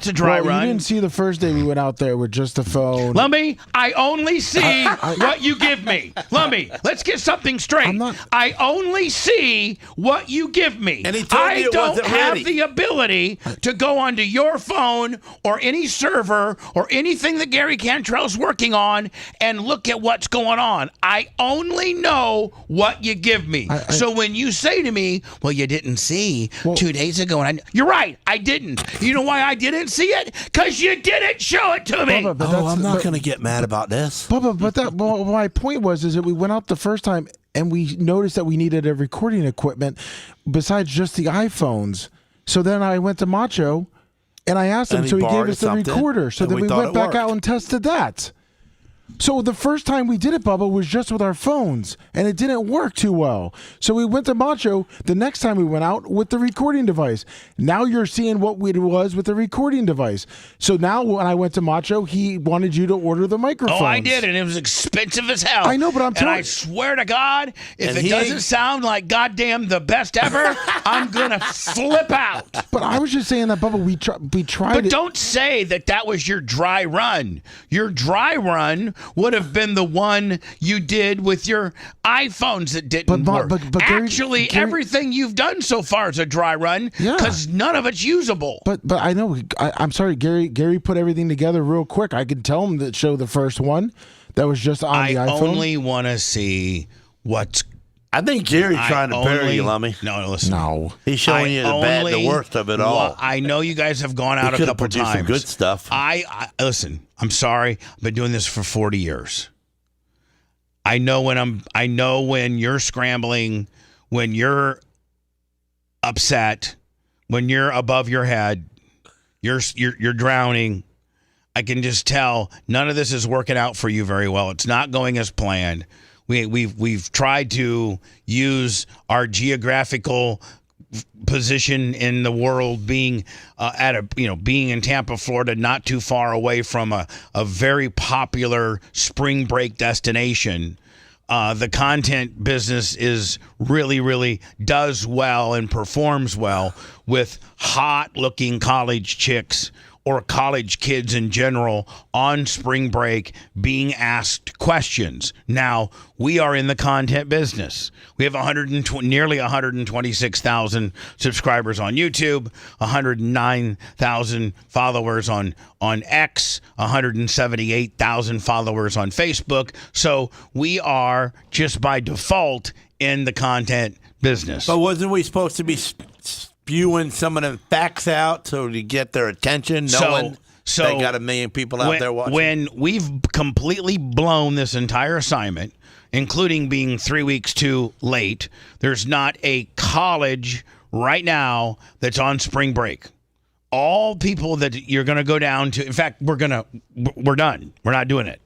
a dry run. You didn't see the first day we went out there with just a phone. Lumby, I only see what you give me. Lumby, let's get something straight. I only see what you give me. And he told me I it don't wasn't have ready. the ability to go onto your phone or any server or anything that Gary Cantrell's working on and look at what's going on. I only know what you give me. So when you say to me, well, you didn't see 2 days ago, and you're right, I didn't. You know why I didn't see it? Because you didn't show it to me. Bubba, I'm not going to get mad about this. Bubba, but my point was that we went out the first time and we noticed that we needed a recording equipment besides just the iPhones. So then I went to Macho and I asked him, so he gave us the recorder. So then we went back out and tested that. So the first time we did it, Bubba, was just with our phones, and it didn't work too well. So we went to Macho the next time we went out with the recording device. Now you're seeing what it was with the recording device. So now when I went to Macho, he wanted you to order the microphones. Oh, I did, and it was expensive as hell. I know, but I'm telling you. And I swear to God, if it doesn't sound like goddamn the best ever, I'm going to flip out. But I was just saying that, Bubba, we tried But it. don't say that was your dry run. Your dry run would have been the one you did with your iPhones that didn't work. But Actually, everything you've done so far is a dry run because none of it's usable. But I know. I'm sorry, Gary. Gary put everything together real quick. I could tell him that show the first one that was just on the iPhone. I only want to see what's. I think Gary's trying to bury you, Lummy. No, listen. No. He's showing you the bad, the worst of it all. Well, I know you guys have gone out a couple times. Some good stuff. I listen. I'm sorry. I've been doing this for 40 years. I know when you're scrambling, when you're upset, when you're above your head, you're drowning. I can just tell none of this is working out for you very well. It's not going as planned. We've tried to use our geographical position in the world, being being in Tampa, Florida, not too far away from a very popular spring break destination. The content business is really does well and performs well with hot-looking college chicks or college kids in general on spring break being asked questions. Now, we are in the content business. We have nearly 126,000 subscribers on YouTube, 109,000 followers on X, 178,000 followers on Facebook. So we are just by default in the content business. But wasn't we supposed to be spewing some of them facts out so to get their attention, knowing they got 1 million people out there watching? When we've completely blown this entire assignment, including being 3 weeks too late, there's not a college right now that's on spring break. All people that you're going to go down to, in fact, we're done. We're not doing it.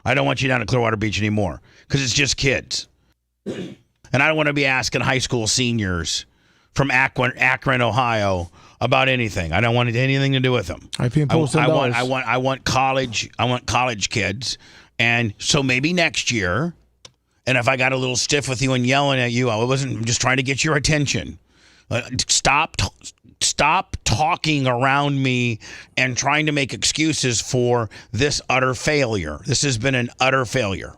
I don't want you down to Clearwater Beach anymore because it's just kids. And I don't want to be asking high school seniors from Akron, Ohio, about anything. I don't want anything to do with them. I want college kids, and so maybe next year. And if I got a little stiff with you and yelling at you, I'm just trying to get your attention. Stop talking around me and trying to make excuses for this utter failure. This has been an utter failure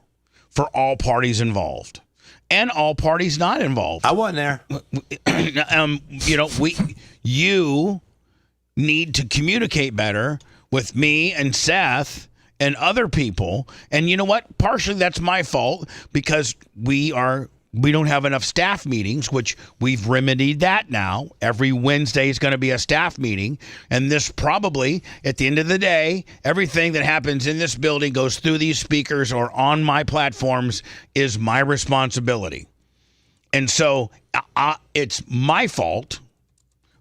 for all parties involved. And all parties not involved. I wasn't there. You need to communicate better with me and Seth and other people. And you know what? Partially that's my fault because we don't have enough staff meetings, which we've remedied that now. Every Wednesday is going to be a staff meeting. And this probably, at the end of the day, everything that happens in this building goes through these speakers or on my platforms is my responsibility. And so it's my fault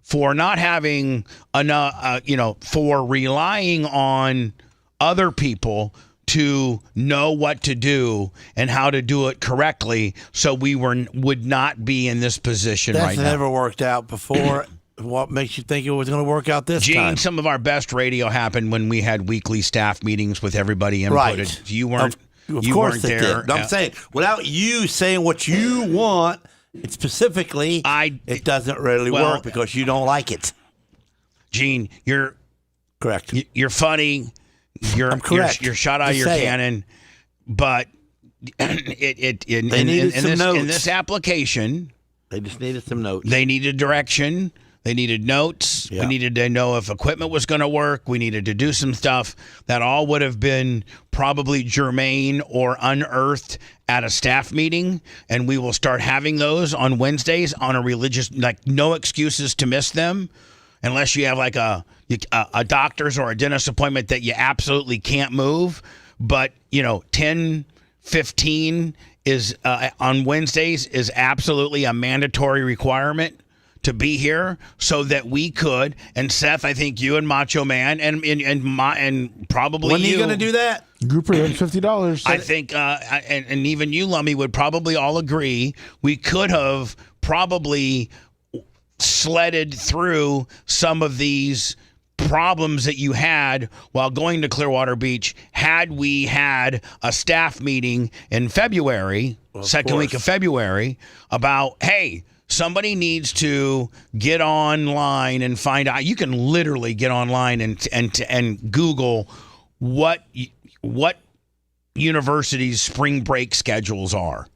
for not having enough, for relying on other people to know what to do and how to do it correctly, so we would not be in this position right now. That's never worked out before. What makes you think it was going to work out this time? Gene, some of our best radio happened when we had weekly staff meetings with everybody inputted. Right. You weren't. Of you course weren't it there. did. I'm saying, without you saying what you want, specifically, it doesn't really work because you don't like it. Gene, you're correct. You're funny. I'm correct. You're shot out of your cannon, but in this application, they just needed some notes. They needed direction. They needed notes. Yeah. We needed to know if equipment was going to work. We needed to do some stuff. That all would have been probably germane or unearthed at a staff meeting, and we will start having those on Wednesdays on a religious, no excuses to miss them. Unless you have a doctor's or a dentist appointment that you absolutely can't move. But, 10:15 is on Wednesdays is absolutely a mandatory requirement to be here so that we could. And Seth, I think you and Macho Man and probably when are you you going to do that? Grouper, that's $50. I think, and even you, Lummy, would probably all agree we could have probably sledded through some of these problems that you had while going to Clearwater Beach had we had a staff meeting in February, second week of February, about, hey, somebody needs to get online and find out. You can literally get online and Google what universities' spring break schedules are.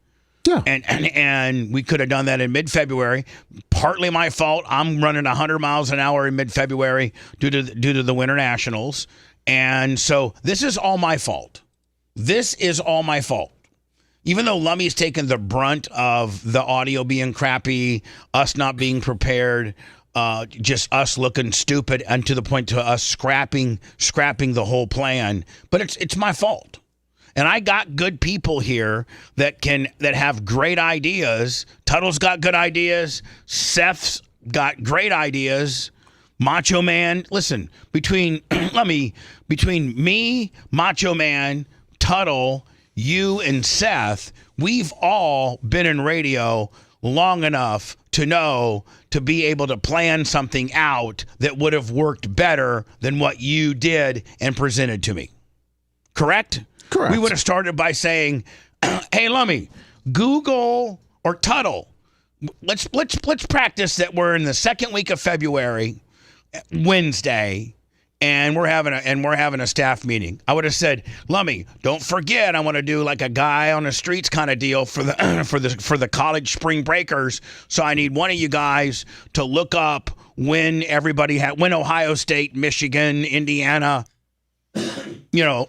Yeah. And we could have done that in mid-February. Partly my fault. I'm running 100 miles an hour in mid-February due to the Winter Nationals. And so this is all my fault. This is all my fault. Even though Lummy's taken the brunt of the audio being crappy, us not being prepared, just us looking stupid, and to the point to us scrapping the whole plan. But it's my fault. And I got good people here that have great ideas. Tuttle's got good ideas. Seth's got great ideas. Macho Man, listen, between me, Macho Man, Tuttle, you, and Seth, we've all been in radio long enough to know to be able to plan something out that would have worked better than what you did and presented to me. Correct? Correct. We would have started by saying, hey, Lummy, Google or Tuttle, let's practice that we're in the second week of February, Wednesday, and we're having a staff meeting. I would have said, Lummy, don't forget, I want to do like a guy on the streets kind of deal for the college spring breakers. So I need one of you guys to look up when when Ohio State, Michigan, Indiana,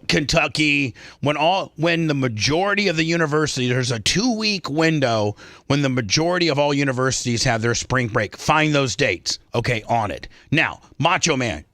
Kentucky, when the majority of the university, there's a 2-week window when the majority of all universities have their spring break. Find those dates. Okay, on it. Now, Macho Man,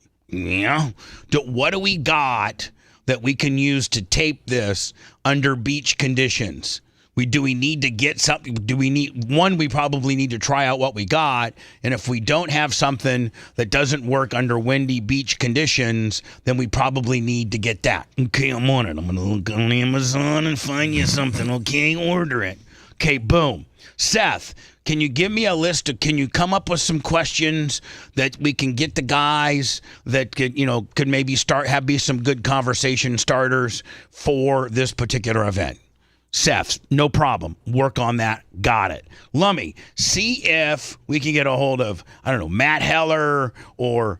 what do we got that we can use to tape this under beach conditions? Do we need to get something? We probably need to try out what we got. And if we don't have something that doesn't work under windy beach conditions, then we probably need to get that. Okay, I'm on it. I'm going to look on Amazon and find you something. Okay, order it. Okay, boom. Seth, can you give me a list can you come up with some questions that we can get the guys that could maybe be some good conversation starters for this particular event? Seth, no problem. Work on that. Got it. Lummy, see if we can get a hold of, I don't know, Matt Heller or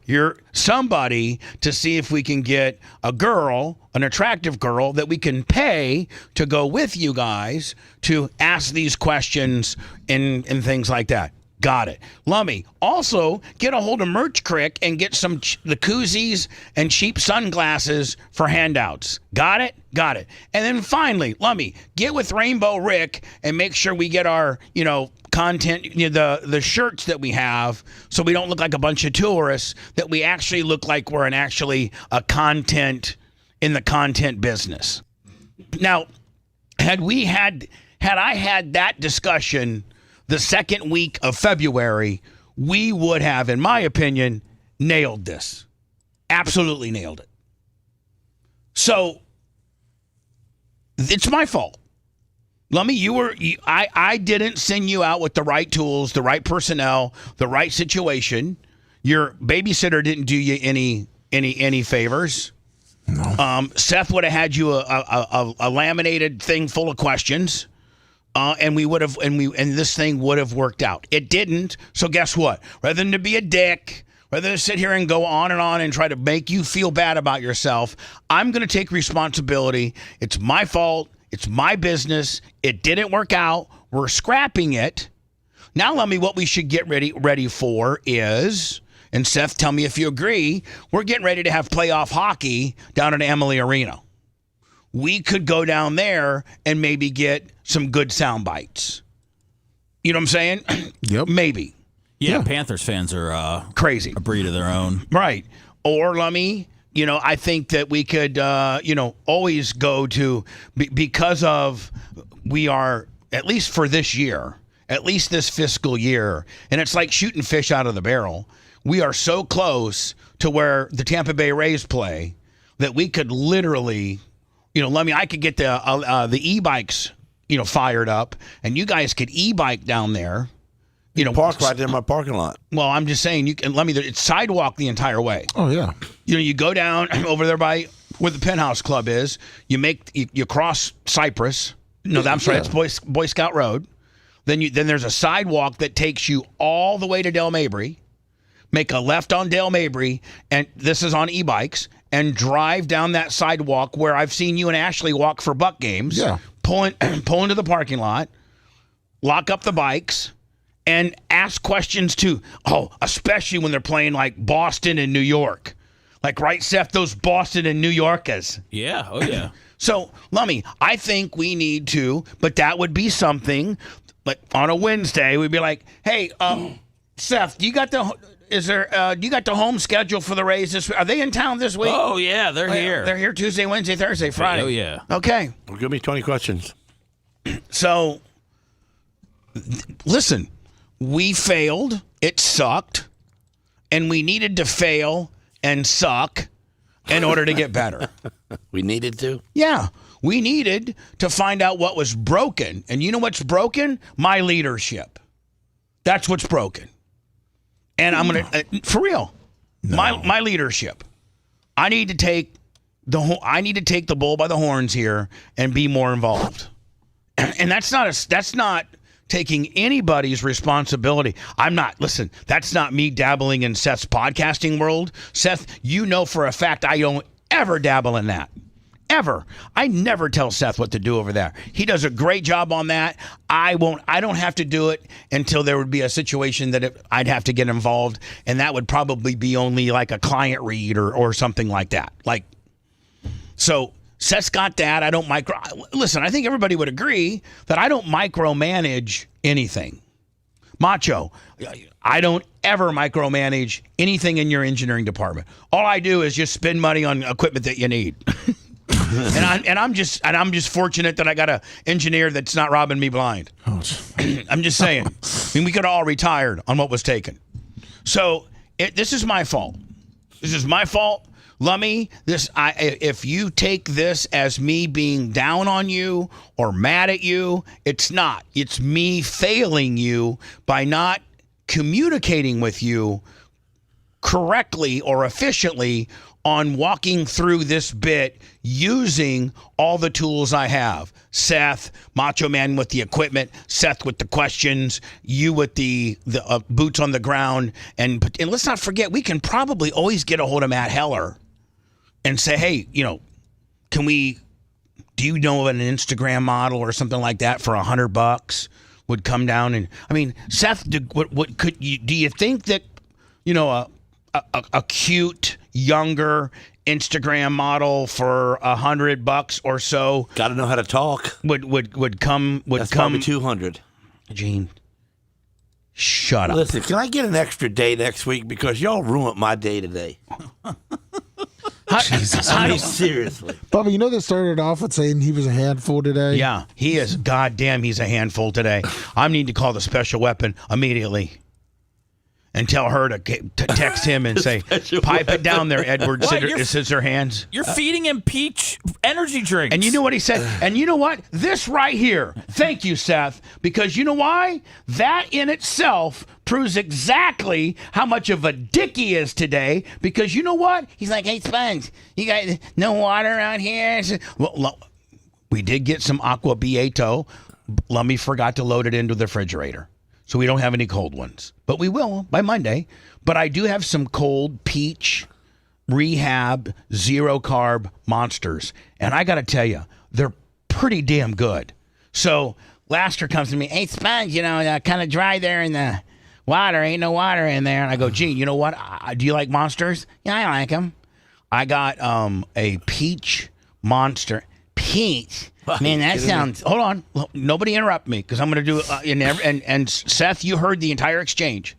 somebody to see if we can get a girl, an attractive girl that we can pay to go with you guys to ask these questions and things like that. Got it. Lummy, also get a hold of Merch Crick and get the koozies and cheap sunglasses for handouts. Got it? Got it. And then finally, Lummy, get with Rainbow Rick and make sure we get our, content, the shirts that we have, so we don't look like a bunch of tourists, that we actually look like we're in the content business. Now, had I had that discussion the second week of February, we would have, in my opinion, nailed this. Absolutely nailed it. So it's my fault. Lummy, I didn't send you out with the right tools, the right personnel, the right situation. Your babysitter didn't do you any favors. No. Seth would have had you a laminated thing full of questions. And this thing would have worked out. It didn't. So guess what? Rather than to be a dick, rather than sit here and go on and try to make you feel bad about yourself, I'm going to take responsibility. It's my fault. It's my business. It didn't work out. We're scrapping it. Now, Lummy, what we should get ready for is, and Seth, tell me if you agree, we're getting ready to have playoff hockey down at Amalie Arena. We could go down there and maybe get some good sound bites. You know what I'm saying? Yep. Maybe. Yeah, Panthers fans are crazy. A breed of their own. Right. Or, Lummy, I think that we could, always go to, because of, we are, at least for this year, at least this fiscal year. And it's like shooting fish out of the barrel. We are so close to where the Tampa Bay Rays play that we could literally, I could get the e-bikes, fired up, and you guys could e-bike down there. Park right there in my parking lot. Well, I'm just saying, it's sidewalk the entire way. Oh, yeah. You go down over there by where the Penthouse Club is. You cross Cypress. No, I'm sorry, that's Boy Scout Road. Then there's a sidewalk that takes you all the way to Del Mabry. Make a left on Del Mabry, and this is on e-bikes, and drive down that sidewalk where I've seen you and Ashley walk for Buck games. Yeah. Pull into the parking lot, lock up the bikes, and ask questions too. Oh, especially when they're playing like Boston and New York. Like, right, Seth, those Boston and New Yorkers. Yeah, oh yeah. So, Lummy, I think we need to, but that would be something, like on a Wednesday, we'd be like, hey, Seth, do you got the home schedule for the Rays this week? Are they in town this week? Oh, yeah, they're here. They're here Tuesday, Wednesday, Thursday, Friday. Oh, yeah. Okay. Well, give me 20 questions. So, listen, we failed. It sucked. And we needed to fail and suck in order to get better. We needed to? Yeah. We needed to find out what was broken. And you know what's broken? My leadership. That's what's broken. And I'm going to, for real, my leadership. I need to take the bull by the horns here and be more involved. And that's not taking anybody's responsibility. Listen, that's not me dabbling in Seth's podcasting world. Seth, you know for a fact I don't ever dabble in that. Ever. I never tell Seth what to do over there. He does a great job on that. I don't have to do it until there would be a situation that I'd have to get involved, and that would probably be only like a client read or something like that. So Seth's got that. I don't listen, I think everybody would agree that I don't micromanage anything. Macho, I don't ever micromanage anything in your engineering department. All I do is just spend money on equipment that you need. And I'm just fortunate that I got an engineer that's not robbing me blind. I'm just saying. I mean, we could have all retired on what was taken. So this is my fault. This is my fault. Lummy, if you take this as me being down on you or mad at you, it's not. It's me failing you by not communicating with you correctly or efficiently on walking through this bit using all the tools I have. Seth, Macho Man with the equipment, Seth with the questions, you with the boots on the ground. And let's not forget, we can probably always get a hold of Matt Heller and say, hey, do you know of an Instagram model or something like that for $100 would come down? And I mean, Seth, do you think that, a cute, younger Instagram model for $100 or so? Got to know how to talk. Would come. That's probably $200. Gene, shut up. Listen, can I get an extra day next week because y'all ruined my day today? Jesus, seriously. Bubba, that started off with saying he was a handful today? Yeah, he is. Goddamn, he's a handful today. I need to call the special weapon immediately and tell her to text him and say, pipe it down there, Edward Scissorhands. You're feeding him peach energy drinks. And you know what he said? And you know what? This right here. Thank you, Seth. Because you know why? That in itself proves exactly how much of a dick he is today. Because you know what? He's like, hey, Sponge, you got no water out here? Well, we did get some Aqua Beato. Lummy forgot to load it into the refrigerator. So we don't have any cold ones. But we will by Monday. But I do have some cold peach rehab zero carb monsters. And I got to tell you, they're pretty damn good. So Laster comes to me, hey, Sponge, kind of dry there in the water. Ain't no water in there. And I go, Gene, you know what? Do you like monsters? Yeah, I like them. I got a peach monster. Peach? Man, that sounds... Hold on. Nobody interrupt me because I'm going to do it. And Seth, you heard the entire exchange.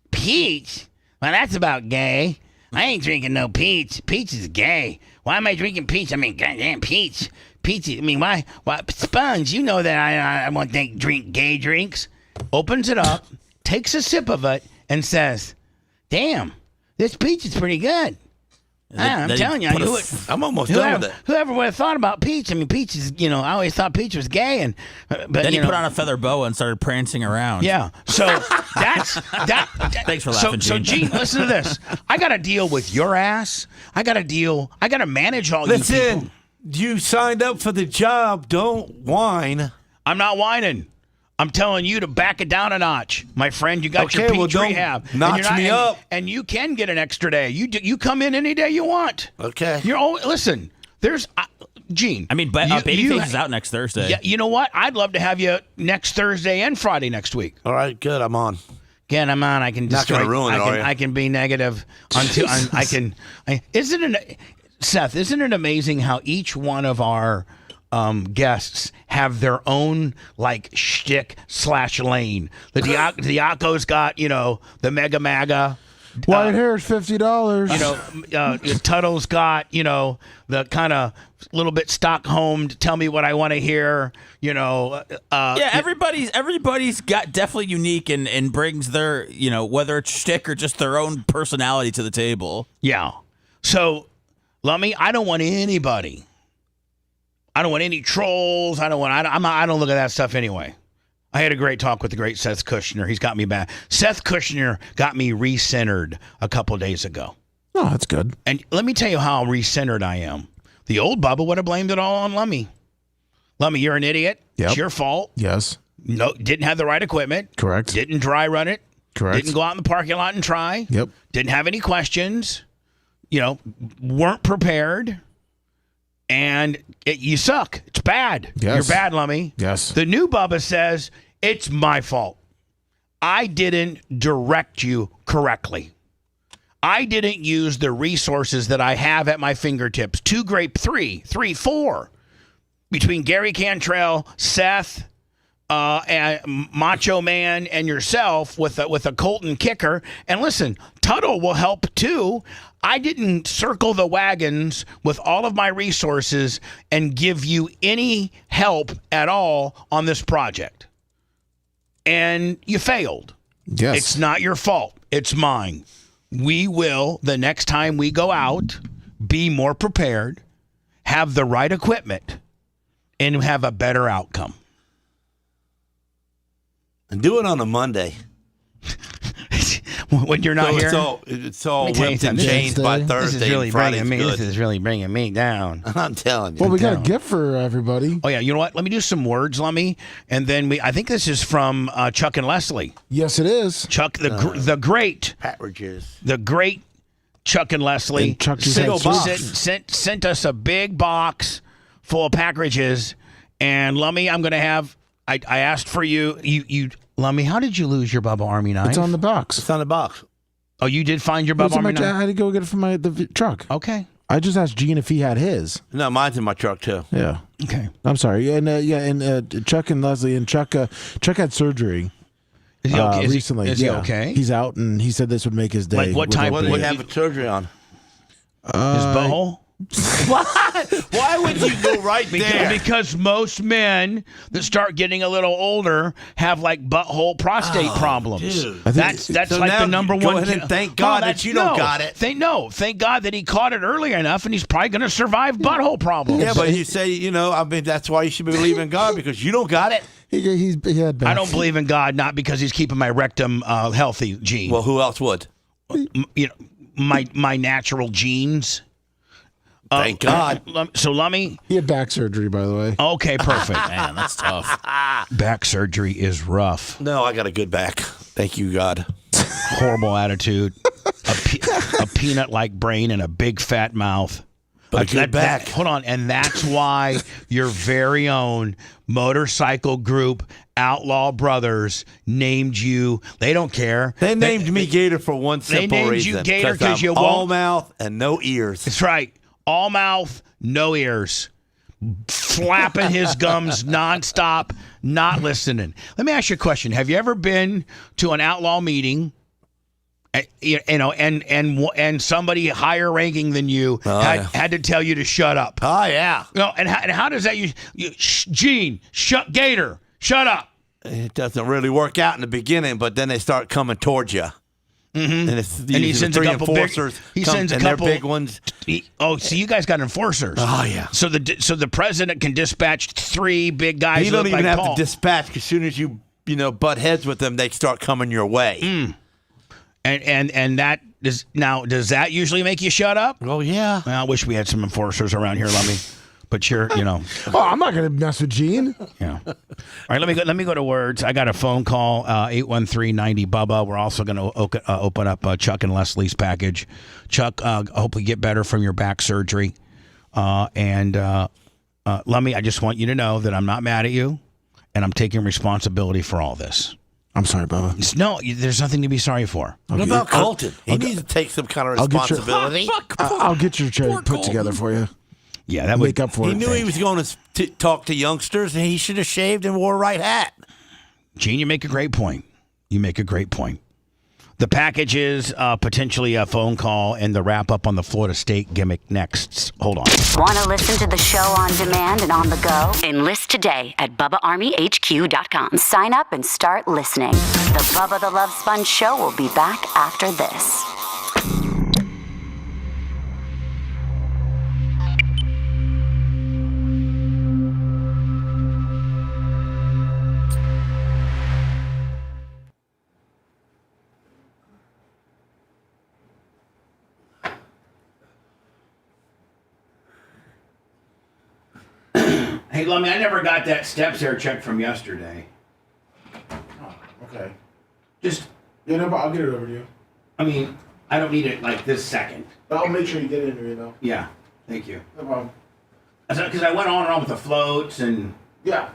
Peach? Well, that's about gay. I ain't drinking no peach. Peach is gay. Why am I drinking peach? I mean, goddamn peach. Peach, I mean, why? Sponge, you know that I won't drink gay drinks. opens it up, takes a sip of it, and says, "Damn, this peach is pretty good." I'm telling you, I'm almost done with it. Whoever would have thought about peach? I mean, peach is, I always thought peach was gay, and but then he put on a feather boa and started prancing around. Yeah, so that's that. Thanks for laughing, So, Gene. Gene, listen to this. I got to deal with your ass. I got to manage all you people. Listen, you signed up for the job. Don't whine. I'm not whining. I'm telling you to back it down a notch, my friend. You got your peach rehab. Notch me up. And you can get an extra day. You come in any day you want. Okay. Listen, there's Gene. I mean, Babyface is out next Thursday. Yeah, you know what? I'd love to have you next Thursday and Friday next week. All right, good. I'm on. Again, I'm on. I can not going to ruin it, are you? I can be negative until I can. Seth, isn't it amazing how each one of our guests have their own like shtick / lane? The Diaco's got the Mega Maga. White hair is $50. Tuttle's got the kind of little bit Stockholmed. Tell me what I want to hear. Everybody's got definitely unique and brings their whether it's shtick or just their own personality to the table. Yeah. So, Lummy, I don't want anybody. I don't want any trolls. I don't look at that stuff anyway. I had a great talk with the great Seth Kushner. He's got me back. Seth Kushner got me recentered a couple days ago. Oh, that's good. And let me tell you how recentered I am. The old Bubba would have blamed it all on Lummy. Lummy, you're an idiot. Yep. It's your fault. Yes. No, didn't have the right equipment. Correct. Didn't dry run it. Correct. Didn't go out in the parking lot and try. Yep. Didn't have any questions. Weren't prepared. And you suck. It's bad. Yes. You're bad, Lummy. Yes. The new Bubba says, it's my fault. I didn't direct you correctly. I didn't use the resources that I have at my fingertips. 4. Between Gary Cantrell, Seth, and Macho Man, and yourself with a Colton kicker. And listen, Tuttle will help too. I didn't circle the wagons with all of my resources and give you any help at all on this project. And you failed. Yes. It's not your fault. It's mine. We will, the next time we go out, be more prepared, have the right equipment, and have a better outcome. And do it on a Monday. When you're not here, it's all whipped and changed by Thursday. This is really bringing me down. I'm telling you. Well, we got a gift for everybody. Oh yeah, you know what? Let me do some words, Lummy, and then I think this is from Chuck and Leslie. Yes, it is. Chuck, the great Patridges. The great Chuck and Leslie. And Chuck sent us a big box full of packages, and Lummy, I'm going to have. I asked for you. Lummy, how did you lose your Bubba Army knife? It's on the box. It's on the box. Oh, you did find your Bubba Army knife? I had to go get it from the truck. Okay. I just asked Gene if he had his. No, mine's in my truck too. Yeah. Okay. I'm sorry. And Chuck and Leslie and Chuck had surgery. Is he okay? Recently? Is he okay? He's out, and he said this would make his day. Like what type? What did he have surgery on? His butthole. Why would you go right there? Because most men that start getting a little older have like butthole prostate problems. Dude. That's so like now the number go one. ahead and thank God that you don't got it. Thank God that he caught it early enough, and he's probably going to survive butthole problems. Yeah, but you say that's why you should believe in God, because you don't got it. He had bad. I don't believe in God, not because he's keeping my rectum healthy, Gene. Well, who else would? My natural genes. Thank God. So, Lummy? He had back surgery, by the way. Okay, perfect. Man, that's tough. Back surgery is rough. No, I got a good back. Thank you, God. Horrible attitude. A peanut-like brain and a big fat mouth. But a good back. Hold on. And that's why your very own motorcycle group, Outlaw Brothers, named you. They don't care. They named me Gator for one simple reason. They named you Gator because you won't. All mouth and no ears. That's right. All mouth, no ears. Flapping his gums nonstop, not listening. Let me ask you a question. Have you ever been to an outlaw meeting, and somebody higher ranking than you had to tell you to shut up? Oh, yeah. No, and how does that Gene, Gator, shut up. it doesn't really work out in the beginning, but then they start coming towards you. Mm-hmm. And, it's And he sends a couple enforcers. He sends a couple big ones. So you guys got enforcers. Oh yeah. So the president can dispatch 3 big guys. You don't who look even like have Paul. to dispatch. 'Cause as soon as you butt heads with them, they start coming your way. And that does that usually make you shut up? Oh yeah. Well, I wish we had some enforcers around here, Lummy. But you're. Oh, I'm not going to mess with Gene. Yeah. All right, let me go to words. I got a phone call, 813-90-BUBBA. We're also going to open up Chuck and Leslie's package. Chuck, hopefully get better from your back surgery. Lummy, I just want you to know that I'm not mad at you, and I'm taking responsibility for all this. I'm sorry, Bubba. No, there's nothing to be sorry for. What about Colton? He needs to take some kind of responsibility. I'll get your chair put together for you. Yeah, that would make up for He it. knew he was going to talk to youngsters, and he should have shaved and wore a right hat. Gene, you make a great point. The package is potentially a phone call and the wrap up on the Florida State gimmick next. Hold on. Want to listen to the show on demand and on the go? Enlist today at BubbaArmyHQ.com. Sign up and start listening. The Bubba the Love Sponge Show will be back after this. Hey, Lummy, I never got that steps hair check from yesterday. Oh, okay. Just. Yeah, no, but I'll get it over to you. I mean, I don't need it like this second. But I'll make sure you get it in your email. Yeah, thank you. No problem. Because I went on and on with the floats and. Yeah.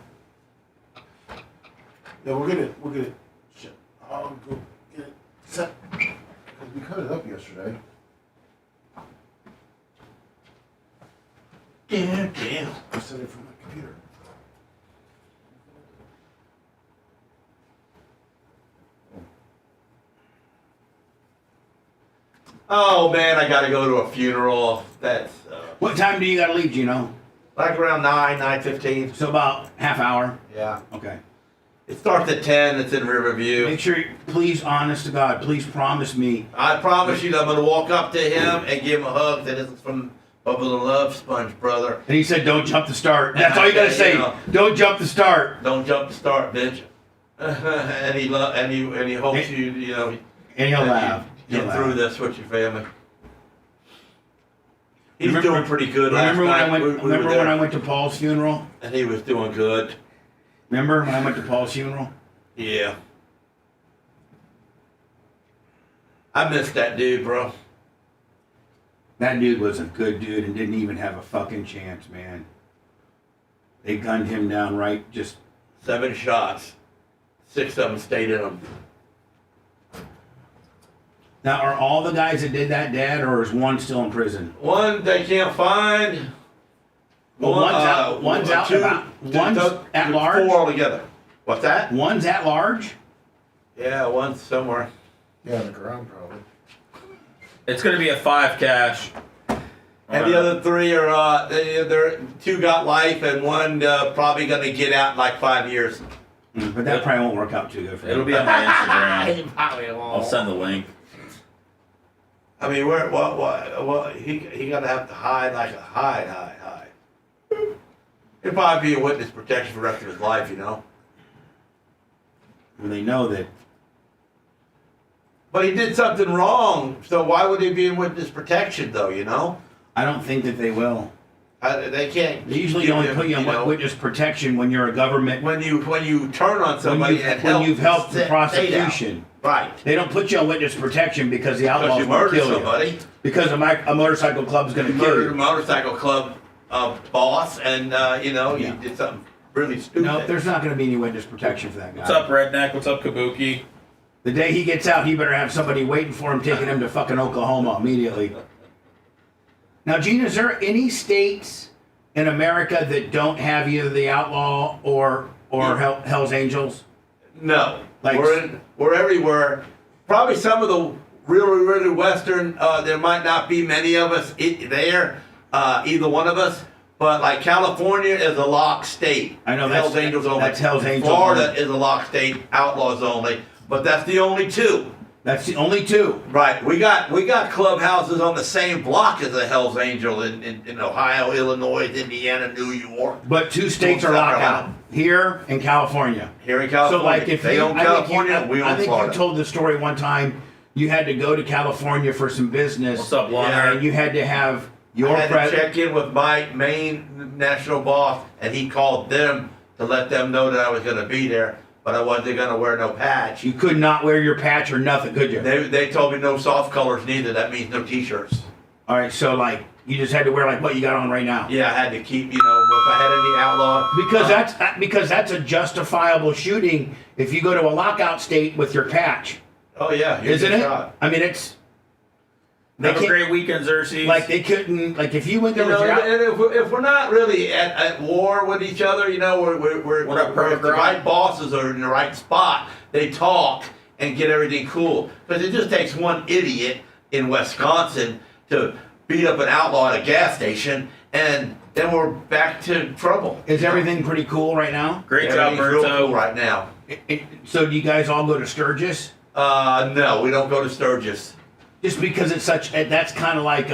Yeah, we'll get it. Shit. I'll go get it set. Because we cut it up yesterday. Damn. I set it from my computer. Oh man, I gotta go to a funeral. That's What time do you got to leave, Gino? like around 9:15. So about half hour. Yeah. Okay. It starts at 10. It's in Riverview. Make sure, please, honest to God, please promise me. I promise you that I'm gonna walk up to him and give him a hug. That is from Bubba the Love Sponge, brother. And he said, "Don't jump the start." That's all you gotta say. Don't jump the start. Don't jump the start, bitch. and he hopes you know. And he'll laugh. Get through this with your family. He's doing pretty good. Remember when last night. Remember when I went to Paul's funeral? And he was doing good. Remember when I went to Paul's funeral? Yeah. I missed that dude, bro. That dude was a good dude and didn't even have a fucking chance, man. They gunned him down right, just 7 shots. 6 of them stayed in him. Now, are all the guys that did that dead, or is one still in prison? One they can't find. Well, one's out. One's at large. 4 altogether. What's that? One's at large. Yeah, one's somewhere. Yeah, in the ground probably. It's going to be a 5 cash. And the other 3 are, they're 2 got life, and 1 probably going to get out in like 5 years. But that probably won't work out too good for him. It'll be on my Instagram. It probably won't. I'll send the link. I mean, he got to have to hide like a hide. He'll probably be a witness protection for the rest of his life, you know. When they know that. But he did something wrong, so why would he be in witness protection, though? You know. I don't think that they will. They can't. They usually only put you on witness protection when you're a government. When you turn on somebody when you've helped the prosecution. Right. They don't put you on witness protection because the outlaws will kill somebody. you. Because a motorcycle club's going to kill you. A motorcycle club boss, and you did something really stupid. No, there's not going to be any witness protection for that guy. What's up, Redneck? What's up, Kabuki? The day he gets out, he better have somebody waiting for him, taking him to fucking Oklahoma immediately. Now, Gene, is there any states in America that don't have either the outlaw or Hell's Angels? No. We're everywhere. Probably some of the really western, there might not be many of us there, either one of us, But like California is a lock state. I know Hell's Angels only. That's Hell's Angels. Florida is a lock state, outlaws only. But that's the only two. That's the only two. Right. We got clubhouses on the same block as the Hell's Angel in Ohio, Illinois, Indiana, New York. But two states are locked out. Here in California. Here in California. So like if they you, own California, we own I think Florida. you told the story one time. You had to go to California for some business. What's up, Lon? And you had to have your I had to check in with my main national boss, and he called them to let them know that I was going to be there, but I wasn't going to wear no patch. You could not wear your patch or nothing, could you? They told me no soft colors neither. That means no T-shirts. All right, so like you just had to wear like what you got on right now. Yeah, I had to keep, if I had any outlaw. Because that's a justifiable shooting if you go to a lockout state with your patch. Oh yeah, isn't it? I mean, it's. Have a great weekend, Xerxes. Like they couldn't, like if you went there with your and if we're not really at war with each other, we're if the right bosses are in the right spot, they talk and get everything cool. Because it just takes one idiot in Wisconsin to beat up an outlaw at a gas station, and then we're back to trouble. Is everything pretty cool right now? Great job, real Berto. cool right now. So do you guys all go to Sturgis? No, we don't go to Sturgis. Just because it's that's kind of like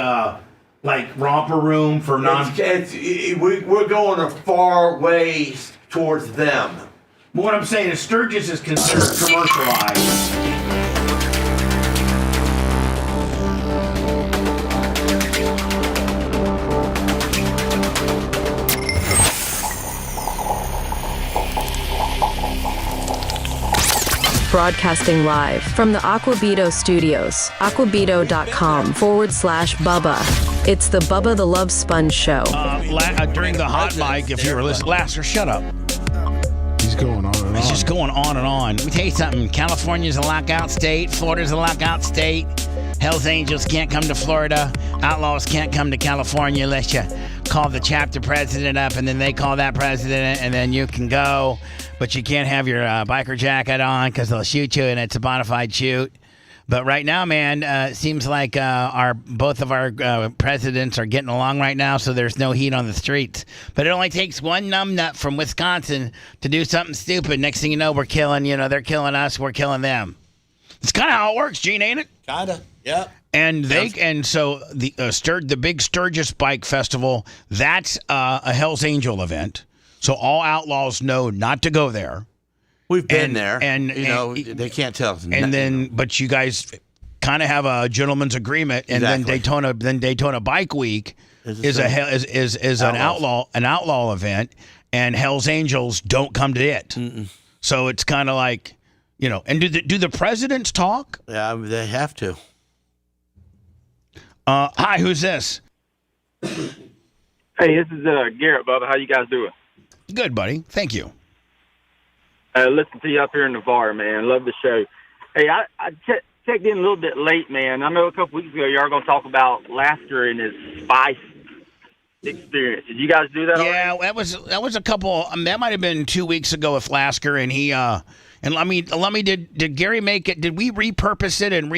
romper room for we're going a far ways towards them. But what I'm saying is Sturgis is considered commercialized. Broadcasting live from the Aquabito studios, aquabito.com/Bubba. It's the Bubba the Love Sponge show. During the hot mic, if you were listening, Lasker, shut up. He's going on and on. He's just going on and on. Let me tell you something. California's a lockout state. Florida's a lockout state. Hells Angels can't come to Florida. Outlaws can't come to California unless you call the chapter president up, and then they call that president, and then you can go. But you can't have your biker jacket on because they'll shoot you, and it's a bona fide shoot. But right now, man, it seems like both of our presidents are getting along right now, so there's no heat on the streets. But it only takes one numbnut from Wisconsin to do something stupid. Next thing you know, we're killing, they're killing us, we're killing them. It's kind of how it works, Gene, ain't it? Kinda, yeah. And so the big Sturgis Bike Festival, that's a Hell's Angel event. So all outlaws know not to go there. We've been there, and they can't tell us. But you guys kind of have a gentleman's agreement, and Exactly. then Daytona Bike Week is an outlaw event, and Hell's Angels don't come to it. Mm-mm. So it's kind of like, and do the presidents talk? Yeah, they have to. Hi, who's this? Hey, this is Garrett, Bubba. How you guys doing? Good, buddy. Thank you. Listen to you up here in Navarre, man. Love the show. Hey, I checked in a little bit late, man. I know a couple weeks ago you were going to talk about Lasker and his spice experience. Did you guys do that? Yeah, already? that was a couple. That might have been 2 weeks ago with Lasker, and he and let me did Gary make it? Did we repurpose it and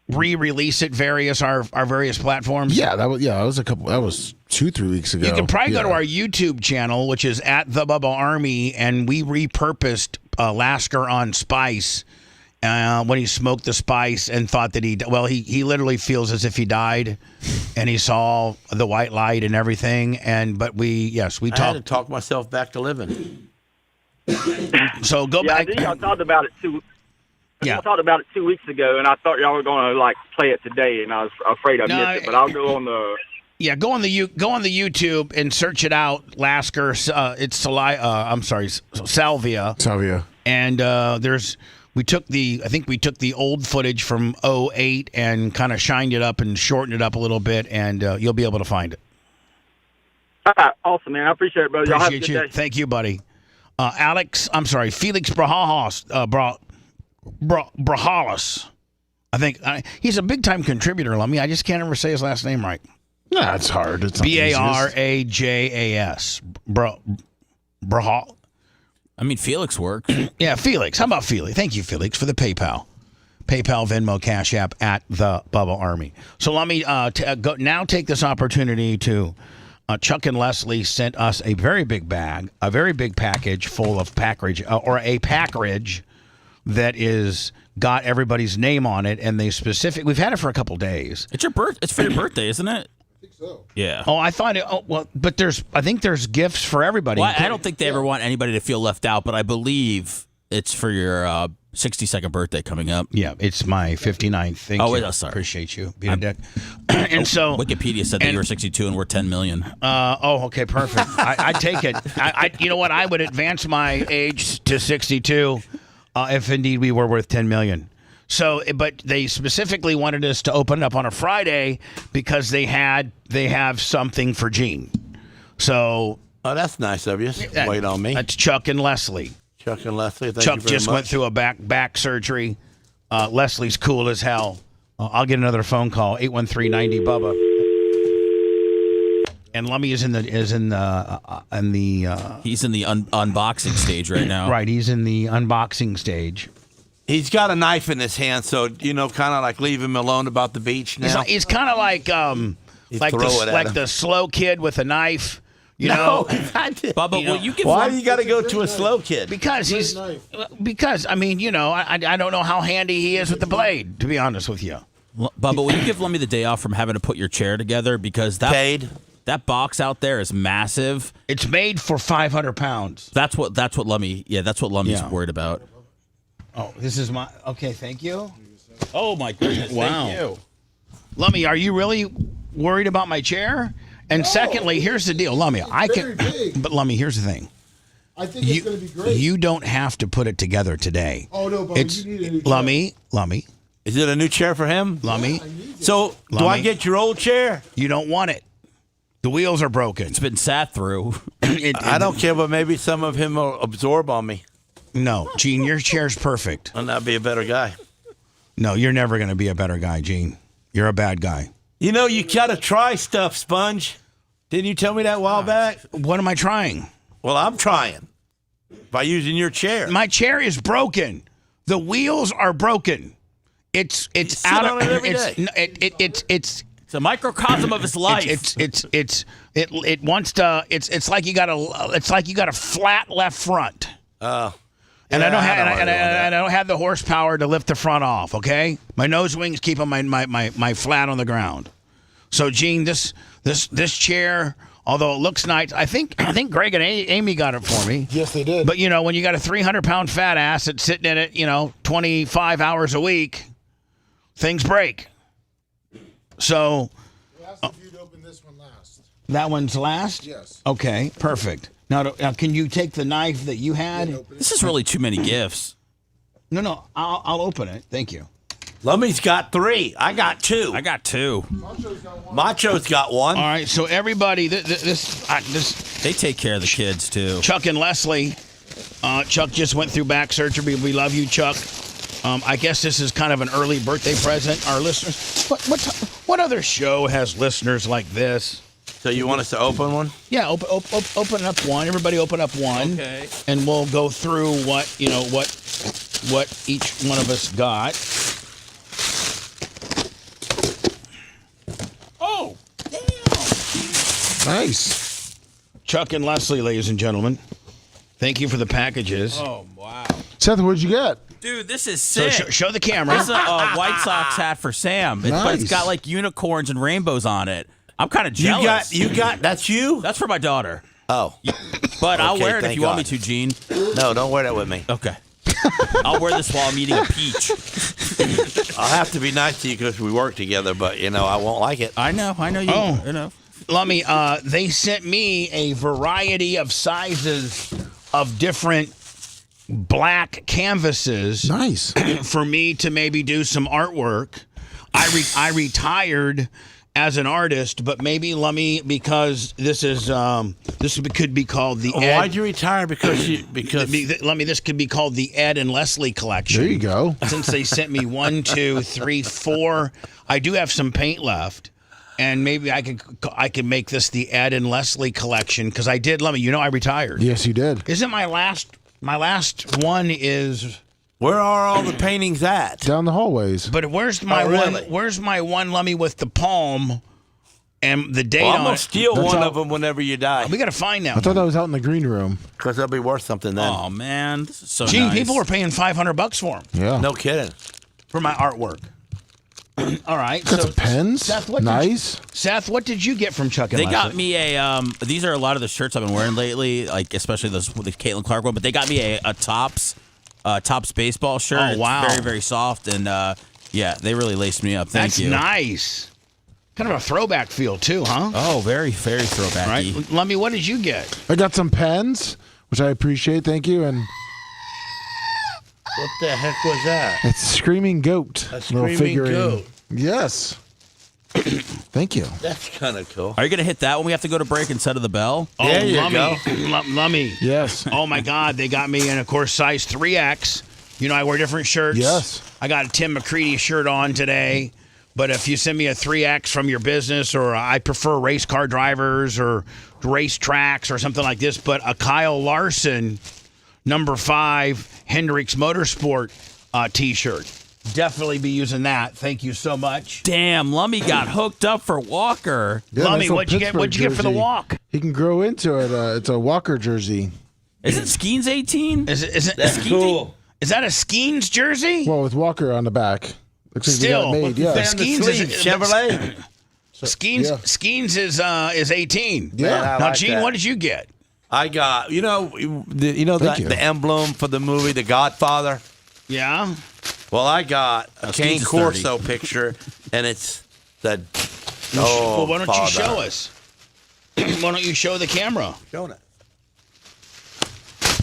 re-release it our various platforms? Yeah, that was a couple. That was 2-3 weeks ago. You can probably go to our YouTube channel, which is at the Bubba Army, and we repurposed Lasker on Spice when he smoked the spice and thought that he literally feels as if he died, and he saw the white light and everything. But we I had to talk myself back to living. So go back. I talked about it Yeah. I talked about it 2 weeks ago, and I thought y'all were going to play it today, and I was afraid I missed it. But I'll go on the. Yeah, go on the YouTube and search it out. Lasker, it's Salvia. Salvia. And we took the old footage from 2008 and kind of shined it up and shortened it up a little bit, and you'll be able to find it. All right, awesome, man. I appreciate it, brother. Y'all have a good day. Thank you, buddy. Felix Brahalis. I think he's a big time contributor. I just can't ever say his last name right. Nah, it's hard. It's Barajas. Brahal. I mean, Felix works. Yeah, Felix. How about Felix? Thank you, Felix, for the PayPal, Venmo, Cash App at the Bubba Army. So let me take this opportunity to Chuck and Leslie sent us a very big bag, a very big package full of package that is got everybody's name on it, and we've had it for a couple days. It's for your birthday, isn't it? I think so. Yeah. Oh, I thought it. Oh, well, but I think there's gifts for everybody. Well, I don't think they ever want anybody to feel left out, but I believe it's for your 62nd birthday coming up. Yeah, it's my 59th. Thank you. Wait, sorry. Appreciate you being a dick. And so Wikipedia said that you were 62 and we're 10 million. Okay, perfect. I'd take it. You know what? I would advance my age to 62 if indeed we were worth 10 million. So, but they specifically wanted us to open it up on a Friday because they have something for Gene. So, that's nice of you. Wait on me. That's Chuck and Leslie. Chuck and Leslie, thank Chuck you very just much. went through a back surgery. Leslie's cool as hell. I'll get another phone call. 813-90-BUBBA. And Lummy is in the he's in the unboxing stage right now. Right, he's in the unboxing stage. He's got a knife in his hand, so kind of like leave him alone about the beach now. He's kind of like the slow kid with a knife. You know, Bubba, will you give? Why do you got to go to a slow kid? Because I mean, you know, I don't know how handy he is with the blade. To be honest with you, Bubba, will you give Lummy the day off from having to put your chair together because that box out there is massive. It's made for 500 pounds. That's what Lummy. Yeah, that's what Lummy's worried about. Oh, this is my. Okay, thank you. Oh my goodness! Wow. Thank you, Lummy. Are you really worried about my chair? And secondly, here's the deal, Lummy. But Lummy, here's the thing. I think it's going to be great. You don't have to put it together today. Oh no, but you need a new Lummy. Is it a new chair for him? Lummy. So do I get your old chair? You don't want it. The wheels are broken. It's been sat through. I don't care, but maybe some of him will absorb on me. No, Gene, your chair's perfect. And I'll be a better guy. No, you're never going to be a better guy, Gene. You're a bad guy. You know, you got to try stuff, Sponge. Didn't you tell me that a while back? What am I trying? Well, I'm trying. By using your chair. My chair is broken. The wheels are broken. It's out of it's a microcosm of his life. It wants to. It's like you got a flat left front. Oh. And I don't have the horsepower to lift the front off. Okay, my nose wings keep my flat on the ground. So Gene, this chair, although it looks nice, I think Greg and Amy got it for me. Yes, they did. But you know, when you got a 300-pound fat ass that's sitting in it, 25 hours a week, things break. So. We asked if you'd open this one last. That one's last? Yes. Okay, perfect. Now, can you take the knife that you had? This is really too many gifts. No, I'll open it. Thank you. Lummy's got 3. I got 2. I got 2. Macho's got 1. All right, so everybody, this they take care of the kids too. Chuck and Leslie. Chuck just went through back surgery. We love you, Chuck. I guess this is kind of an early birthday present. Our listeners. What other show has listeners like this? So you want us to open one? Yeah, open up one. Everybody open up one. Okay. And we'll go through what each one of us got. Oh, damn. Nice. Chuck and Leslie, ladies and gentlemen. Thank you for the packages. Oh, wow. Seth, what'd you get? Dude, this is So sick. show the camera. This is a White Sox hat for Sam. But it's got like unicorns and rainbows on it. I'm kind of jealous. You got that's you? That's for my daughter. Oh. But I'll Okay, wear it if thank you want me God. to, Gene. No, don't wear that with me. Okay. I'll wear this while I'm eating a peach. I'll have to be nice to you because we work together, but I won't like it. I know you. Oh. You know. Lummy, they sent me a variety of sizes of different black canvases. Nice. For me to maybe do some artwork. I retired as an artist, but maybe Lummy, because this could be called the Ed. Why'd you retire? Because Lummy, this could be called the Ed and Leslie collection. There you go. Since they sent me 1, 2, 3, 4, I do have some paint left, and maybe I could make this the Ed and Leslie collection because I did, Lummy. I retired. Yes, you did. Isn't my last one is? Where are all the paintings at? Down the hallways. But where's my really? one? Where's my one, Lummy, with the palm And the date Well, I'm on gonna it. steal one of them whenever you die. We got to find that I thought one. that was out in the green room. Because they'll be worth something then. Oh man, this is so Gene, nice. people are paying $500 for them. Yeah. No kidding. For my artwork. All right. Got some pens. Seth, Seth, what did you get from Chuck and They Leslie? got me a. These are a lot of the shirts I've been wearing lately, like especially the Caitlin Clark one. But they got me a Tops baseball shirt. Oh, wow. It's very, very soft, and yeah, they really laced me up. Thank you. That's nice. Kind of a throwback feel too, huh? Oh, very, very throwbacky. Right. Lummy, what did you get? I got some pens, which I appreciate. Thank you. And What the heck was that? it's Screaming Goat. A little screaming figurine. goat. Yes. Thank you. That's kind of cool. Are you gonna hit that when we have to go to break instead of the bell? Oh, There you Lummy. go. Lummy. Yes. Oh my God, they got me in, of course, size 3X. You know, I wear different shirts. Yes. I got a Tim McCready shirt on today. But if you send me a 3X from your business, or I prefer race car drivers or race tracks or something like this, but a Kyle Larson number 5 Hendricks Motorsport T-shirt. Definitely be using that. Thank you so much. Damn, Lummy got hooked up for Walker. Yeah, Lummy, nice little what'd you get for the Pittsburgh walk? jersey. He can grow into it. It's a Walker jersey. Isn't Skeens 18? Is it That's Skeens- cool. Is that a Skeens jersey? Well, with Walker on the back. Looks like Still, they got it made. Yeah. the Skeens is Chevrolet. Skeens, Yeah. Skeens is 18. Yeah. I Now, like Gene, that. what did you get? I got Thank you. the emblem for the movie The Godfather. Yeah. Well, I got a Skeens Cane is Corso picture, and it's the. Well, why don't you father. show us? Why don't you show the camera? Showing it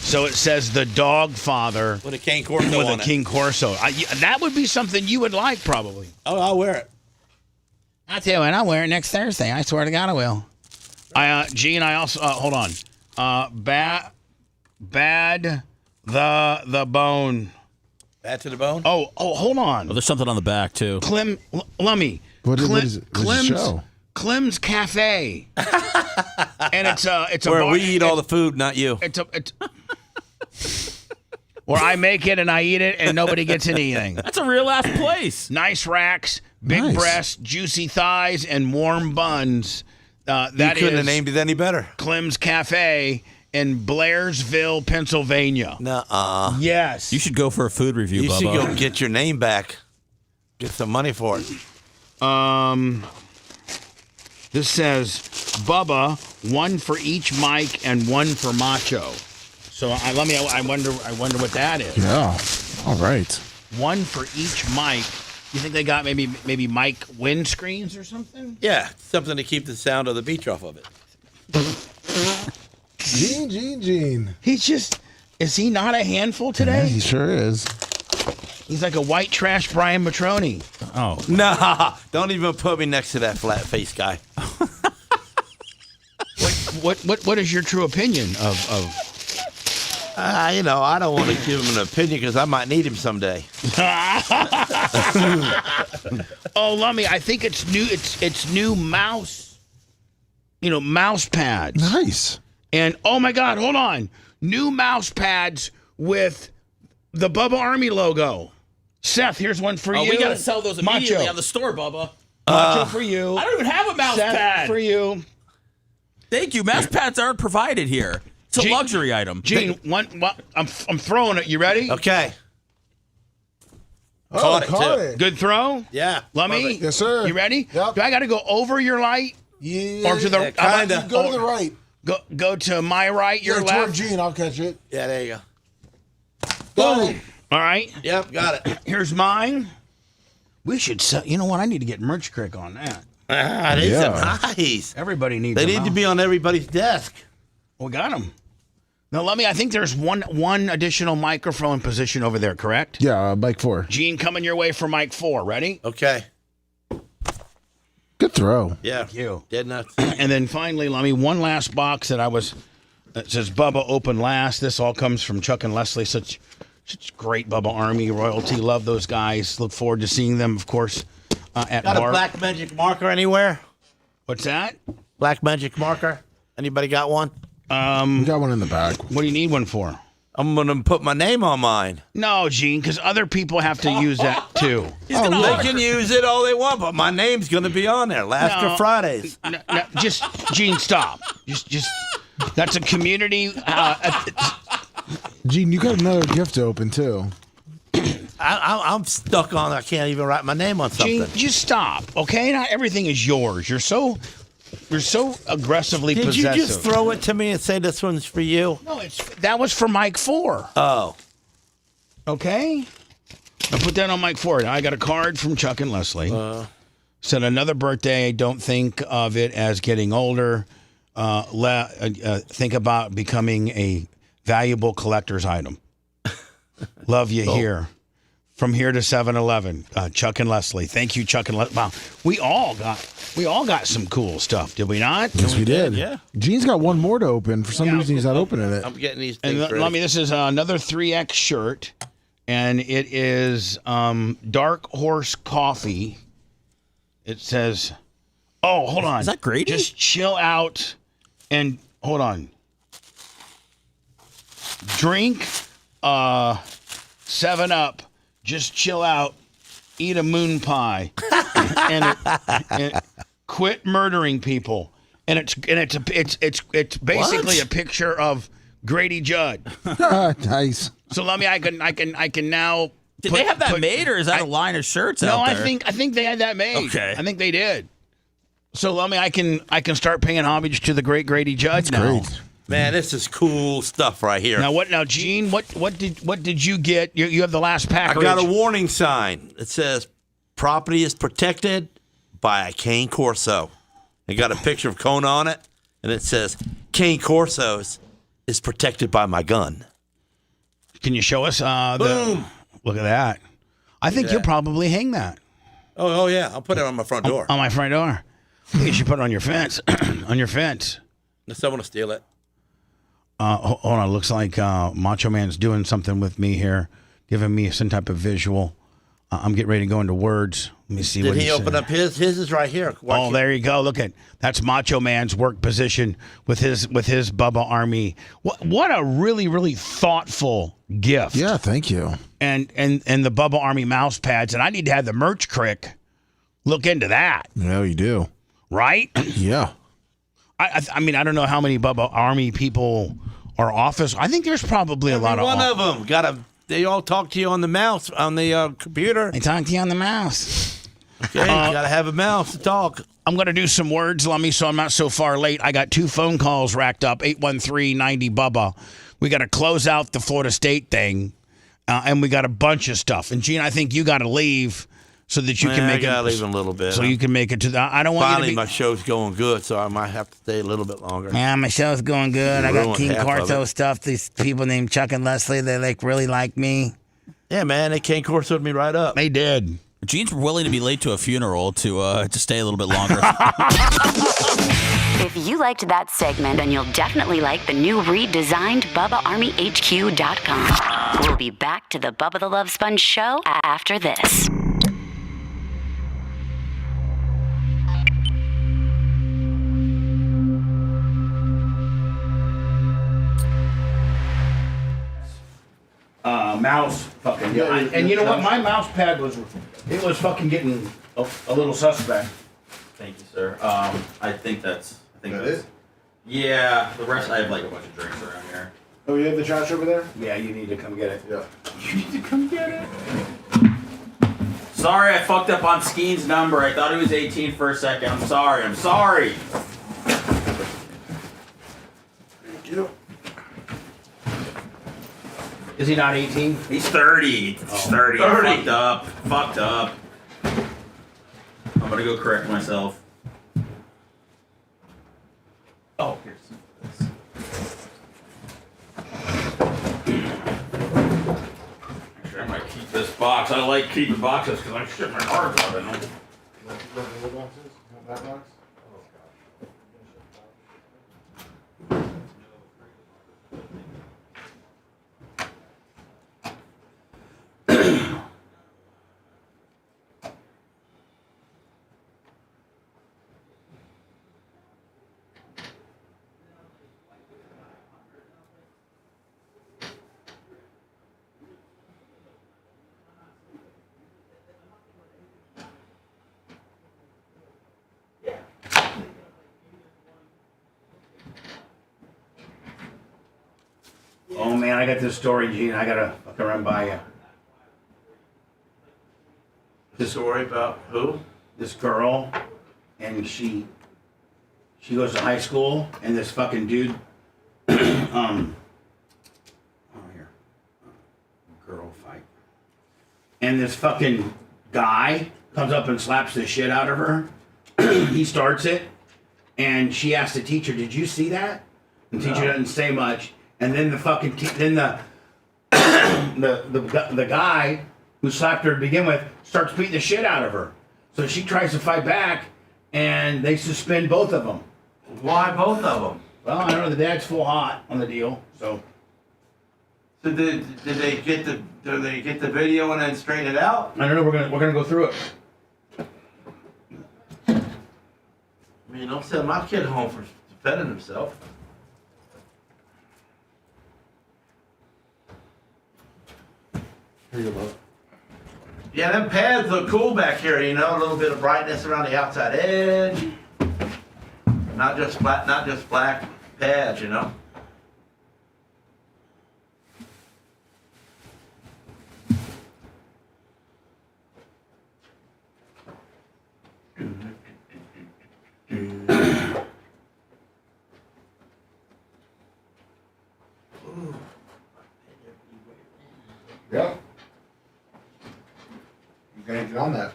So it says the Dog Father with a Cane Corso with on a it. King Corso. That would be something you would like, probably. Oh, I'll wear it. I'll tell you what, I'll wear it next Thursday. I swear to God, I will. Gene, I also hold on. Bad the bone. Bad to the bone. Oh, hold on. Oh, there's something on the back too. Lummy. What is it? What does it show? Clem's Cafe. And it's a Where bar, we eat all the food, not you. It's where I make it and I eat it and nobody gets anything. That's a real ass place. Nice racks, big Nice. breasts, juicy thighs, and warm buns. That You couldn't is have named it any better. Clem's Cafe in Blairsville, Pennsylvania. Nuh-uh. Yes. You should go for a food review, You Bubba. should go get your name back. Get some money for it. This says Bubba, one for each mic and one for Macho. So I wonder what that is. Yeah. All right. One for each mic. You think they got maybe mic windscreens or something? Yeah, something to keep the sound of the beach off of it. Gene. Is he not a handful Yeah, today? he sure is. He's like a white trash Brian Matroni. Oh, Nah, don't even put me next to that flat face guy. What is your true opinion of I don't want to give him an opinion because I might need him someday. Oh, Lummy, I think it's new. It's new mouse. Mouse pads. Nice. And oh my God, hold on, new mouse pads with the Bubba Army logo. Seth, here's one for you. we gotta sell those immediately Macho. on the store, Bubba. Macho for you. I don't even have a mouse Seth pad. for you. Thank you. Mouse pads aren't provided here. It's a luxury item. Gene, I'm throwing it. You ready? Okay. Caught it. Good throw. Yeah. Lummy? Perfect. Yes, sir. You ready? Yep. Do I got to go over your light? Yeah. Or to the kinda. Go to the right. Go to my right, your Toward left. Gene, I'll catch it. Yeah, there you go. Boom. All right. Yep, got it. Here's mine. We should sell. You know what? I need to get Merch Crick on that. These Yeah. are nice. Everybody needs. They a need to mouse. be on everybody's desk. We got them. Now, let me. I think there's one additional microphone position over there. Correct? Yeah, Mike 4. Gene, coming your way for mic 4. Ready? Okay. Good throw. Yeah. Thank you. Dead nuts. And then finally, let me one last box that says Bubba open last. This all comes from Chuck and Leslie. Such great Bubba Army royalty. Love those guys. Look forward to seeing them, of course, at Got a Bar. black magic marker anywhere? What's that? Black magic marker? Anybody got one? We got one in the back. What do you need one for? I'm going to put my name on mine. No, Gene, because other people have to use that too. They can use it all they want, but my name's going to be on there. Laughter Fridays. No, just Gene, stop. Just that's a community. Gene, you got another gift to open too. I'm stuck on. I can't even write my name on something. Gene, just stop, okay? Not everything is yours. You're so aggressively Did possessive. you just throw it to me and say this one's for you? No, that was for Mike 4. Oh. Okay. I put that on Mike 4. Now I got a card from Chuck and Leslie. Said another birthday. Don't think of it as getting older. Think about becoming a valuable collector's item. Love you here. From here to 7-Eleven, Chuck and Leslie. Thank you, Chuck and Leslie. Wow, we all got some cool stuff, did we not? Yes, we did. Yeah. Gene's got one more to open. For some reason, he's not opening it. I'm getting these And things let me. This is another 3X shirt, and it is Dark Horse Coffee. It says, "Oh, hold on. Is that Grady? Just chill out and hold on. Drink 7-Up. Just chill out. Eat a moon pie, and quit murdering people." And it's basically a picture of Grady Judd. Nice. So let me. I can now. Did they have that made, or is that a line of shirts out there? I think they had that made. Okay. I think they did. So let me. I can start paying homage to the great Grady Judd now. Great. Man, this is cool stuff right here. Now what? Now, Gene, what did you get? You have the last package. I got a warning sign. It says, "Property is protected by a cane corso." It got a picture of Kona on it, and it says, "Cane Corsos is protected by my gun." Can you show us? Boom! Look at that. I think you'll probably hang that. Oh yeah, I'll put it on my front door. On my front door. I think you should put it on your fence. On your fence. If someone will steal it. Hold on. Looks like Macho Man's doing something with me here, giving me some type of visual. I'm getting ready to go into words. Let me see. Did what he open up his? His is right here. Oh, there you go. Look at that's Macho Man's work position with his Bubba Army. What a really thoughtful gift. Yeah, thank you. And the Bubba Army mouse pads. And I need to have the merch crick look into that. No, you do. Right? Yeah. I mean, I don't know how many Bubba Army people are office. I think there's probably a lot of. One of them They all talk to you on the mouse on the computer. They talk to you on the mouse. Okay, you gotta have a mouse to talk. I'm gonna do some words, Lummy, so I'm not so far late. I got 2 phone calls racked up. 813-90 Bubba. We got to close out the Florida State thing, and we got a bunch of stuff. And Gene, I think you got to leave. So that you can make I gotta leave in a little bit. So you can make it to the. I don't want Finally, you to be. my show's going good, so I might have to stay a little bit longer. Yeah, my show's going good. I got Ruined King half of Corso it. stuff. These people named Chuck and Leslie, they really like me. Yeah, man, they King Corso'd me right up. They did. Gene's willing to be late to a funeral to stay a little bit longer. If you liked that segment, then you'll definitely like the new redesigned BubbaArmyHQ.com. We'll be back to the Bubba the Love Sponge show after this. Mouse fucking. Yeah, and you know what? My mouse pad was fucking getting a little suspect. Thank you, sir. I think that's That is? Yeah, the rest I have like a bunch of drinks around here. Oh, you have the trash over there? Yeah, you need to come get it. Yeah. You need to come get it. Sorry, I fucked up on Skeen's number. I thought he was 18 for a second. I'm sorry. Thank you. Is he not 18? He's 30. He's 30. 30. Fucked up. I'm gonna go correct myself. Oh, here's this. Actually, I might keep this box. I like keeping boxes because I shit my cards out in them. Oh man, I got this story, Gene. I gotta fucking run by you. This story about who? This girl, and she goes to high school, and this fucking dude, girl fight, and this fucking guy comes up and slaps the shit out of her. He starts it, and she asks the teacher, "Did you see that?" And the teacher doesn't say much, and then the fucking the guy who slapped her to begin with starts beating the shit out of her. So she tries to fight back, and they suspend both of them. Why both of them? Well, I don't know. The dad's full hot on the deal, so. So did they get the video and then straighten it out? I don't know. We're gonna go through it. I mean, don't send my kid home for defending himself. Here you go. Yeah, them pads look cool back here. You know, a little bit of brightness around the outside edge. Not just black pads. You know. Yep. You gotta get on that.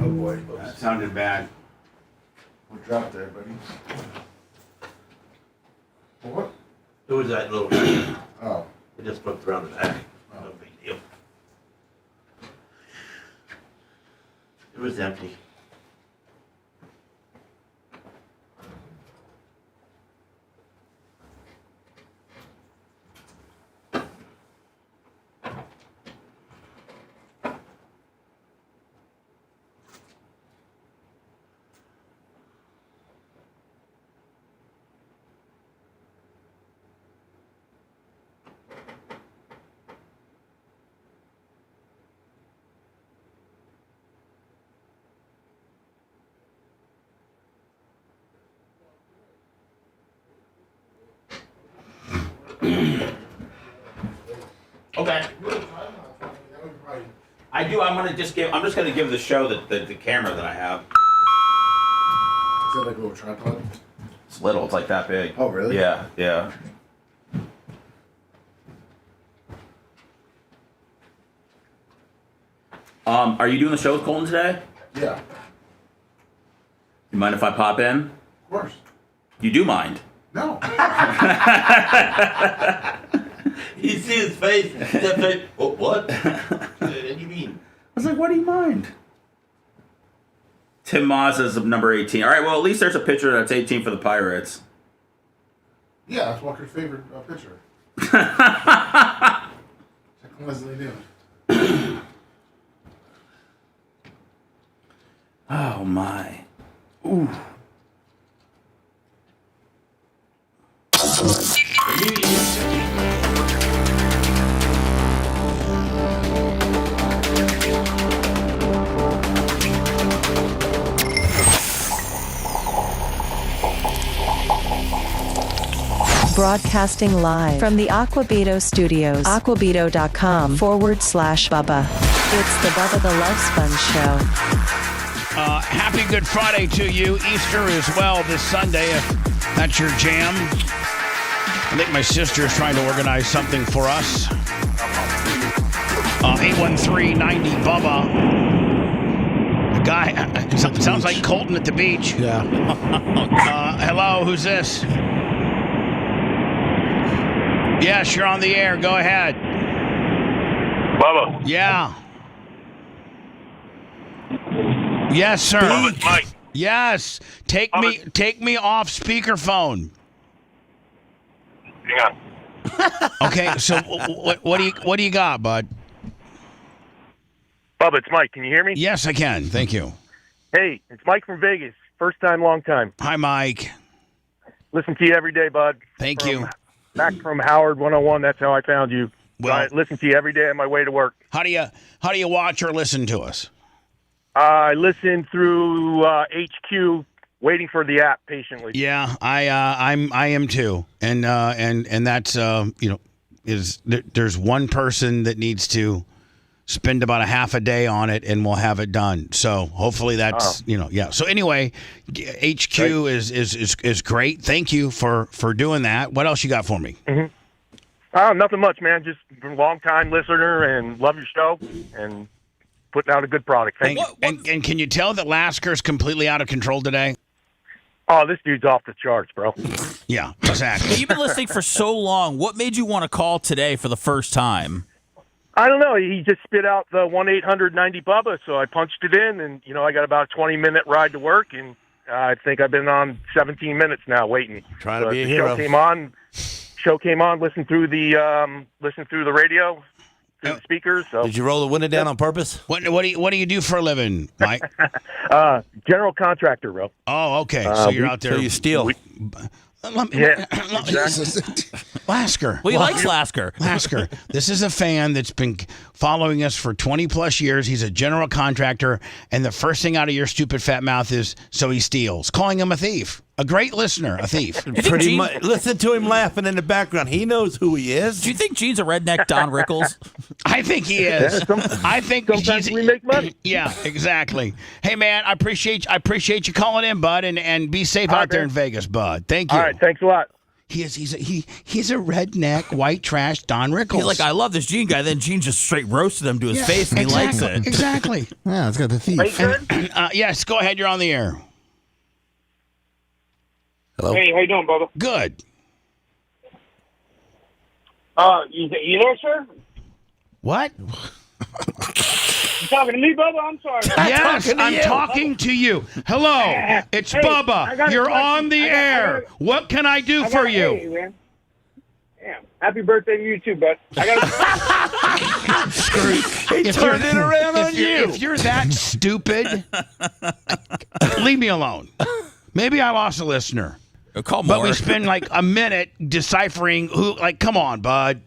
Oh boy. That sounded bad. What dropped there, buddy? What? Who was that little guy? Oh. It just flipped around the back. No big deal. It was empty. Okay. I do. I'm just gonna give the show the camera that I have. Is that like a little tripod? It's little. It's like that big. Oh, really? Yeah. Yeah. Are you doing the show with Colton today? Yeah. You mind if I pop in? Of course. You do mind? No. You see his face. What? What do you mean? I was like, what do you mind? Tim Mazza's number 18. All right, well, at least there's a pitcher that's 18 for the Pirates. Yeah, that's Walker's favorite pitcher. Check Leslie doing. Oh, my. Ooh. Broadcasting live from the Aquabeto Studios. Aquabeto.com/Bubba. It's the Bubba the Love Sponge Show. Happy Good Friday to you. Easter as well this Sunday, if that's your jam. I think my sister is trying to organize something for us. 813-90-BUBBA. The guy, sounds like Colton at the beach. Yeah. Hello, who's this? Yes, you're on the air. Go ahead. Bubba. Yeah. Yes, sir. Bubba, it's Mike. Yes. Take me off speakerphone. Hang on. Okay, so what do you got, bud? Bubba, it's Mike. Can you hear me? Yes, I can. Thank you. Hey, it's Mike from Vegas. First time, long time. Hi, Mike. Listen to you every day, bud. Thank you. Back from Howard 101. That's how I found you. Well, I listen to you every day on my way to work. How do you watch or listen to us? I listen through HQ waiting for the app patiently. Yeah, I am too, and that's there's one person that needs to spend about a half a day on it, and we'll have it done. So hopefully that's yeah. So anyway, HQ is great. Thank you for doing that. What else you got for me? Nothing much, man. Just a long-time listener and love your show and putting out a good product. Thank you. And can you tell that Lasker's completely out of control today? Oh, this dude's off the charts, bro. Yeah, exactly. You've been listening for so long. What made you want to call today for the first time? I don't know. He just spit out the 1-800-90-BUBBA, so I punched it in, and, I got about a 20-minute ride to work, and I think I've been on 17 minutes now waiting. Trying to be a the hero. Show came on, listened through the radio, through the speakers. So. Did you roll the window down on purpose? What do you do for a living, Mike? General contractor, bro. Oh, okay. So you're out there. So you steal. Lasker. Well, he likes Lasker. Lasker. This is a fan that's been following us for 20 plus years. He's a general contractor, and the first thing out of your stupid fat mouth is, so he steals. Calling him a thief. A great listener, a thief. Pretty much. Listen to him laughing in the background. He knows who he is. Do you think Gene's a redneck Don Rickles? I think he is. I think sometimes we make money. Yeah, exactly. Hey, man, I appreciate you calling in, bud, and be safe out there in Vegas, bud. Thank you. All right, thanks a lot. He's a redneck white trash Don Rickles. He's like, I love this Gene guy. Then Gene just straight roasted him to his face, and he likes it. Exactly. Yeah, it's got the thief. Yes, go ahead. You're on the air. Hello. Hey, how you doing, Bubba? Good. You there, sir? What? You talking to me, Bubba? I'm sorry. Yes, I'm talking to you. Hello, it's Bubba. You're on the air. What can I do for you? Hey, man. Damn. Happy birthday to you too, bud. He turned it around on you. If you're that stupid, leave me alone. Maybe I lost a listener. Call more. But we spend like a minute deciphering who. Like, come on, bud.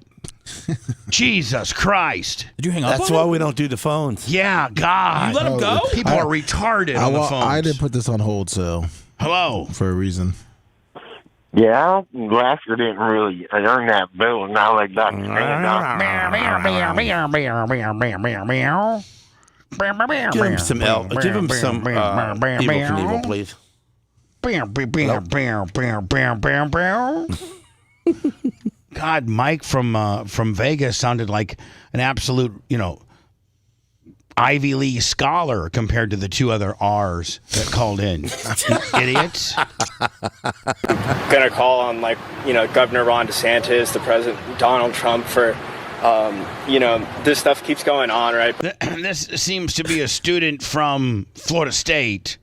Jesus Christ. Did you hang up? That's why we don't do the phones. Yeah, God. You let him go? People are retarded on the phones. I did put this on hold, so. Hello. For a reason. Yeah, Lasker didn't really earn that bill, not like Dr. Give him some evil Knievel, please. God, Mike from Vegas sounded like an absolute, Ivy League scholar compared to the two other R's that called in. Idiots. Gonna call on Governor Ron DeSantis, the President Donald Trump for this stuff keeps going on, right? This seems to be a student from Florida State.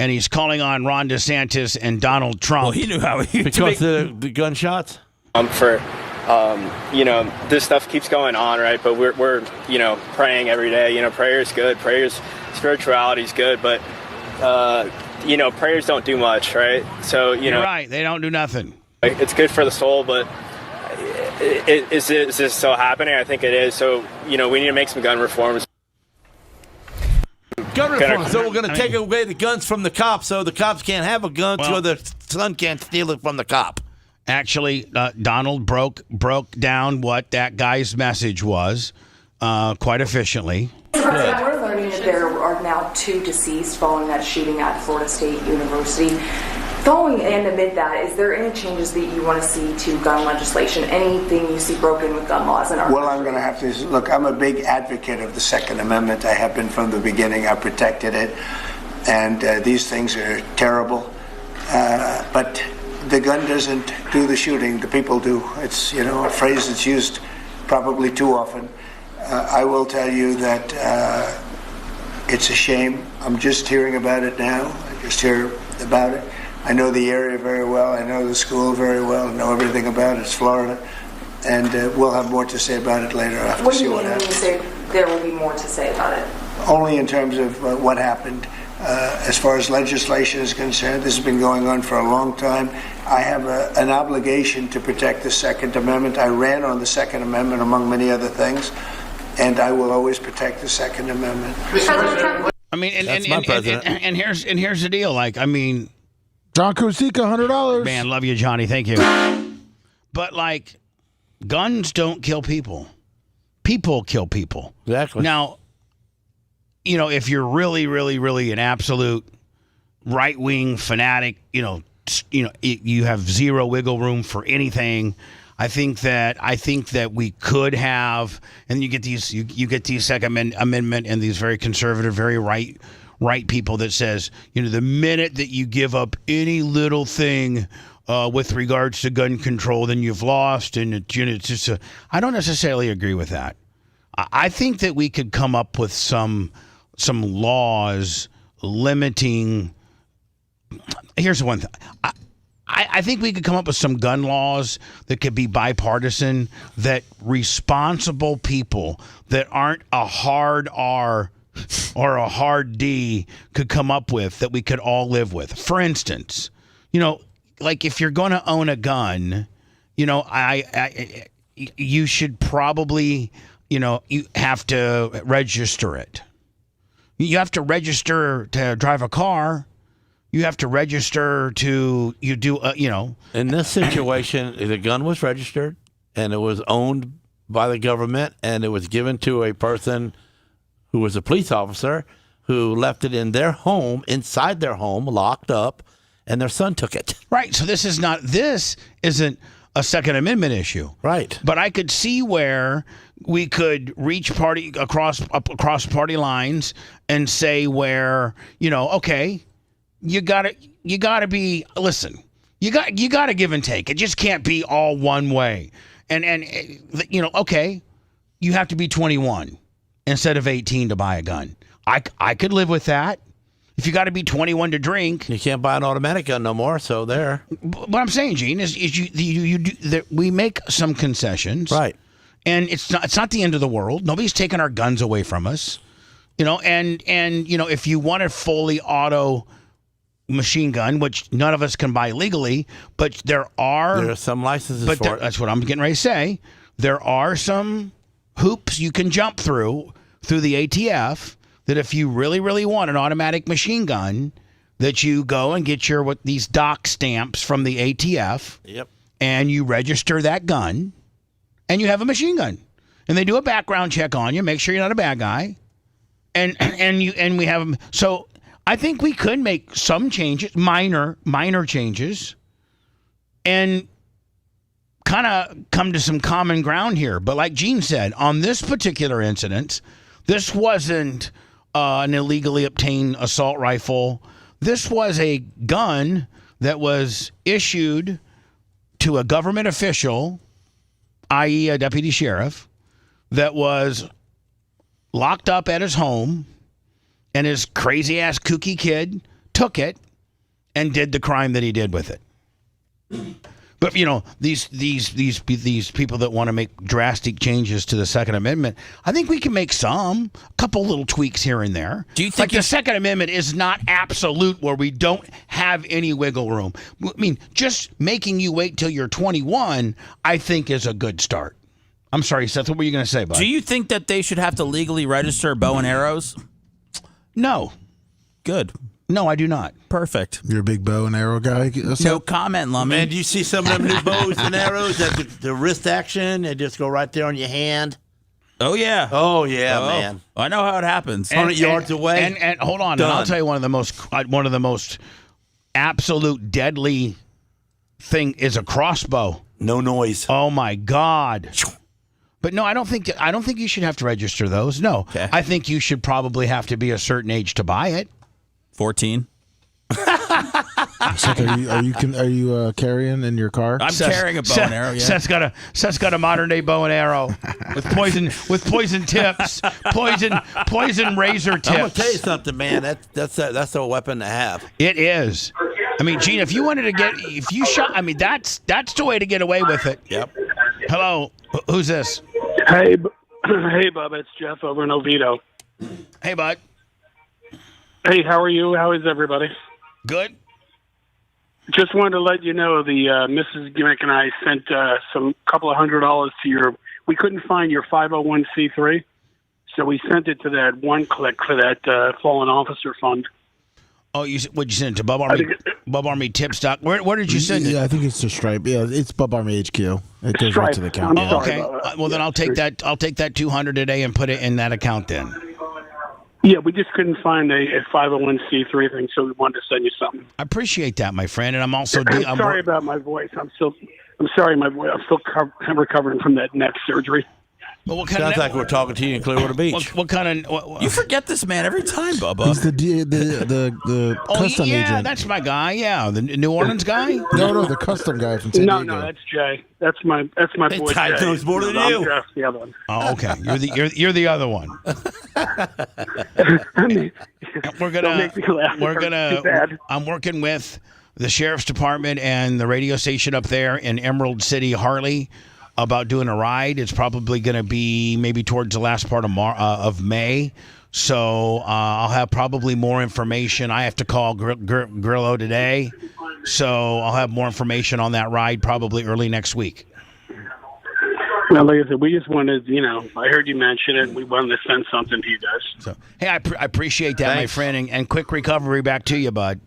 And he's calling on Ron DeSantis and Donald Trump. Well, he knew how he because the gunshots. This stuff keeps going on, right? But we're praying every day. Prayer is good. Spirituality is good, but prayers don't do much, right? So you're right. They don't do nothing. It's good for the soul, but is this still happening? I think it is. So we need to make some gun reforms. Gun reform. So we're going to take away the guns from the cops, so the cops can't have a gun, so the son can't steal it from the cop. Actually, Donald broke down what that guy's message was quite efficiently. We're learning that there are now 2 deceased following that shooting at Florida State University. Following and amid that, is there any changes that you want to see to gun legislation? Anything you see broken with gun laws in our country? I'm going to have to look. I'm a big advocate of the Second Amendment. I have been from the beginning. I protected it, and these things are terrible. But the gun doesn't do the shooting. The people do. It's a phrase that's used probably too often. I will tell you that it's a shame. I'm just hearing about it now. I just hear about it. I know the area very well. I know the school very well. I know everything about it. It's Florida. And we'll have more to say about it later. I'll have to see what happens. What do you mean when you say there will be more to say about it? Only in terms of what happened. As far as legislation is concerned, this has been going on for a long time. I have an obligation to protect the Second Amendment. I ran on the Second Amendment, among many other things, and I will always protect the Second Amendment. I mean, and here's the deal. John Kusika, $100. Man, love you, Johnny. Thank you. But, like, guns don't kill people. People kill people. Exactly. Now, you know, if you're really, really, really an absolute right-wing fanatic, you have zero wiggle room for anything. I think that we could have, and you get these Second Amendment and these very conservative, very right people that says, the minute that you give up any little thing with regards to gun control, then you've lost, and it's just I don't necessarily agree with that. I think that we could come up with some laws limiting. Here's the one thing. I think we could come up with some gun laws that could be bipartisan, that responsible people that aren't a hard R or a hard D could come up with, that we could all live with. For instance, like if you're going to own a gun, you should probably, you have to register it. You have to register to drive a car. You have to register to, In this situation, the gun was registered, and it was owned by the government, and it was given to a person who was a police officer who left it in their home, inside their home, locked up, and their son took it. Right. So this isn't a Second Amendment issue. Right. But I could see where we could reach across party lines and say where, okay, you gotta be, listen, you gotta give and take. It just can't be all one way. And okay, you have to be 21 instead of 18 to buy a gun. I could live with that. If you got to be 21 to drink, you can't buy an automatic gun no more. So there. What I'm saying, Gene, is we make some concessions, right? And it's not the end of the world. Nobody's taking our guns away from us, And if you want a fully auto machine gun, which none of us can buy legally, but there are some licenses for it. That's what I'm getting ready to say. There are some hoops you can jump through the ATF. That if you really, really want an automatic machine gun, that you go and get these doc stamps from the ATF. Yep. And you register that gun, and you have a machine gun. And they do a background check on you, make sure you're not a bad guy. And we have them. So I think we could make some changes, minor changes, and kind of come to some common ground here. But like Gene said, on this particular incident, this wasn't an illegally obtained assault rifle. This was a gun that was issued to a government official, i.e. a deputy sheriff, that was locked up at his home, and his crazy-ass kooky kid took it and did the crime that he did with it. But, these people that want to make drastic changes to the Second Amendment, I think we can make a couple little tweaks here and there. Do you think the Second Amendment is not absolute where we don't have any wiggle room? I mean, just making you wait till you're 21, I think, is a good start. I'm sorry, Seth, what were you going to say, bud? Do you think that they should have to legally register bow and arrows? No. Good. No, I do not. Perfect. You're a big bow and arrow guy? No comment, Lummy. Man, do you see some of them new bows and arrows that the wrist action? They just go right there on your hand. Oh, yeah. Oh, yeah, man. I know how it happens. 100 yards away. And hold on. And I'll tell you one of the most absolute deadly thing is a crossbow. No noise. Oh, my God. But no, I don't think you should have to register those. No. Okay. I think you should probably have to be a certain age to buy it. 14. Seth, are you carrying in your car? I'm carrying a bow and arrow. Yeah. Seth's got a modern day bow and arrow with poison tips, poison razor tips. I'm gonna tell you something, man. That's a weapon to have. It is. I mean, Gene, if you shot, I mean, that's the way to get away with it. Yep. Hello, who's this? Hey, Bubba, it's Jeff over in Oviedo. Hey, bud. Hey, how are you? How is everybody? Good. Just wanted to let you know the Mrs. Gimmick and I sent some couple of $100 to your. We couldn't find your 501c3, so we sent it to that one click for that fallen officer fund. Oh, what'd you send it to Bubba Army? Bub Army Tips. Where did you send it? Yeah, I think it's to Stripe. Yeah, it's Bub Army HQ. It goes right to the account. Okay. Well, then I'll take that. I'll take that $200 today and put it in that account then. Yeah, we just couldn't find a 501c3 thing, so we wanted to send you something. I appreciate that, my friend, and I'm also. I'm sorry about my voice. I'm sorry, my voice. I'm still recovering from that neck surgery. Well, what kind Sounds of like we're talking to you in Clearwater Beach. What kind of? You forget this man every time, Bubba. He's the custom yeah, agent. that's my guy. Yeah, the New Orleans guy. No, the custom guy from San Diego. No, that's Jay. That's my boy. guy Jay. knows more than I'm you. Jeff, the other one. Oh, okay. You're the other one. I mean, We're don't make me laugh. Too bad. I'm working with the sheriff's department and the radio station up there in Emerald City, Harley, about doing a ride. It's probably going to be maybe towards the last part of May. So I'll have probably more information. I have to call Grillo today. So I'll have more information on that ride probably early next week. Well, like I said, we just wanted, I heard you mention it. We wanted to send something to you guys. So, hey, I appreciate that, my friend, and quick recovery back to you, bud.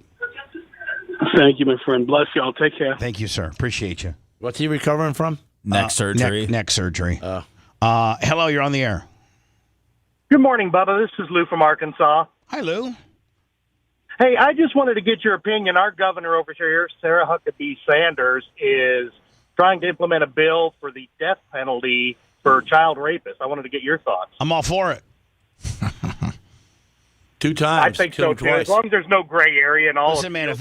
Thank you, my friend. Bless you all. Take care. Thank you, sir. Appreciate you. What's he recovering from? Neck surgery. Neck surgery. Hello, you're on the air. Good morning, Bubba. This is Lou from Arkansas. Hi, Lou. Hey, I just wanted to get your opinion. Our governor over here, Sarah Huckabee Sanders, is trying to implement a bill for the death penalty for child rapists. I wanted to get your thoughts. I'm all for it. 2 times. I think so too. As long as there's no gray area and all. Listen, man, if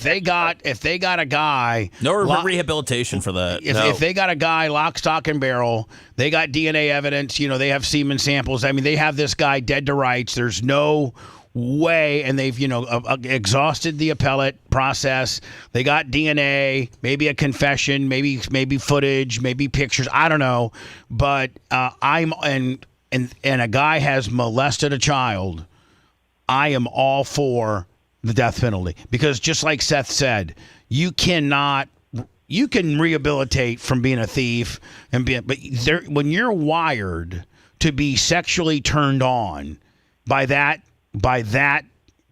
they got a guy, no rehabilitation for that. If they got a guy lock, stock, and barrel, they got DNA evidence. They have semen samples. I mean, they have this guy dead to rights. There's no way, and they've exhausted the appellate process. They got DNA, maybe a confession, maybe footage, maybe pictures. I don't know, but and a guy has molested a child. I am all for the death penalty because, just like Seth said, you can rehabilitate from being a thief but when you're wired to be sexually turned on by that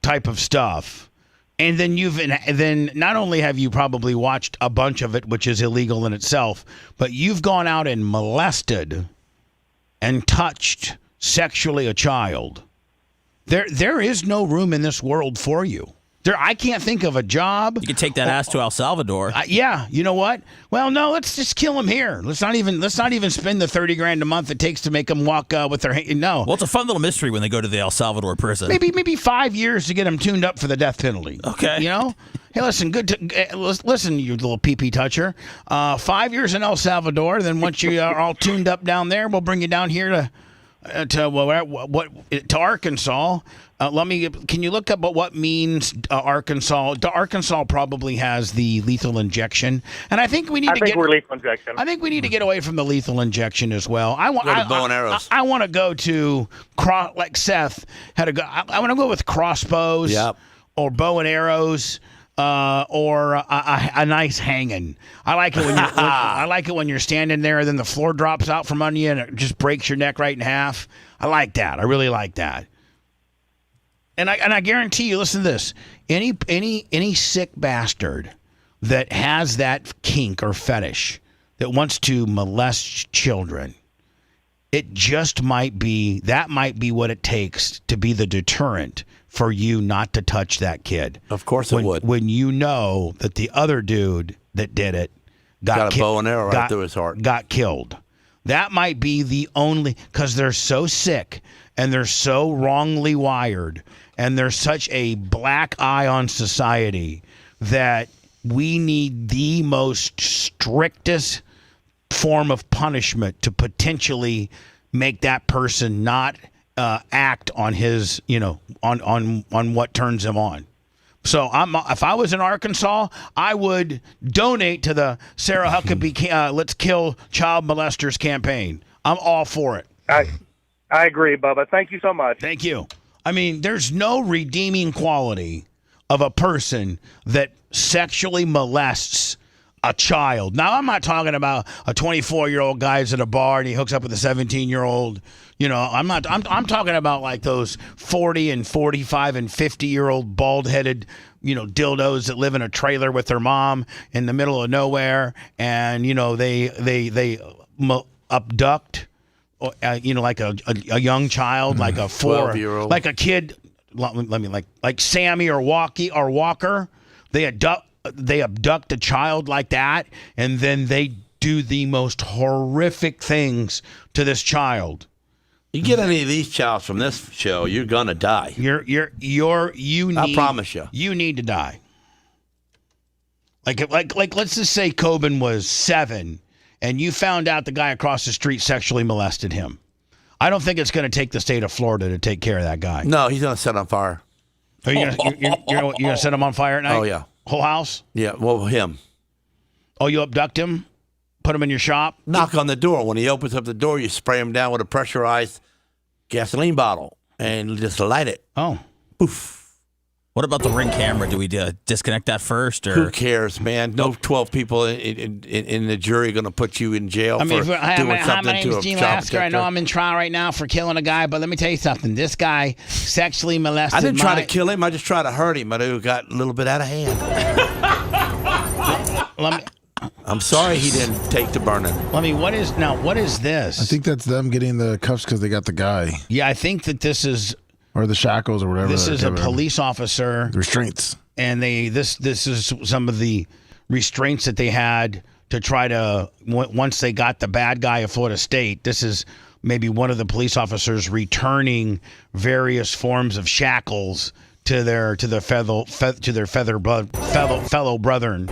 type of stuff, and then not only have you probably watched a bunch of it, which is illegal in itself, but you've gone out and molested and touched sexually a child. There is no room in this world for you. I can't think of a job. You could take that ass to El Salvador. Yeah, you know what? Well, no, let's just kill him here. Let's not even spend the $30,000 a month it takes to make them walk with their no. Well, it's a fun little mystery when they go to the El Salvador prison. Maybe 5 years to get them tuned up for the death penalty. Okay, Hey, listen, listen, you little pee-pee toucher. 5 years in El Salvador, then once you are all tuned up down there, we'll bring you down here to Arkansas. Can you look up what means Arkansas? Arkansas probably has the lethal injection, and I think we need lethal injection. I think we need to get away from the lethal injection as well. I want bow and arrows. I want to go to like Seth had to go. I want to go with crossbows, or bow and arrows. Or a nice hanging. I like it when I like it when you're standing there and then the floor drops out from under you and it just breaks your neck right in half. I like that. I really like that. And I guarantee you, listen to this. Any sick bastard that has that kink or fetish that wants to molest children, it just might be what it takes to be the deterrent for you not to touch that kid. Of course it would. When you know that the other dude that did it got a bow and arrow right through his heart. Got killed. That might be the only, because they're so sick and they're so wrongly wired and there's such a black eye on society that we need the most strictest form of punishment to potentially make that person not act on his, on what turns him on. So if I was in Arkansas, I would donate to the Sarah Huckabee Let's Kill Child Molesters campaign. I'm all for it. I agree, Bubba. Thank you so much. Thank you. I mean, there's no redeeming quality of a person that sexually molests a child. Now, I'm not talking about a 24-year-old guy who's at a bar and he hooks up with a 17-year-old, I'm talking about like those 40 and 45 and 50-year-old bald-headed, dildos that live in a trailer with their mom in the middle of nowhere, and they abduct, like a young child, like a 12-year-old, like a kid. Let me like Sammy or Walker. They abduct a child like that, and then they do the most horrific things to this child. You get any of these childs from this show, you're gonna die. I promise you. You need to die. Like let's just say Coben was 7, and you found out the guy across the street sexually molested him. I don't think it's going to take the state of Florida to take care of that guy. No, he's gonna set on fire. Are you gonna set him on fire at night? Oh yeah, whole house. Yeah, well him. Oh, you abduct him, put him in your shop, knock on the door. When he opens up the door, you spray him down with a pressurized gasoline bottle and just light it. Oh, poof. What about the Ring camera? Do we disconnect that first? Or who cares, man? No 12 people in the jury going to put you in jail for doing something to a child protector. I know I'm in trial right now for killing a guy, but let me tell you something. This guy sexually molested. I didn't try to kill him. I just tried to hurt him, but it got a little bit out of hand. I'm sorry he didn't take to burning. What is this? I think that's them getting the cuffs because they got the guy. Yeah, I think that this is. Or the shackles or whatever. This is a police officer. Restraints. And this is some of the restraints that they had to try to, once they got the bad guy of Florida State, this is maybe one of the police officers returning various forms of shackles to their fellow brethren.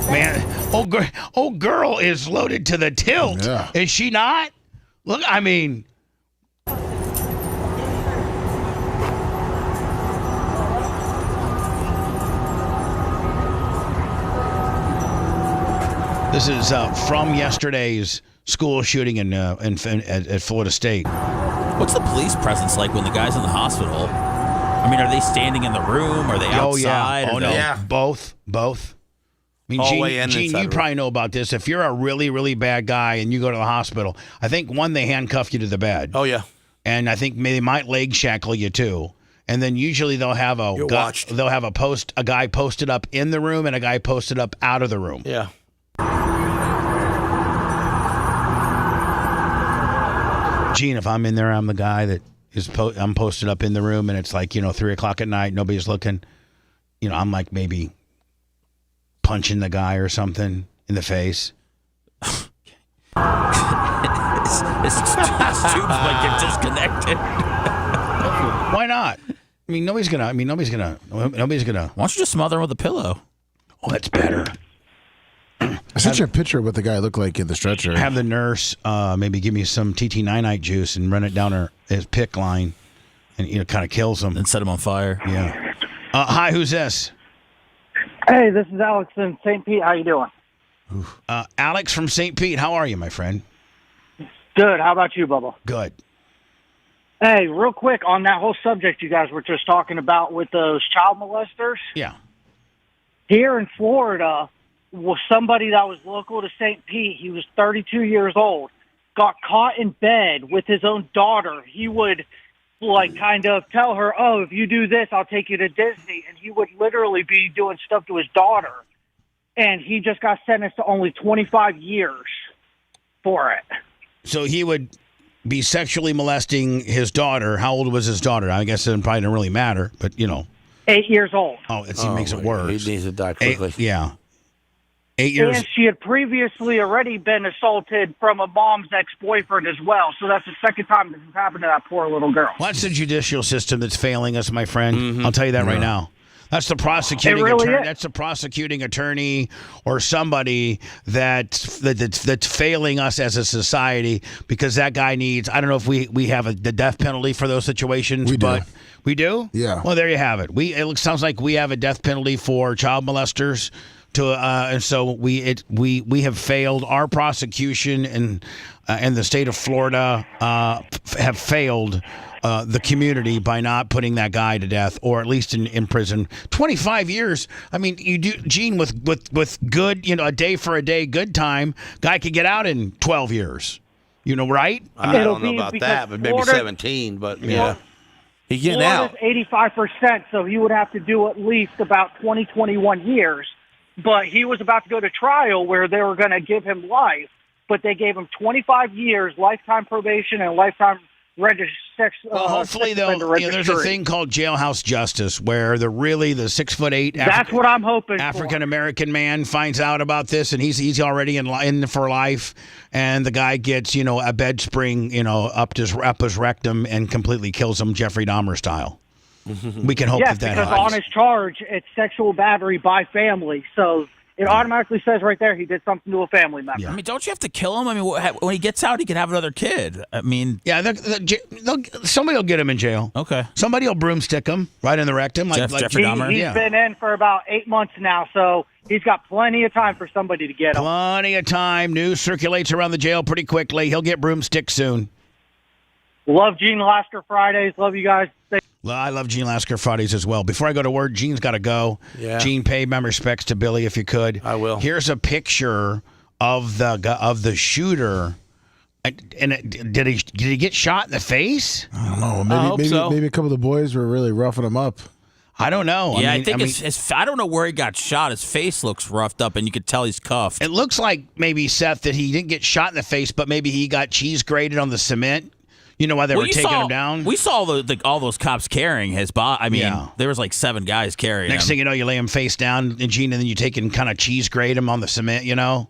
Man, girl is loaded to the tilt. Yeah. Is she not? Look, I mean. This is from yesterday's school shooting at Florida State. What's the police presence like when the guy's in the hospital? I mean, are they standing in the room? Are they outside? Oh, no. Yeah. Both. I mean, Gene, you probably know about this. If you're a really, really bad guy and you go to the hospital, I think, they handcuff you to the bed. Oh, yeah. And I think they might leg shackle you, too. And then usually they'll have a guy posted up in the room and a guy posted up out of the room. Yeah. Gene, if I'm in there, I'm the guy that is I'm posted up in the room, and it's like 3:00 at night, nobody's looking. I'm like maybe punching the guy or something in the face. His tubes might get disconnected. Why not? I mean, nobody's gonna. Why don't you just smother him with a pillow? Oh, that's better. I sent you a picture of what the guy looked like in the stretcher. Have the nurse maybe give me some TT99 juice and run it down his PICC line, and kind of kills him and set him on fire. Yeah. Hi, who's this? Hey, this is Alex in St. Pete. How you doing? Alex from St. Pete. How are you, my friend? Good. How about you, Bubba? Good. Hey, real quick on that whole subject you guys were just talking about with those child molesters. Yeah. Here in Florida, was somebody that was local to St. Pete. He was 32 years old, got caught in bed with his own daughter. He would kind of tell her, oh, if you do this, I'll take you to Disney. And he would literally be doing stuff to his daughter. And he just got sentenced to only 25 years for it. So he would be sexually molesting his daughter. How old was his daughter? I guess it probably didn't really matter, but 8 years old. Oh, it makes it worse. He needs to die quickly. 8 years. And she had previously already been assaulted from a mom's ex-boyfriend as well. So that's the second time this has happened to that poor little girl. Well, that's the judicial system that's failing us, my friend. Mm-hmm. I'll tell you that right now. That's the prosecuting attorney. That's the prosecuting attorney or somebody that's failing us as a society, because that guy needs. I don't know if we have the death penalty for those situations, but we do. Yeah. Well, there you have it. It sounds like we have a death penalty for child molesters. And so we have failed. Our prosecution and the state of Florida have failed the community by not putting that guy to death, or at least in prison. 25 years. I mean, you do, Gene, with good, a day for a day, good time. Guy could get out in 12 years. You know, right? I don't know about that, but maybe 17. But yeah, he's getting out. 85%, so he would have to do at least about 21 years. But he was about to go to trial where they were going to give him life, but they gave him 25 years, lifetime probation, and lifetime registered. Well, hopefully there's a thing called jailhouse justice where the 6'8" That's what I'm hoping. African American man finds out about this, and he's already in for life, and the guy gets a bed spring up his rectum and completely kills him Jeffrey Dahmer style. We can hope that because happens. on his charge, it's sexual battery by family. So it automatically says right there he did something to a family member. I mean, don't you have to kill him? I mean, when he gets out, he can have another kid. I mean, yeah, somebody will get him in jail. Okay, somebody will broomstick him right in the rectum, like Jeffrey Dahmer. He's been in for about 8 months now, so he's got plenty of time for somebody to get him. Plenty of time. News circulates around the jail pretty quickly. He'll get broomstick soon. Love Gene Lasker Fridays. Love you guys. Well, I love Gene Lasker Fridays as well. Before I go to work, Gene's got to go. Yeah. Gene, pay my respects to Billy if you could. I will. Here's a picture of the shooter. And did he get shot in the face? I don't know. Maybe a couple of the boys were really roughing him up. I don't know. Yeah, I think I don't know where he got shot. His face looks roughed up, and you could tell he's cuffed. It looks like maybe, Seth, that he didn't get shot in the face, but maybe he got cheese grated on the cement. You know why they were taking him down? We saw all those cops carrying his body. I mean, there was like 7 guys carrying Next him. thing you know, you lay him face down, and Gene, and then you take and kind of cheese grate him on the cement. Yeah.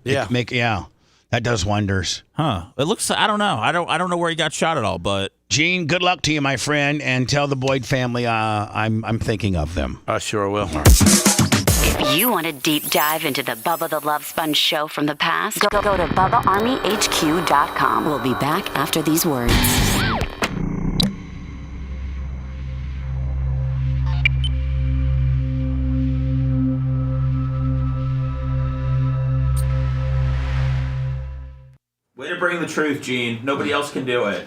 That does wonders. Huh? It looks. I don't know. I don't know where he got shot at all. But Gene, good luck to you, my friend, and tell the Boyd family I'm thinking of them. I sure will. If you want a deep dive into the Bubba the Love Sponge show from the past, go to BubbaArmyHQ.com. We'll be back after these words. way to bring the truth, Gene. Nobody else can do it.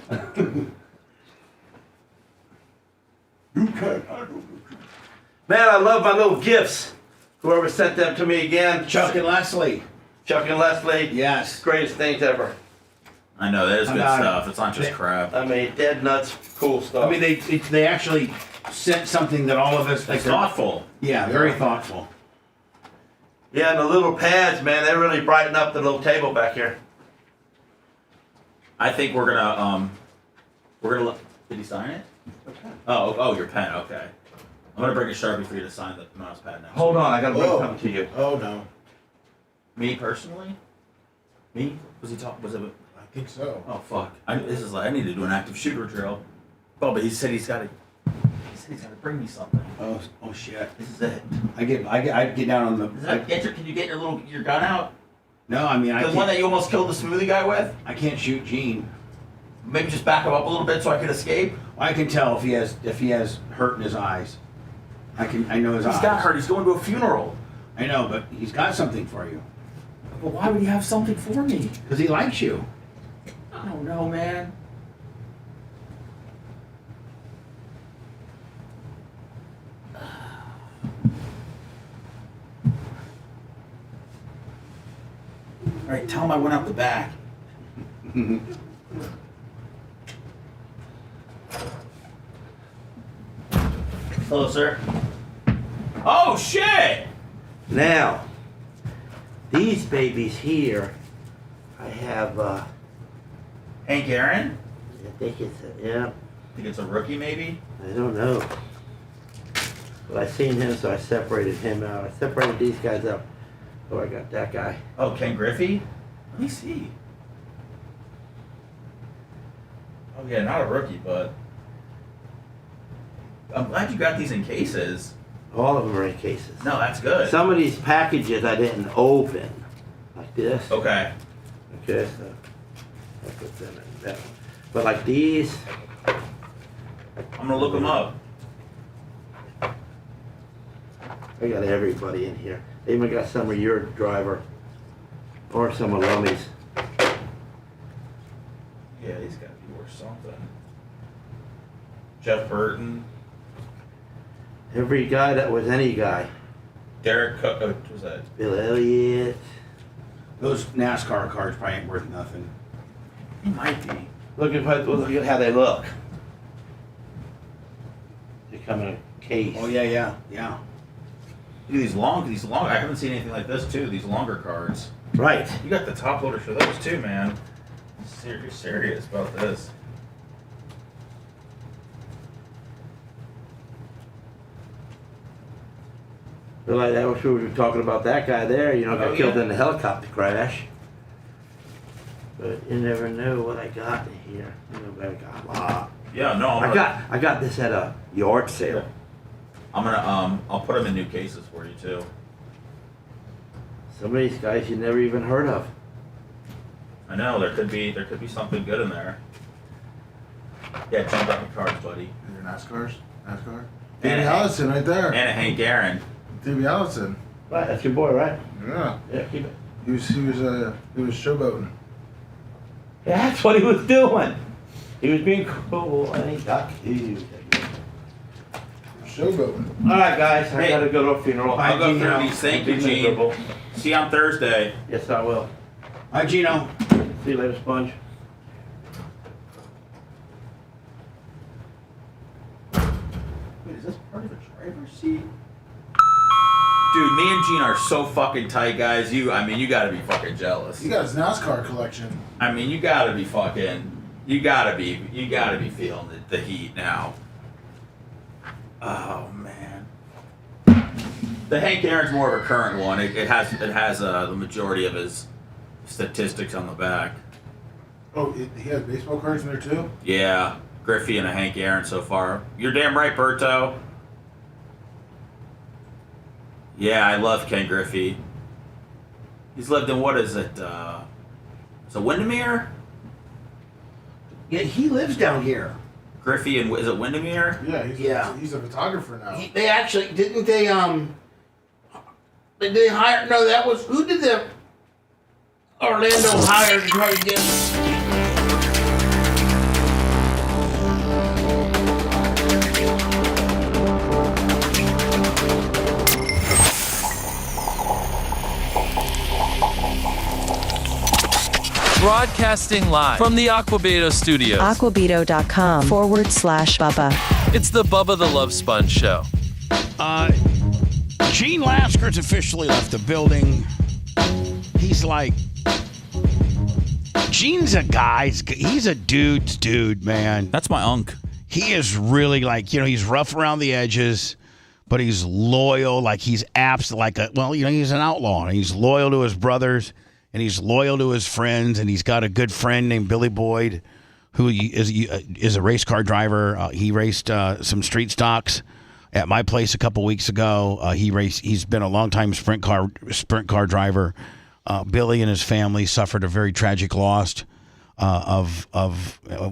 Man, I love my little gifts. Whoever sent them to me again. Chuck and Leslie. Yes. Greatest things ever. I know, that is good stuff. It's not just crap. I mean, dead nuts, cool stuff. I mean, they actually sent something that all of us... It's thoughtful. Yeah, very thoughtful. Yeah, and the little pads, man, they really brighten up the little table back here. I think we're gonna did he sign it? Oh, your pen, okay. I'm gonna bring a Sharpie for you to sign the mouse pad now. Hold on, I gotta bring something to you. Oh, no. Me personally? Me? Was it? I think so. Oh, fuck. I need to do an active shooter drill. Bubba, he said he's gotta bring me something. Oh shit. This is it. I get down on the... Can you get your gun out? No, I mean, The one that you almost killed the smoothie guy with? I can't shoot Gene. Maybe just back him up a little bit so I could escape? I can tell if he has hurt in his eyes. I know his eyes. He's got hurt. He's going to a funeral. I know, but he's got something for you. But why would he have something for me? Because he likes you. I don't know, man. All right, tell him I went out the back. Hello, sir. Oh, shit! Now, these babies here, I have, Hank Aaron? I think it's, yeah. Think it's a rookie, maybe? I don't know. But I seen him, so I separated him out. I separated these guys up. Oh, I got that guy. Oh, Ken Griffey? Let me see. Oh, yeah, not a rookie, but... I'm glad you got these in cases. All of them are in cases. No, that's good. Some of these packages I didn't open, like this. Okay. Okay, so I put them in that one. But like these, I'm gonna look them up. I got everybody in here. They even got some of your driver or some of Lummy's. Yeah, he's got to be worth something. Jeff Burton. Every guy that was any guy. Derek Cook. What was that? Bill Elliott. Those NASCAR cards probably ain't worth nothing. He might be. Look at how they look. They come in a case. Oh yeah. Look at these long. I haven't seen anything like this too. These longer cards. Right. You got the top loaders for those too, man. You're serious about this. But like that was we were talking about that guy there, got killed in the helicopter crash. But you never know what I got here. I got a lot. Yeah, no. I got this at a yard sale. I'm gonna I'll put them in new cases for you too. Some of these guys you never even heard of. I know there could be something good in there. Yeah, jump up the cards, buddy. These are NASCAR. And Davey Allison right there. And a Hank Aaron. Davey Allison. Right, that's your boy, right? Yeah. Yeah, keep it. He was showboating. Yeah, that's what he was doing. He was being cool and he got killed. Showboating. All right, guys, I gotta go to a funeral. I'll go through these. Thank you, Gene. See you on Thursday. Yes, I will. Bye, Gino. See you later, Sponge. Wait, is this part of the driver's seat? Dude, me and Gene are so fucking tight, guys. You gotta be fucking jealous. He got his NASCAR collection. You gotta be feeling the heat now. Oh man. The Hank Aaron's more of a current one. It has the majority of his statistics on the back. Oh, he has baseball cards in there too? Yeah, Griffey and a Hank Aaron so far. You're damn right, Berto. Yeah, I love Ken Griffey. He's lived in, what is it? Is it Windermere? Yeah, he lives down here. Griffey and, is it Windermere? Yeah, he's a photographer now. They actually didn't they did they hire? No, that was who did the Orlando hire to try to get. Broadcasting live from the Aquabedo Studios. Aquabedo.com/Bubba. It's the Bubba the Love Sponge Show. Gene Lasker's officially left the building. He's like, Gene's a guy. He's a dude's dude, man. That's my unk. He is really like, he's rough around the edges, but he's loyal. Like he's he's an outlaw. He's loyal to his brothers. And he's loyal to his friends, and he's got a good friend named Billy Boyd, who is a race car driver. He raced some street stocks at my place a couple weeks ago. He's been a longtime sprint car driver. Billy and his family suffered a very tragic loss of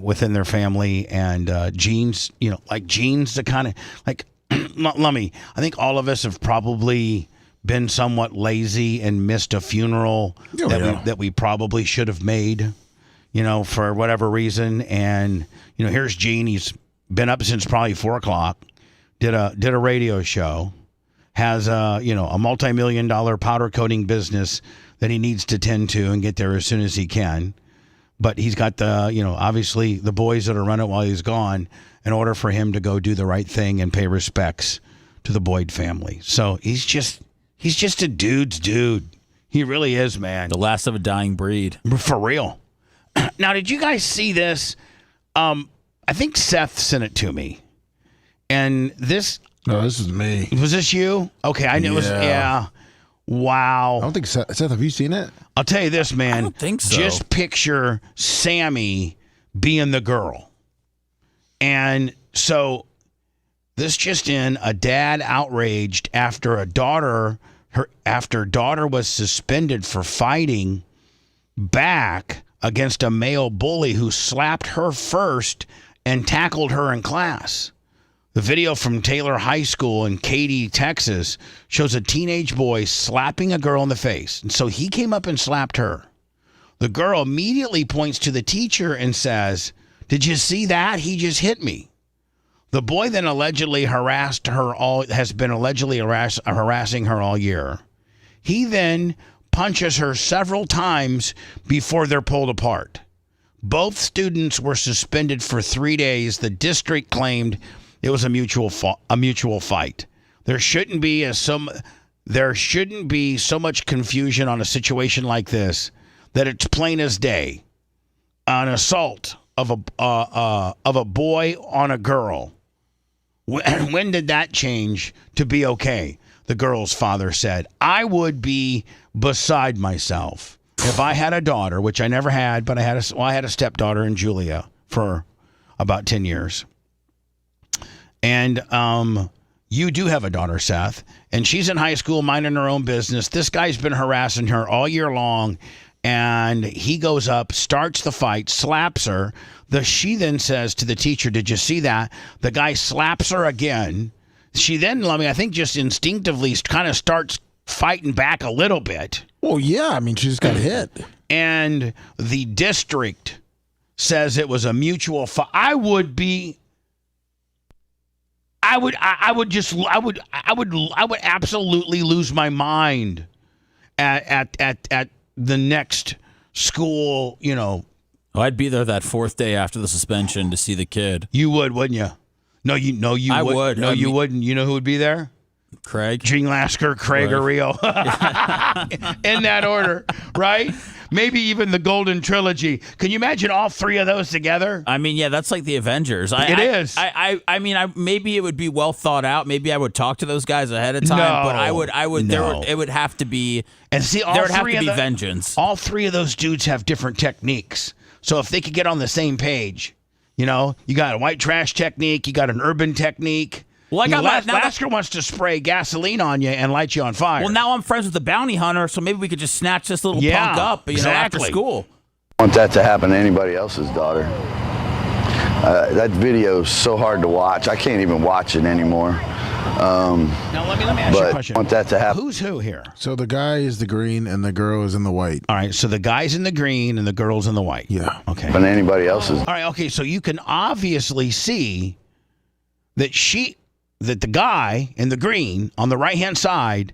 within their family, and Gene's the kind of like Lummy. I think all of us have probably been somewhat lazy and missed a funeral that we probably should have made, for whatever reason. And, here's Gene. He's been up since probably 4:00, did a radio show, has a multi-million-dollar powder coating business that he needs to tend to and get there as soon as he can. But he's got obviously the boys that are running while he's gone in order for him to go do the right thing and pay respects to the Boyd family. So he's just a dude's dude. He really is, man. The last of a dying breed. For real. Now, did you guys see this? I think Seth sent it to me. And this... No, this is me. Was this you? Okay, I knew it was... Yeah. Wow. I don't think Seth, have you seen it? I'll tell you this, man. I don't think so. Just picture Sammy being the girl. And so... This just in, a dad outraged after daughter was suspended for fighting back against a male bully who slapped her first and tackled her in class. The video from Taylor High School in Katy, Texas, shows a teenage boy slapping a girl in the face. And so he came up and slapped her. The girl immediately points to the teacher and says, "Did you see that? He just hit me." The boy then allegedly harassing her all year. He then punches her several times before they're pulled apart. Both students were suspended for 3 days. The district claimed it was a mutual fight. There shouldn't be so much confusion on a situation like this that it's plain as day. An assault of a boy on a girl. When did that change to be okay? The girl's father said, I would be beside myself if I had a daughter, which I never had, but I had a stepdaughter in Julia for about 10 years. And you do have a daughter, Seth, and she's in high school minding her own business. This guy's been harassing her all year long, and he goes up, starts the fight, slaps her. She then says to the teacher, did you see that? The guy slaps her again. She then, I think, just instinctively kind of starts fighting back a little bit. Well, yeah, I mean, she just got hit. And the district says it was a mutual fight. I would absolutely lose my mind at the next school, I'd be there that 4th day after the suspension to see the kid. You would, wouldn't you? No, you I would. would. No, you wouldn't. You know who would be there? Craig. Gene Lasker, Craig or Rio. In that order, right? Maybe even the Golden Trilogy. Can you imagine all three of those together? I mean, yeah, that's like the Avengers. It is. I mean, maybe it would be well thought out. Maybe I would talk to those guys ahead of time. No, but I would. no. It would have to be. And see, there would have to be vengeance. All three of those dudes have different techniques. So if they could get on the same page, you got a white trash technique, you got an urban technique. Well, I got Lasker wants to spray gasoline on you and light you on fire. Well, now I'm friends with the bounty hunter, so maybe we could just snatch this little punk up, after school. I want that to happen to anybody else's daughter. That video is so hard to watch. I can't even watch it anymore. Now let me ask you a question. I want that to happen. Who's who here? So the guy is the green and the girl is in the white. All right, so the guy's in the green and the girl's in the white. Yeah. Okay. But anybody else's. All right, okay, so you can obviously see that the guy in the green on the right-hand side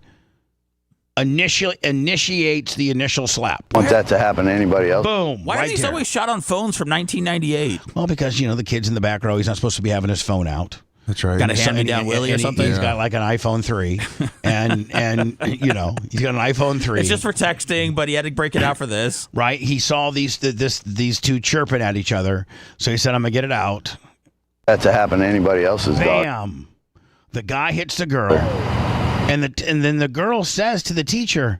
initiates the initial slap. I want that to happen to anybody else. Boom. Why are these always shot on phones from 1998? Well, because, the kid's in the back row. He's not supposed to be having his phone out. That's right. Got a hand-me-down Willie or something? He's got like an iPhone 3. and he's got an iPhone 3. It's just for texting, but he had to break it out for this. Right. He saw these two chirping at each other. So he said, I'm going to get it out. That to happen to anybody else's daughter. Bam. The guy hits the girl. And then the girl says to the teacher,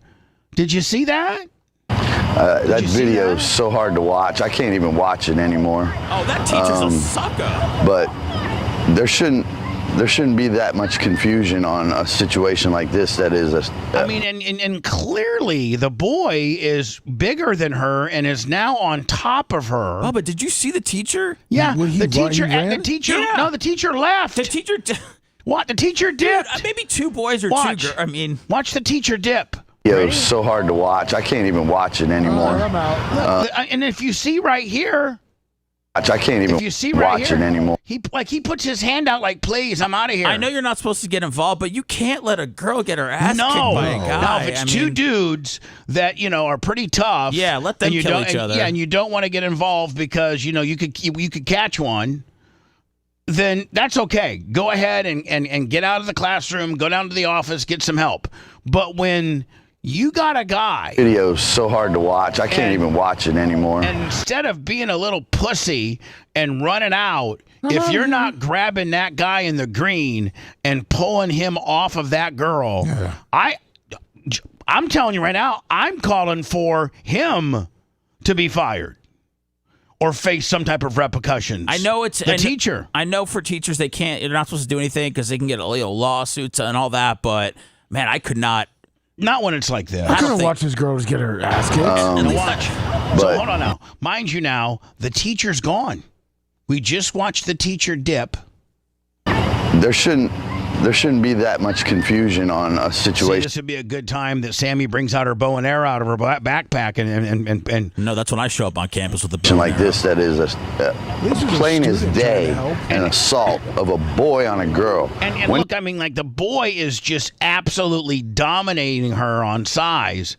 did you see that? That video is so hard to watch. I can't even watch it anymore. Oh, that teacher's a sucker. But there shouldn't be that much confusion on a situation like this. That is and clearly the boy is bigger than her and is now on top of her. Oh, but did you see the teacher? Yeah, the teacher. Yeah. No, the teacher left. The teacher. What? The teacher dipped. Maybe two boys or Watch. two girls. I mean, watch the teacher dip. It's so hard to watch. I can't even watch it anymore. I'm out. And if you see right here, I can't even watch it anymore. He puts his hand out like, please, I'm out of here. I know you're not supposed to get involved, but you can't let a girl get her ass kicked by a guy. No, if it's two dudes that are pretty tough, let them kill each other. Yeah, and you don't want to get involved because you could catch one. Then that's okay. Go ahead and get out of the classroom, go down to the office, get some help. But when you got a guy... Video is so hard to watch. I can't even watch it anymore. And instead of being a little pussy and running out, if you're not grabbing that guy in the green and pulling him off of that girl, I'm telling you right now, I'm calling for him to be fired. Or face some type of repercussions. I know it's the teacher. I know for teachers they're not supposed to do anything because they can get lawsuits and all that. But man, I could not. Not when it's like this. I couldn't watch this girl just get her ass kicked. Watch. So hold on now. Mind you, now the teacher's gone. We just watched the teacher dip. There shouldn't be that much confusion on a situation. See, this would be a good time that Sammy brings out her bow and arrow out of her backpack and no, that's when I show up on campus with the bow like this. That is plain as day an assault of a boy on a girl. And look, I mean, like the boy is just absolutely dominating her on size.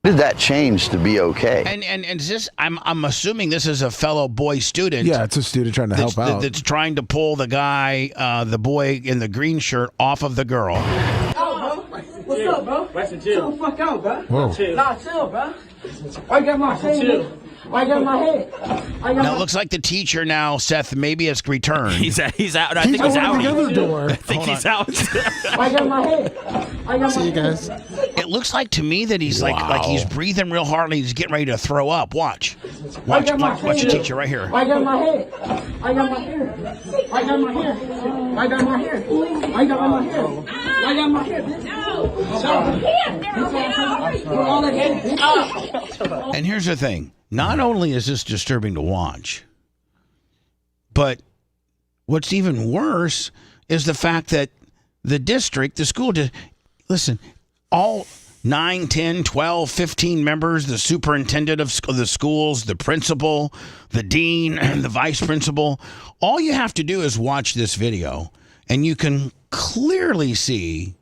Did that change to be okay? And this, I'm assuming this is a fellow boy student. Yeah, it's a student trying to help out. That's trying to pull the guy, the boy in the green shirt, off of the girl. What's up, bro? Chill the fuck out, bro. Whoa. Chill, bro. I got my head. I got my head. Now it looks like the teacher now, Seth, maybe has returned. He's out. I think he's out. The other door. I think he's out. I got my head. See you guys. It looks like to me that he's like he's breathing real hard and he's getting ready to throw up. Watch the teacher right here. I got my head. I got my hair. I got my hair. I got my hair. I got my hair. I got my hair. And here's the thing. Not only is this disturbing to watch, but what's even worse is the fact that the district, the school, listen, all 9, 10, 12, 15 members, the superintendent of the schools, the principal, the dean, and the vice principal, all you have to do is watch this video, and you can clearly see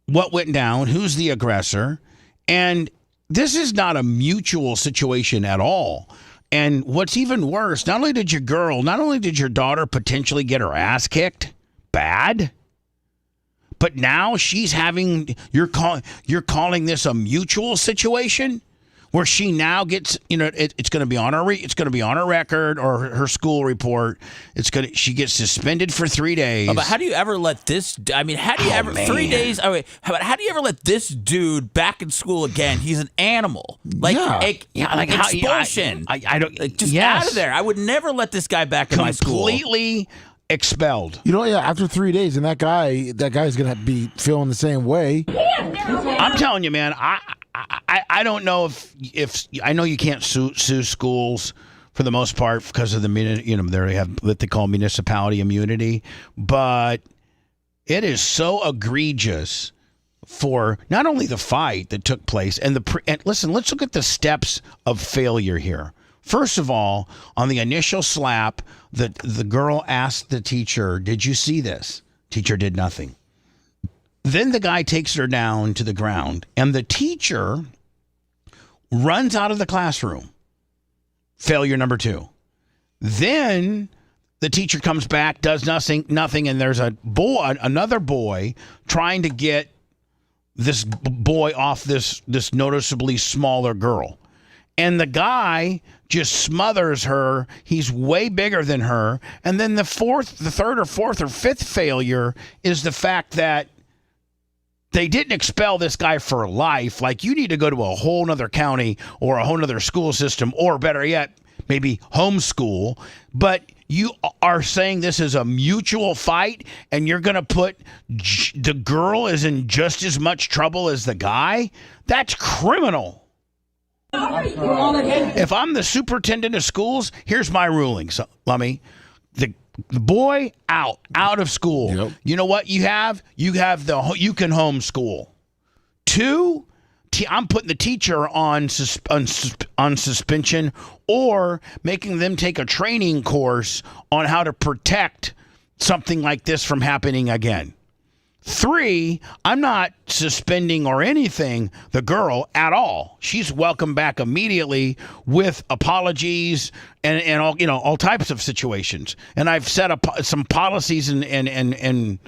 what went down, who's the aggressor, and this is not a mutual situation at all. And what's even worse, not only did your daughter potentially get her ass kicked bad, but now she's having, you're calling this a mutual situation where she now gets, it's going to be on her record or her school report. She gets suspended for 3 days. But how do you ever let this? I mean, how do you ever 3 days? Oh wait, how do you ever let this dude back in school again? He's an animal. Expulsion. I don't. Just out of there. I would never let this guy back in my school. Completely expelled. After 3 days, and that guy's gonna be feeling the same way. I'm telling you, man. I don't know if I know you can't sue schools for the most part because of they have what they call municipality immunity, but it is so egregious for not only the fight that took place and listen, let's look at the steps of failure here. First of all, on the initial slap, the girl asked the teacher, "Did you see this?" Teacher did nothing. Then the guy takes her down to the ground, and the teacher runs out of the classroom. Failure number 2. Then the teacher comes back, does nothing, and there's another boy trying to get this boy off this noticeably smaller girl. And the guy just smothers her. He's way bigger than her. And then the third or fourth or fifth failure is the fact that they didn't expel this guy for life. Like, you need to go to a whole nother county or a whole nother school system, or better yet, maybe homeschool. But you are saying this is a mutual fight, and you're going to put the girl is in just as much trouble as the guy? That's criminal. If I'm the superintendent of schools, here's my ruling, Lummy. The boy out of school. Yep. You know what you have? You can homeschool. 2, I'm putting the teacher on suspension or making them take a training course on how to protect something like this from happening again. 3, I'm not suspending or anything the girl at all. She's welcome back immediately with apologies and all types of situations. And I've set up some policies in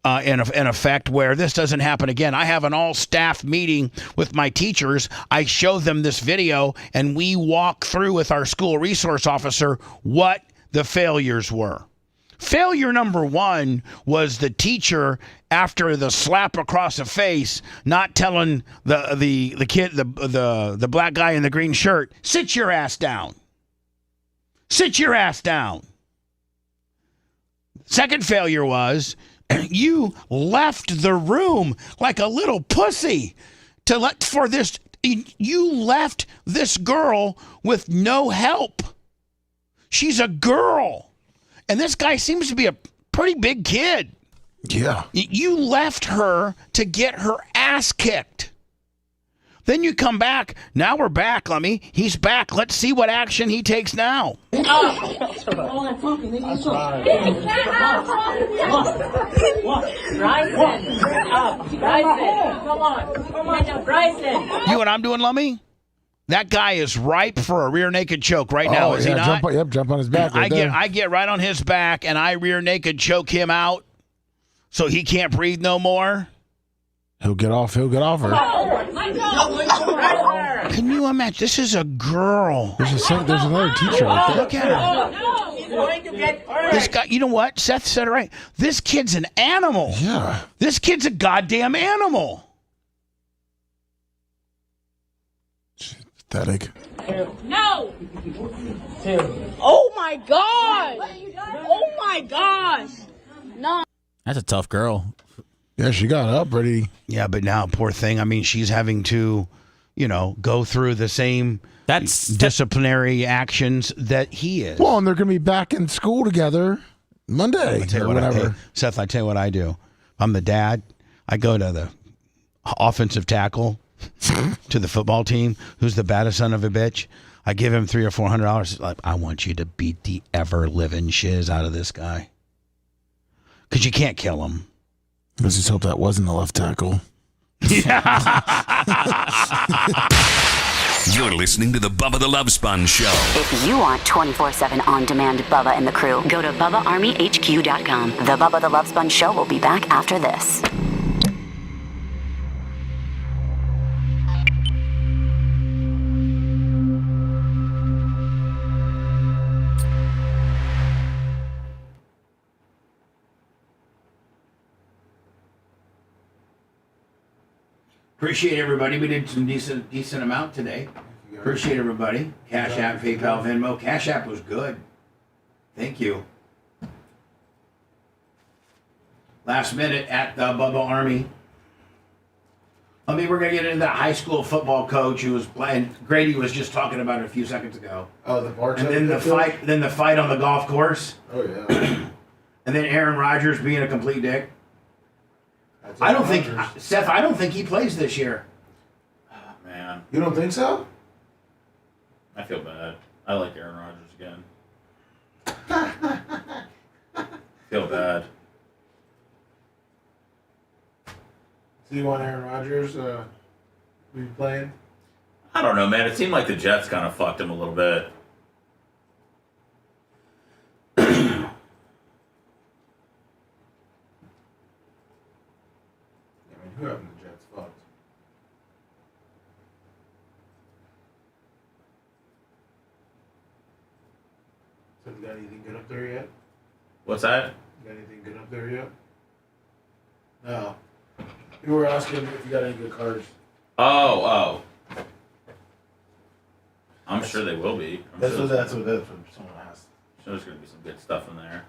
effect where this doesn't happen again. I have an all-staff meeting with my teachers. I show them this video, and we walk through with our school resource officer what the failures were. Failure number 1 was the teacher, after the slap across the face, not telling the kid, the black guy in the green shirt, sit your ass down. Sit your ass down. Second failure was you left the room like a little pussy you left this girl with no help. She's a girl. And this guy seems to be a pretty big kid. Yeah. You left her to get her ass kicked. Then you come back. Now we're back, Lummy. He's back. Let's see what action he takes now. Bryson. You know what I'm doing, Lummy? That guy is ripe for a rear naked choke right now, is he not? Jump on his back. I get right on his back and I rear naked choke him out so he can't breathe no more. He'll get off her. Can you imagine? This is a girl. There's another teacher right there. Look at her. This guy, you know what? Seth said it right. This kid's an animal. Yeah. This kid's a goddamn animal. Pathetic. No. Oh my God. Oh my gosh. No. That's a tough girl. Yeah, she got up pretty. Yeah, but now, poor thing. I mean, she's having to, go through the same disciplinary actions that he is. Well, and they're going to be back in school together Monday or whatever. Seth, I tell you what I do. I'm the dad. I go to the offensive tackle to the football team, who's the baddest son of a bitch. I give him $300 or $400. Like, I want you to beat the ever living shiz out of this guy, because you can't kill him. Let's just hope that wasn't the left tackle. You're listening to the Bubba the Love Sponge Show. If you want 24/7 on-demand Bubba and the crew, go to BubbaArmyHQ.com. The Bubba the Love Sponge Show will be back after this. Appreciate everybody. We did some decent amount today. Appreciate everybody. Cash App, PayPal, Venmo. Cash App was good. Thank you. Last minute at the Bubba Army. I mean, we're going to get into that high school football coach who was playing. Grady was just talking about it a few seconds ago. Oh, the bartender. And then the fight on the golf course. Oh, yeah. And then Aaron Rodgers being a complete dick. I don't think, Seth, I don't think he plays this year. Oh, man. You don't think so? I feel bad. I like Aaron Rodgers again. Feel bad. So you want Aaron Rodgers to be playing? I don't know, man. It seemed like the Jets kind of fucked him a little bit. Who haven't the Jets fucked? So you got anything good up there yet? What's that? You got anything good up there yet? No. You were asking if you got any good cards. Oh. I'm sure they will be. That's what someone asked. I'm sure there's going to be some good stuff in there.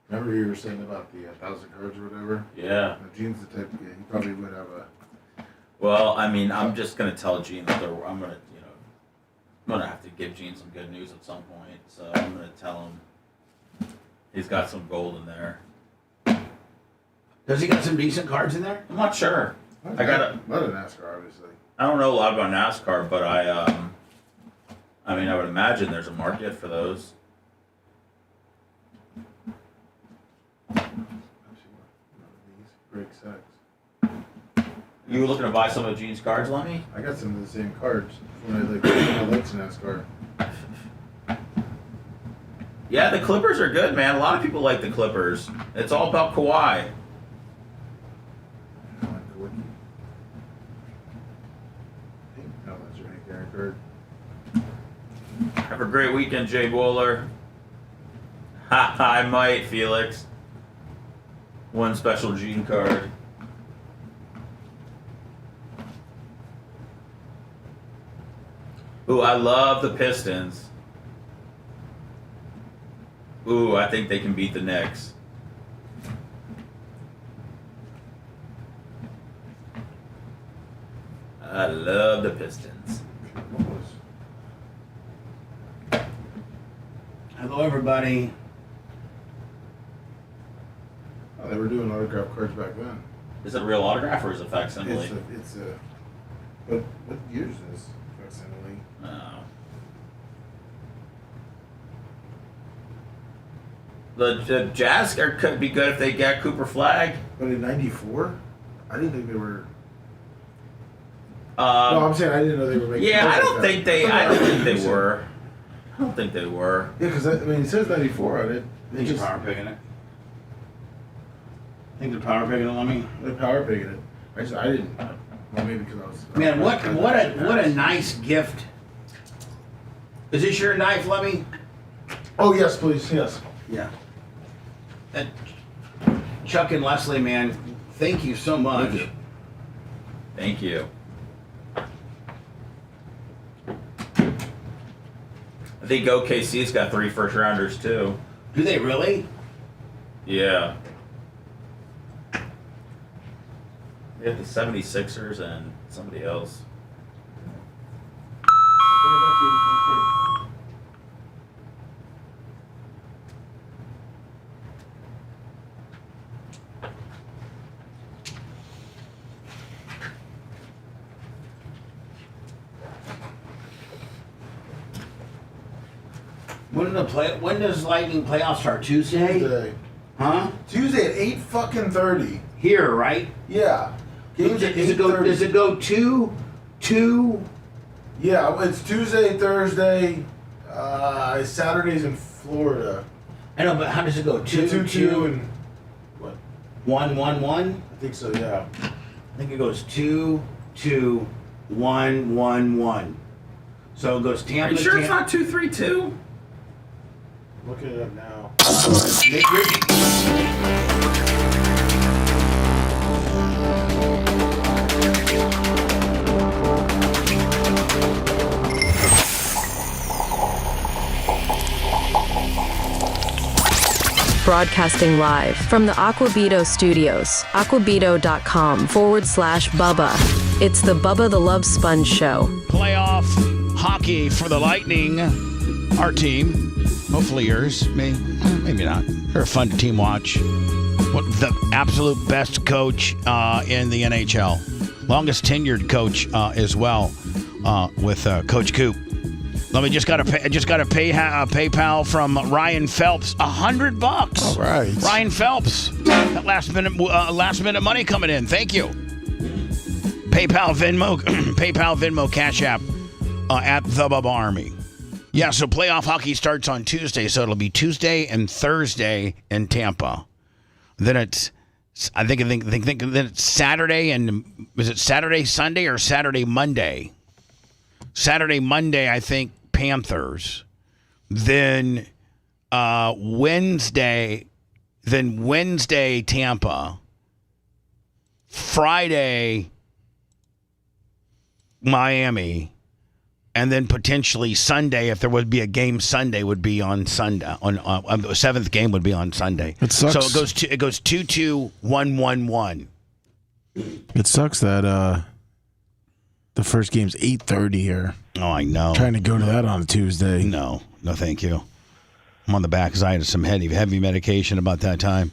Remember you were saying about the 1,000 cards or whatever? Yeah. Gene's the type, he probably would have a... Well, I mean, I'm just going to tell Gene that I'm going to have to give Gene some good news at some point. So I'm going to tell him he's got some gold in there. Does he got some decent cards in there? I'm not sure. Not a NASCAR, obviously. I don't know a lot about NASCAR, but I would imagine there's a market for those. Break sex. You were looking to buy some of Gene's cards, Lemmy? I got some of the same cards when I liked NASCAR. Yeah, the Clippers are good, man. A lot of people like the Clippers. It's all about Kawhi. No, that's your Hank Aaron card. Have a great weekend, Jay Bowler. I might, Felix. One special Gene card. Ooh, I love the Pistons. Ooh, I think they can beat the Knicks. I love the Pistons. Hello, everybody. Oh, they were doing autograph cards back then. Is it a real autograph or is it facsimile? It's a But what year is this? Approximately. The Jazz could be good if they get Cooper Flag. But in '94, I didn't think they were. No, I'm saying I didn't know they were making. Yeah, I don't like think that. they. I don't think they were. I don't think they were. Yeah, because I mean, it says '94 on it. I think they're power picking it. I think they're power picking it. Let me. They're power picking it. I didn't. Well, maybe because I was. Man, what a nice gift. Is this your knife, Lemmy? Oh yes, please, yes. Yeah. Chuck and Leslie, man, thank you so much. Thank you. I think OKC's got 3 first-rounders, too. Do they really? Yeah. They have the 76ers and somebody else. When does Lightning playoffs start? Tuesday? Huh? Tuesday at 8:30. Here, right? Yeah. Games at Does it go 2? Yeah, it's Tuesday, Thursday, Saturdays in Florida. I know, but how does it go? 2 and what? 1 1 1? I think so. Yeah. I think it goes 2 2 1 1 1. So it goes Tampa. Are you sure it's not 2 3 2? Looking it up now. Broadcasting live from the Aquabito studios, aquabito.com/Bubba. It's the Bubba the Love Sponge Show. Playoff hockey for the Lightning. Our team. Hopefully yours. Maybe not. They're a fun team watch. What the absolute best coach in the NHL. Longest tenured coach as well with Coach Coop. Let me just got a PayPal from Ryan Phelps. $100. All right. Ryan Phelps. That last minute money coming in. Thank you. PayPal Venmo Cash App at the Bubba Army. Yeah, so playoff hockey starts on Tuesday, so it'll be Tuesday and Thursday in Tampa. Then I think then it's Saturday, and is it Saturday, Sunday, or Saturday, Monday? Saturday, Monday, I think Panthers. Then Wednesday, Tampa. Friday, Miami. And then potentially Sunday, if there would be a game Sunday, would be on Sunday. On the seventh game would be on Sunday. It sucks. So it goes 2-2-1-1-1. It sucks that the first game's 8:30 here. Oh, I know. Trying to go to that on a Tuesday. No, thank you. I'm on the back because I had some heavy medication about that time.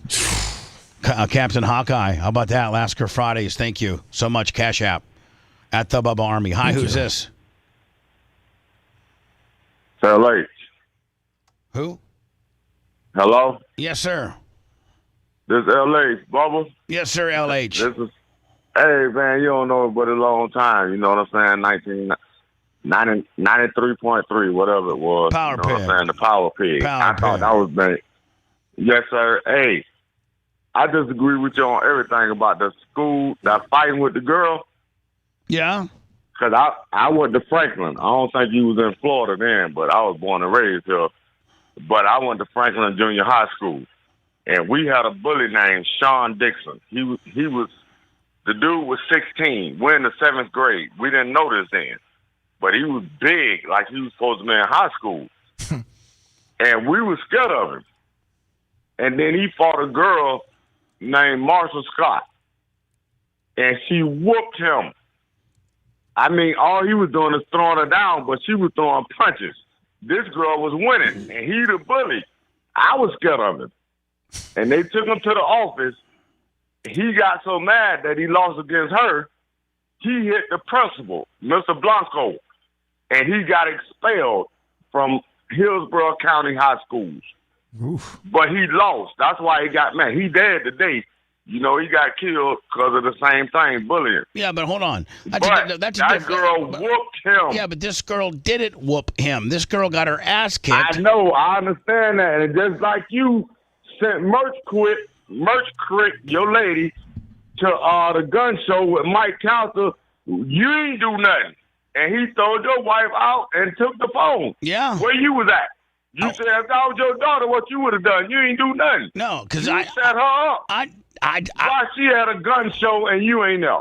Captain Hawkeye, how about that? Lasker Fridays, thank you so much. Cash App at the Bubba Army. Hi, who's this? LH. Who? Hello? Yes, sir. This LH, Bubba? Yes, sir, LH. This is, hey, man, you don't know it but a long time. You know what I'm saying? 93.3, whatever it was. Power you know what Pig. I'm saying? The Power Pig. I thought that was big. Yes, sir. Hey, I disagree with you on everything about the school, that fighting with the girl. Yeah? Because I went to Franklin. I don't think you was in Florida then, but I was born and raised here. But I went to Franklin Junior High School. And we had a bully named Sean Dixon. He was the dude was 16. We're in the 7th grade. We didn't know this then. But he was big, like he was supposed to be in high school. And we were scared of him. And then he fought a girl named Marshall Scott. And she whooped him. I mean, all he was doing is throwing her down, but she was throwing punches. This girl was winning, and he the bully. I was scared of him. And they took him to the office. He got so mad that he lost against her, he hit the principal, Mr. Blanco, and he got expelled from Hillsborough County High Schools. Oof. But he lost. That's why he got mad. He dead today. You know, he got killed because of the same thing, bullying. Yeah, but hold on. That girl whooped him. Yeah, but this girl didn't whoop him. This girl got her ass kicked. I know. I understand that. And just like you sent Merch Crick, your lady, to the gun show with Mike Counter, you ain't do nothing. And he threw your wife out and took the phone. Yeah. Where you was at? You said if that was your daughter, what you would have done? You ain't do nothing. No, because I set her up. Why she had a gun show and you ain't there?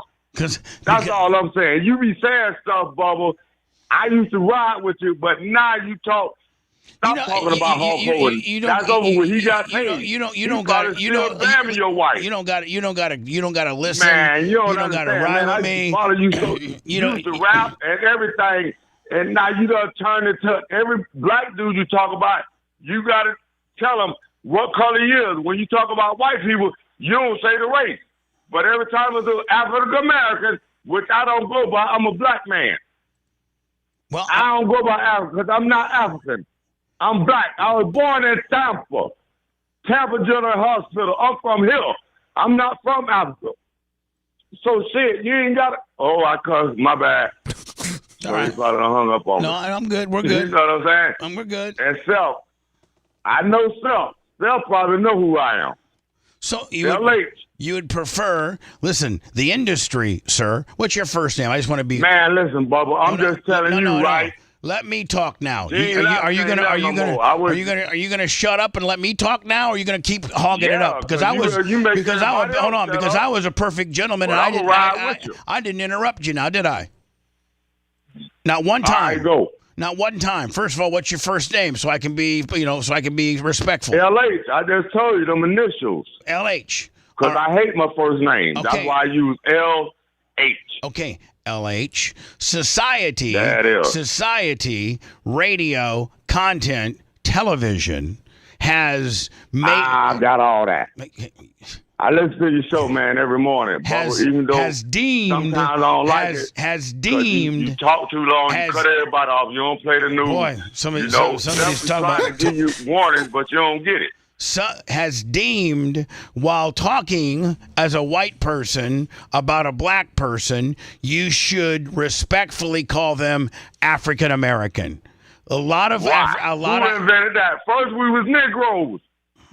That's all I'm saying. You be saying stuff, Bubba. I used to ride with you, but now you talk. Stop talking about Hulk Hogan. That's over with. He got paid. You don't got to your wife. You don't got to listen. Man, you don't got to ride with me. Follow you used to rap and everything, and now you done turn it to every black dude you talk about. You got to tell them what color he is. When you talk about white people, you don't say the race. But every time it's an African American, which I don't go by, I'm a black man. Well, I don't go by African because I'm not African. I'm black. I was born in Tampa General Hospital. I'm from here. I'm not from Africa. So shit, you ain't got to. Oh, I cussed. My bad. All right. He probably done hung up on me. No, I'm good. We're good. You know what I'm saying? We're good. And Self, I know Self. Self probably know who I am. So you would prefer, listen, the industry, sir. What's your first name? I just want to be. Man, listen, Bubba. I'm just telling you, right? Let me talk now. Are you gonna shut up and let me talk now, or are you gonna keep hogging it up? Because I was a perfect gentleman, and I didn't interrupt you. Now, did I? Not one time. Go. Not one time. First of all, what's your first name, so I can be, respectful. LH. I just told you them initials. LH. Because I hate my first name. Okay. That's why I use LH. Okay. LH, society, radio, content, television has made. I got all that. I listen to your show, man, every morning. Even though sometimes I don't like it. Has deemed. You talk too long, you cut everybody off. You don't play the news. Boy, somebody's talking about. To give you warnings, but you don't get it. Has deemed, while talking as a white person about a black person, you should respectfully call them African American. Who invented that? First, we was Negroes.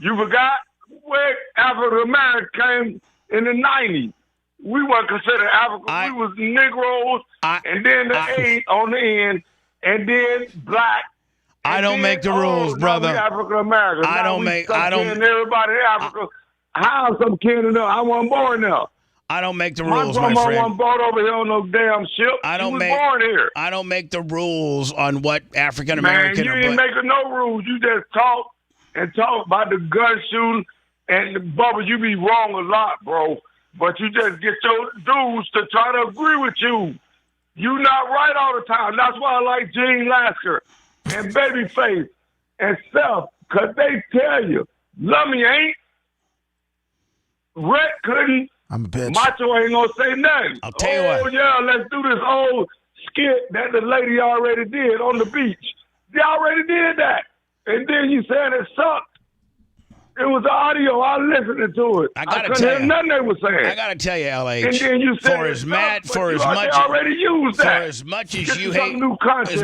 You forgot where African American came in the 90s. We weren't considered African. We was Negroes, and then the A on the end, and then black. I don't make the rules, brother. African Americans. I don't make. Everybody in Africa. How some kin enough? I wasn't born there. I don't make the rules, my my friend. wasn't born over here on no damn ship. Born here. I don't make the rules on what African American. Man, you ain't making no rules. You just talk about the gun shooting, and Bubba, you be wrong a lot, bro. But you just get your dudes to try to agree with you. You not right all the time. That's why I like Gene Lasker and Babyface and Self, because they tell you, Lummy ain't. Rhett couldn't. I'm a bitch. Macho ain't gonna say nothing. I'll tell you what. Oh, yeah, let's do this old skit that the lady already did on the beach. They already did that. And then you said it sucked. It was audio. I was listening to it. I couldn't hear nothing they were saying. I gotta tell you, LH. And then you said already used that. For as much as you hate, new content,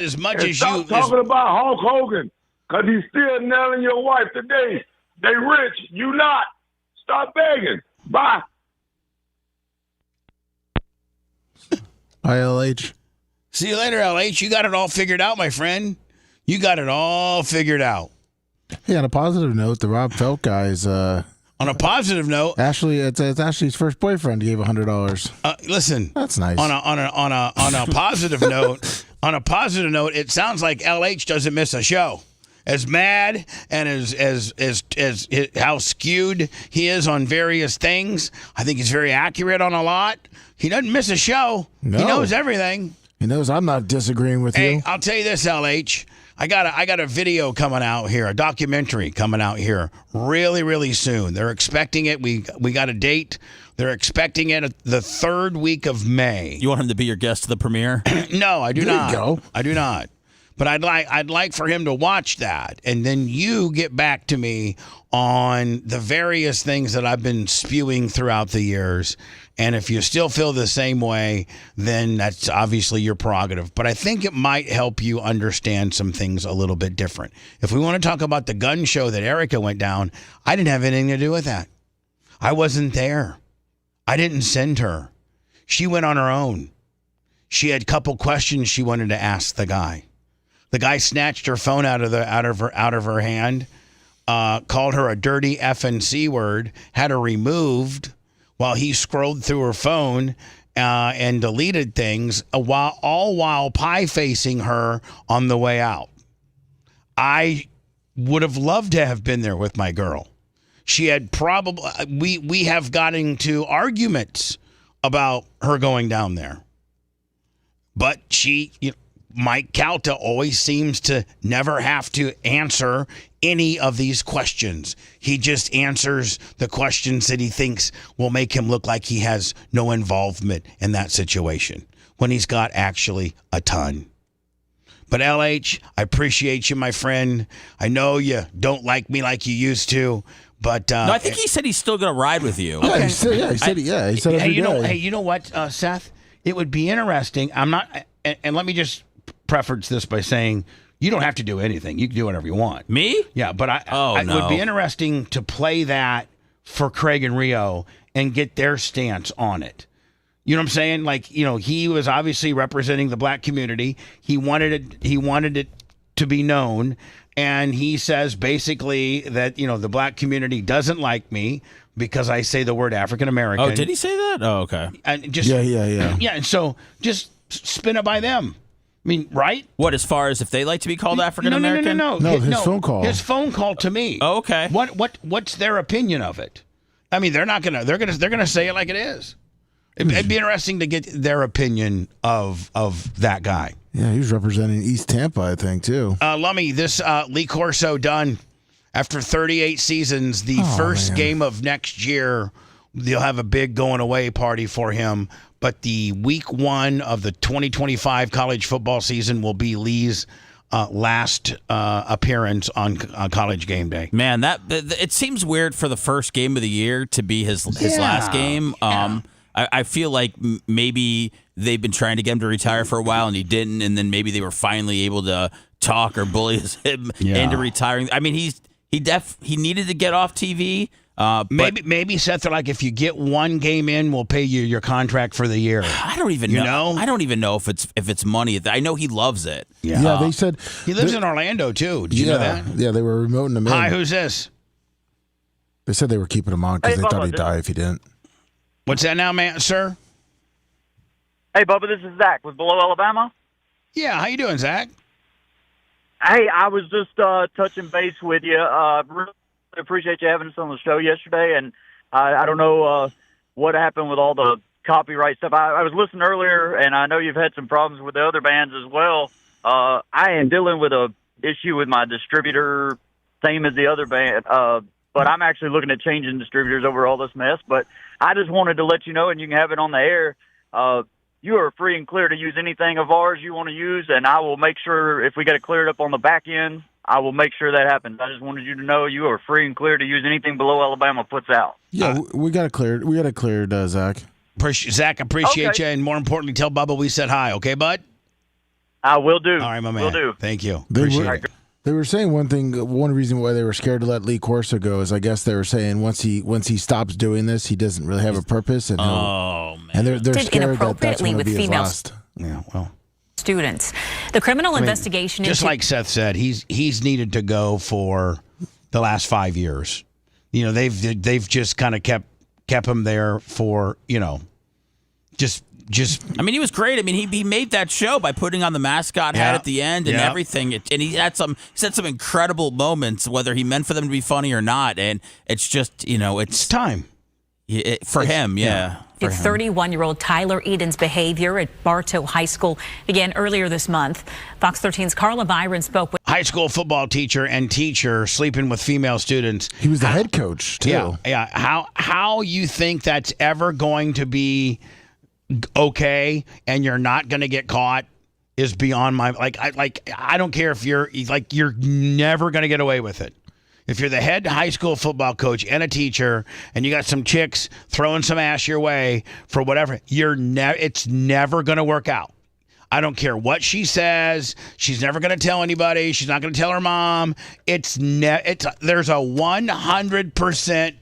as much as stop talking about Hulk Hogan, because he's still nailing your wife today. They rich, you not. Stop begging. Bye. Bye, LH. See you later, LH. You got it all figured out, my friend. You got it all figured out. Hey, on a positive note, the Rob Felt guys. On a positive note, Ashley, it's Ashley's first boyfriend. He gave $100. Listen, that's nice. On a positive note, it sounds like LH doesn't miss a show. As mad and as how skewed he is on various things, I think he's very accurate on a lot. He doesn't miss a show. No. He knows everything. He knows I'm not disagreeing with Hey, you. I'll tell you this, LH. I got a video coming out here, a documentary coming out here really, really soon. They're expecting it. We got a date. They're expecting it the 3rd week of May. You want him to be your guest to the premiere? No, I do not. There you go. I do not. But I'd like for him to watch that, and then you get back to me on the various things that I've been spewing throughout the years. And if you still feel the same way, then that's obviously your prerogative. But I think it might help you understand some things a little bit different. If we want to talk about the gun show that Erica went down, I didn't have anything to do with that. I wasn't there. I didn't send her. She went on her own. She had a couple questions she wanted to ask the guy. The guy snatched her phone out of her hand, called her a dirty F and C word, had her removed while he scrolled through her phone and deleted things, all while pie-facing her on the way out. I would have loved to have been there with my girl. She had probably, we have gotten into arguments about her going down there. But Mike Calta always seems to never have to answer any of these questions. He just answers the questions that he thinks will make him look like he has no involvement in that situation, when he's got actually a ton. But LH, I appreciate you, my friend. I know you don't like me like you used to, but no, I think he said he's still going to ride with you. Yeah, he said every day. Hey, you know what, Seth? It would be interesting. I'm not, and let me just preface this by saying, you don't have to do anything. You can do whatever you want. Me? Yeah, but it would be interesting to play that for Craig and Rio and get their stance on it. You know what I'm saying? Like, he was obviously representing the black community. He wanted it to be known, and he says basically that the black community doesn't like me because I say the word African American. Oh, did he say that? Oh, okay. And just Yeah. Yeah, and so just spin it by them. I mean, right? What, as far as if they like to be called African American? No. His phone call. His phone call to me. Oh, okay. What's their opinion of it? I mean, they're gonna say it like it is. It'd be interesting to get their opinion of that guy. Yeah, he was representing East Tampa, I think, too. Lummy, this Lee Corso done after 38 seasons. The first game of next year, they'll have a big going away party for him. But the week 1 of the 2025 college football season will be Lee's last appearance on College Game Day. Man, it seems weird for the first game of the year to be his last game. I feel like maybe they've been trying to get him to retire for a while and he didn't, and then maybe they were finally able to talk or bully him into retiring. I mean, he needed to get off TV. Maybe Seth, they're like, if you get one game in, we'll pay you your contract for the year. I don't even know. I don't even know if it's money. I know he loves it. Yeah, they said he lives in Orlando too. Did you know that? Yeah, they were remoting him in. Hi, who's this? They said they were keeping him on because they thought he'd die if he didn't. What's that now, man, sir? Hey, Bubba, this is Zach with Below Alabama. Yeah, how you doing, Zach? Hey, I was just touching base with you. Really appreciate you having us on the show yesterday, and I don't know what happened with all the copyright stuff. I was listening earlier, and I know you've had some problems with the other bands as well. I am dealing with a issue with my distributor, same as the other band, but I'm actually looking at changing distributors over all this mess. But I just wanted to let you know, and you can have it on the air, you are free and clear to use anything of ours you want to use, and I will make sure if we get it cleared up on the back end, I will make sure that happens. I just wanted you to know you are free and clear to use anything Below Alabama puts out. Yeah, we got it cleared. We got it cleared, Zach. Zach, appreciate you, and more importantly, tell Bubba we said hi. Okay, bud? I will do. All right, my man. Will do. Thank you. They were saying one reason why they were scared to let Lee Corso go is I guess they were saying once he stops doing this, he doesn't really have a purpose, and and they're scared that that's going to be his last. Yeah, well. Students. The criminal investigation just like Seth said, he's needed to go for the last 5 years. They've just kind of kept him there for just. I mean, he was great. I mean, he made that show by putting on the mascot hat at the end and everything. And he had some incredible moments, whether he meant for them to be funny or not. And it's just it's time. For him. The 31-year-old Tyler Eden's behavior at Bartow High School began earlier this month. Fox 13's Carla Byron spoke with high school football teacher and teacher sleeping with female students. He was the head coach too. Yeah. How you think that's ever going to be okay and you're not going to get caught is beyond my I don't care if you're never going to get away with it. If you're the head high school football coach and a teacher and you got some chicks throwing some ass your way for whatever, it's never going to work out. I don't care what she says. She's never going to tell anybody. She's not going to tell her mom. There's a 100%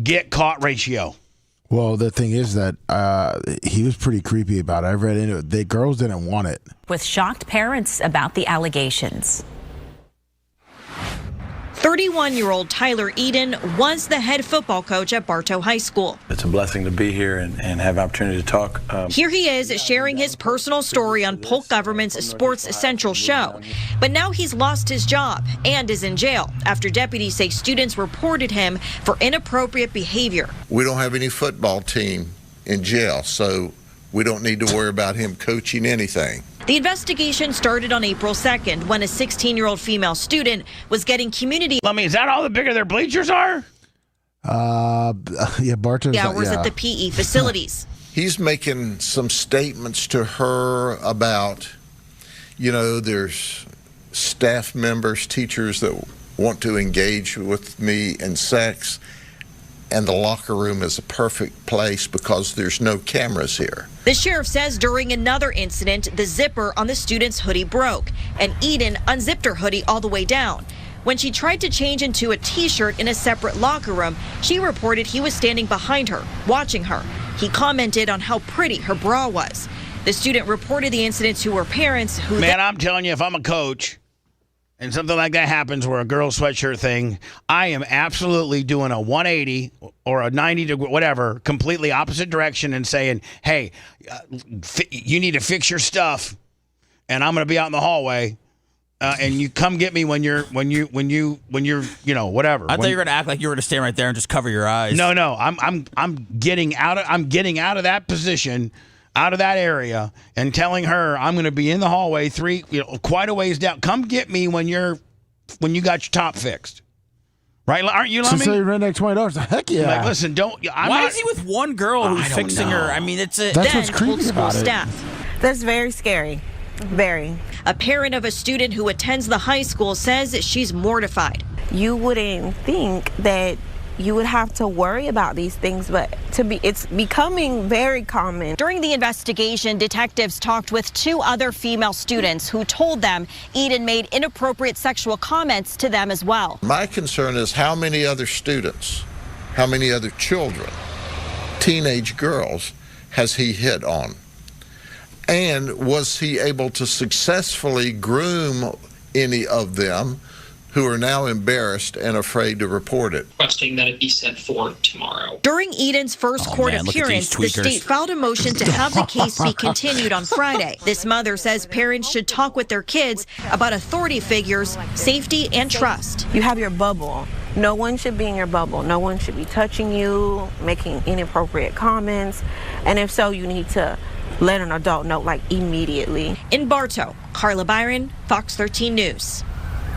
get caught ratio. Well, the thing is that he was pretty creepy about it. I read into it. The girls didn't want it. with shocked parents about the allegations. 31-year-old Tyler Eden was the head football coach at Bartow High School. It's a blessing to be here and have an opportunity to talk. Here he is sharing his personal story on Polk Government's Sports Central show. But now he's lost his job and is in jail after deputies say students reported him for inappropriate behavior. We don't have any football team in jail, so we don't need to worry about him coaching anything. The investigation started on April 2nd when a 16-year-old female student was getting community. I mean, is that all the bigger their bleachers are? Yeah, Bartow's hours at the PE facilities. He's making some statements to her about, there's staff members, teachers that want to engage with me in sex, and the locker room is a perfect place because there's no cameras here. The sheriff says during another incident, the zipper on the student's hoodie broke, and Eden unzipped her hoodie all the way down. When she tried to change into a t-shirt in a separate locker room, she reported he was standing behind her, watching her. He commented on how pretty her bra was. The student reported the incident to her parents, who... Man, I'm telling you, if I'm a coach and something like that happens where a girl sweatshirt thing, I am absolutely doing a 180 or a 90 to whatever, completely opposite direction and saying, hey, you need to fix your stuff and I'm going to be out in the hallway. And you come get me when you're whatever. I thought you were gonna act like you were gonna stand right there and just cover your eyes. No, I'm getting out of that position, out of that area, and telling her I'm going to be in the hallway quite a ways down. Come get me when you got your top fixed. Right? Aren't you, Lummy? So you ran that $20. Heck yeah. Like, listen, Why is he with one girl who's fixing her? I mean, that's what's creepy about it. That's very scary. Very. A parent of a student who attends the high school says she's mortified. You wouldn't think that you would have to worry about these things, but it's becoming very common. During the investigation, detectives talked with two other female students who told them Eden made inappropriate sexual comments to them as well. My concern is how many other students, how many other children, teenage girls, has he hit on? And was he able to successfully groom any of them who are now embarrassed and afraid to report it? Requesting that it be sent forward tomorrow. During Eden's first court appearance, the state filed a motion to have the case be continued on Friday. This mother says parents should talk with their kids about authority figures, safety, and trust. You have your bubble. No one should be in your bubble. No one should be touching you, making inappropriate comments. And if so, you need to let an adult know, immediately. In Bartow, Carla Byron, Fox 13 News.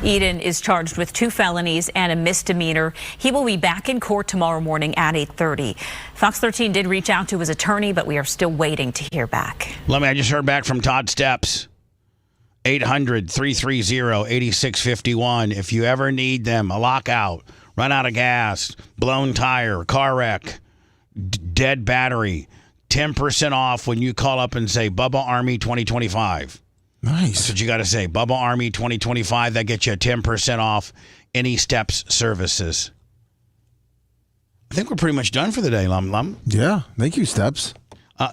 Eden is charged with 2 felonies and a misdemeanor. He will be back in court tomorrow morning at 8:30. Fox 13 did reach out to his attorney, but we are still waiting to hear back. I just heard back from Todd Steps. 800-330-8651. If you ever need them, a lockout, run out of gas, blown tire, car wreck, dead battery, 10% off when you call up and say Bubba Army 2025. Nice. That's what you got to say. Bubba Army 2025. That gets you 10% off any Steps services. I think we're pretty much done for the day, Lum. Yeah. Thank you, Steps.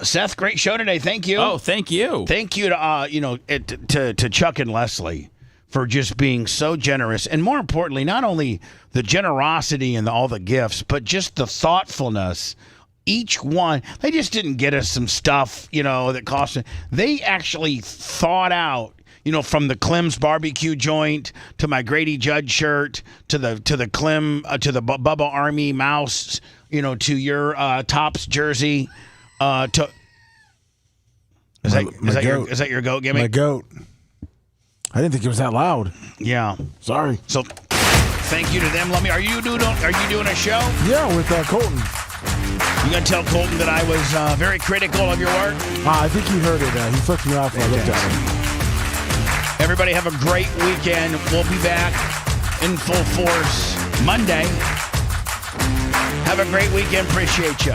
Seth, great show today. Thank you. Oh, thank you. Thank you to Chuck and Leslie for just being so generous. And more importantly, not only the generosity and all the gifts, but just the thoughtfulness. Each one, they just didn't get us some stuff, that cost. They actually thought out, from the Clem's barbecue joint to my Grady Judd shirt to the Clem to the Bubba Army mouse to your Tops jersey. Is that your goat gimmick? My goat. I didn't think it was that loud. Yeah. Sorry. So, thank you to them. Let me. Are you doing a show? Yeah, with Colton. You gonna tell Colton that I was very critical of your work? I think he heard it. He flipped me off when I looked at him. Everybody have a great weekend. We'll be back in full force Monday. Have a great weekend. Appreciate you.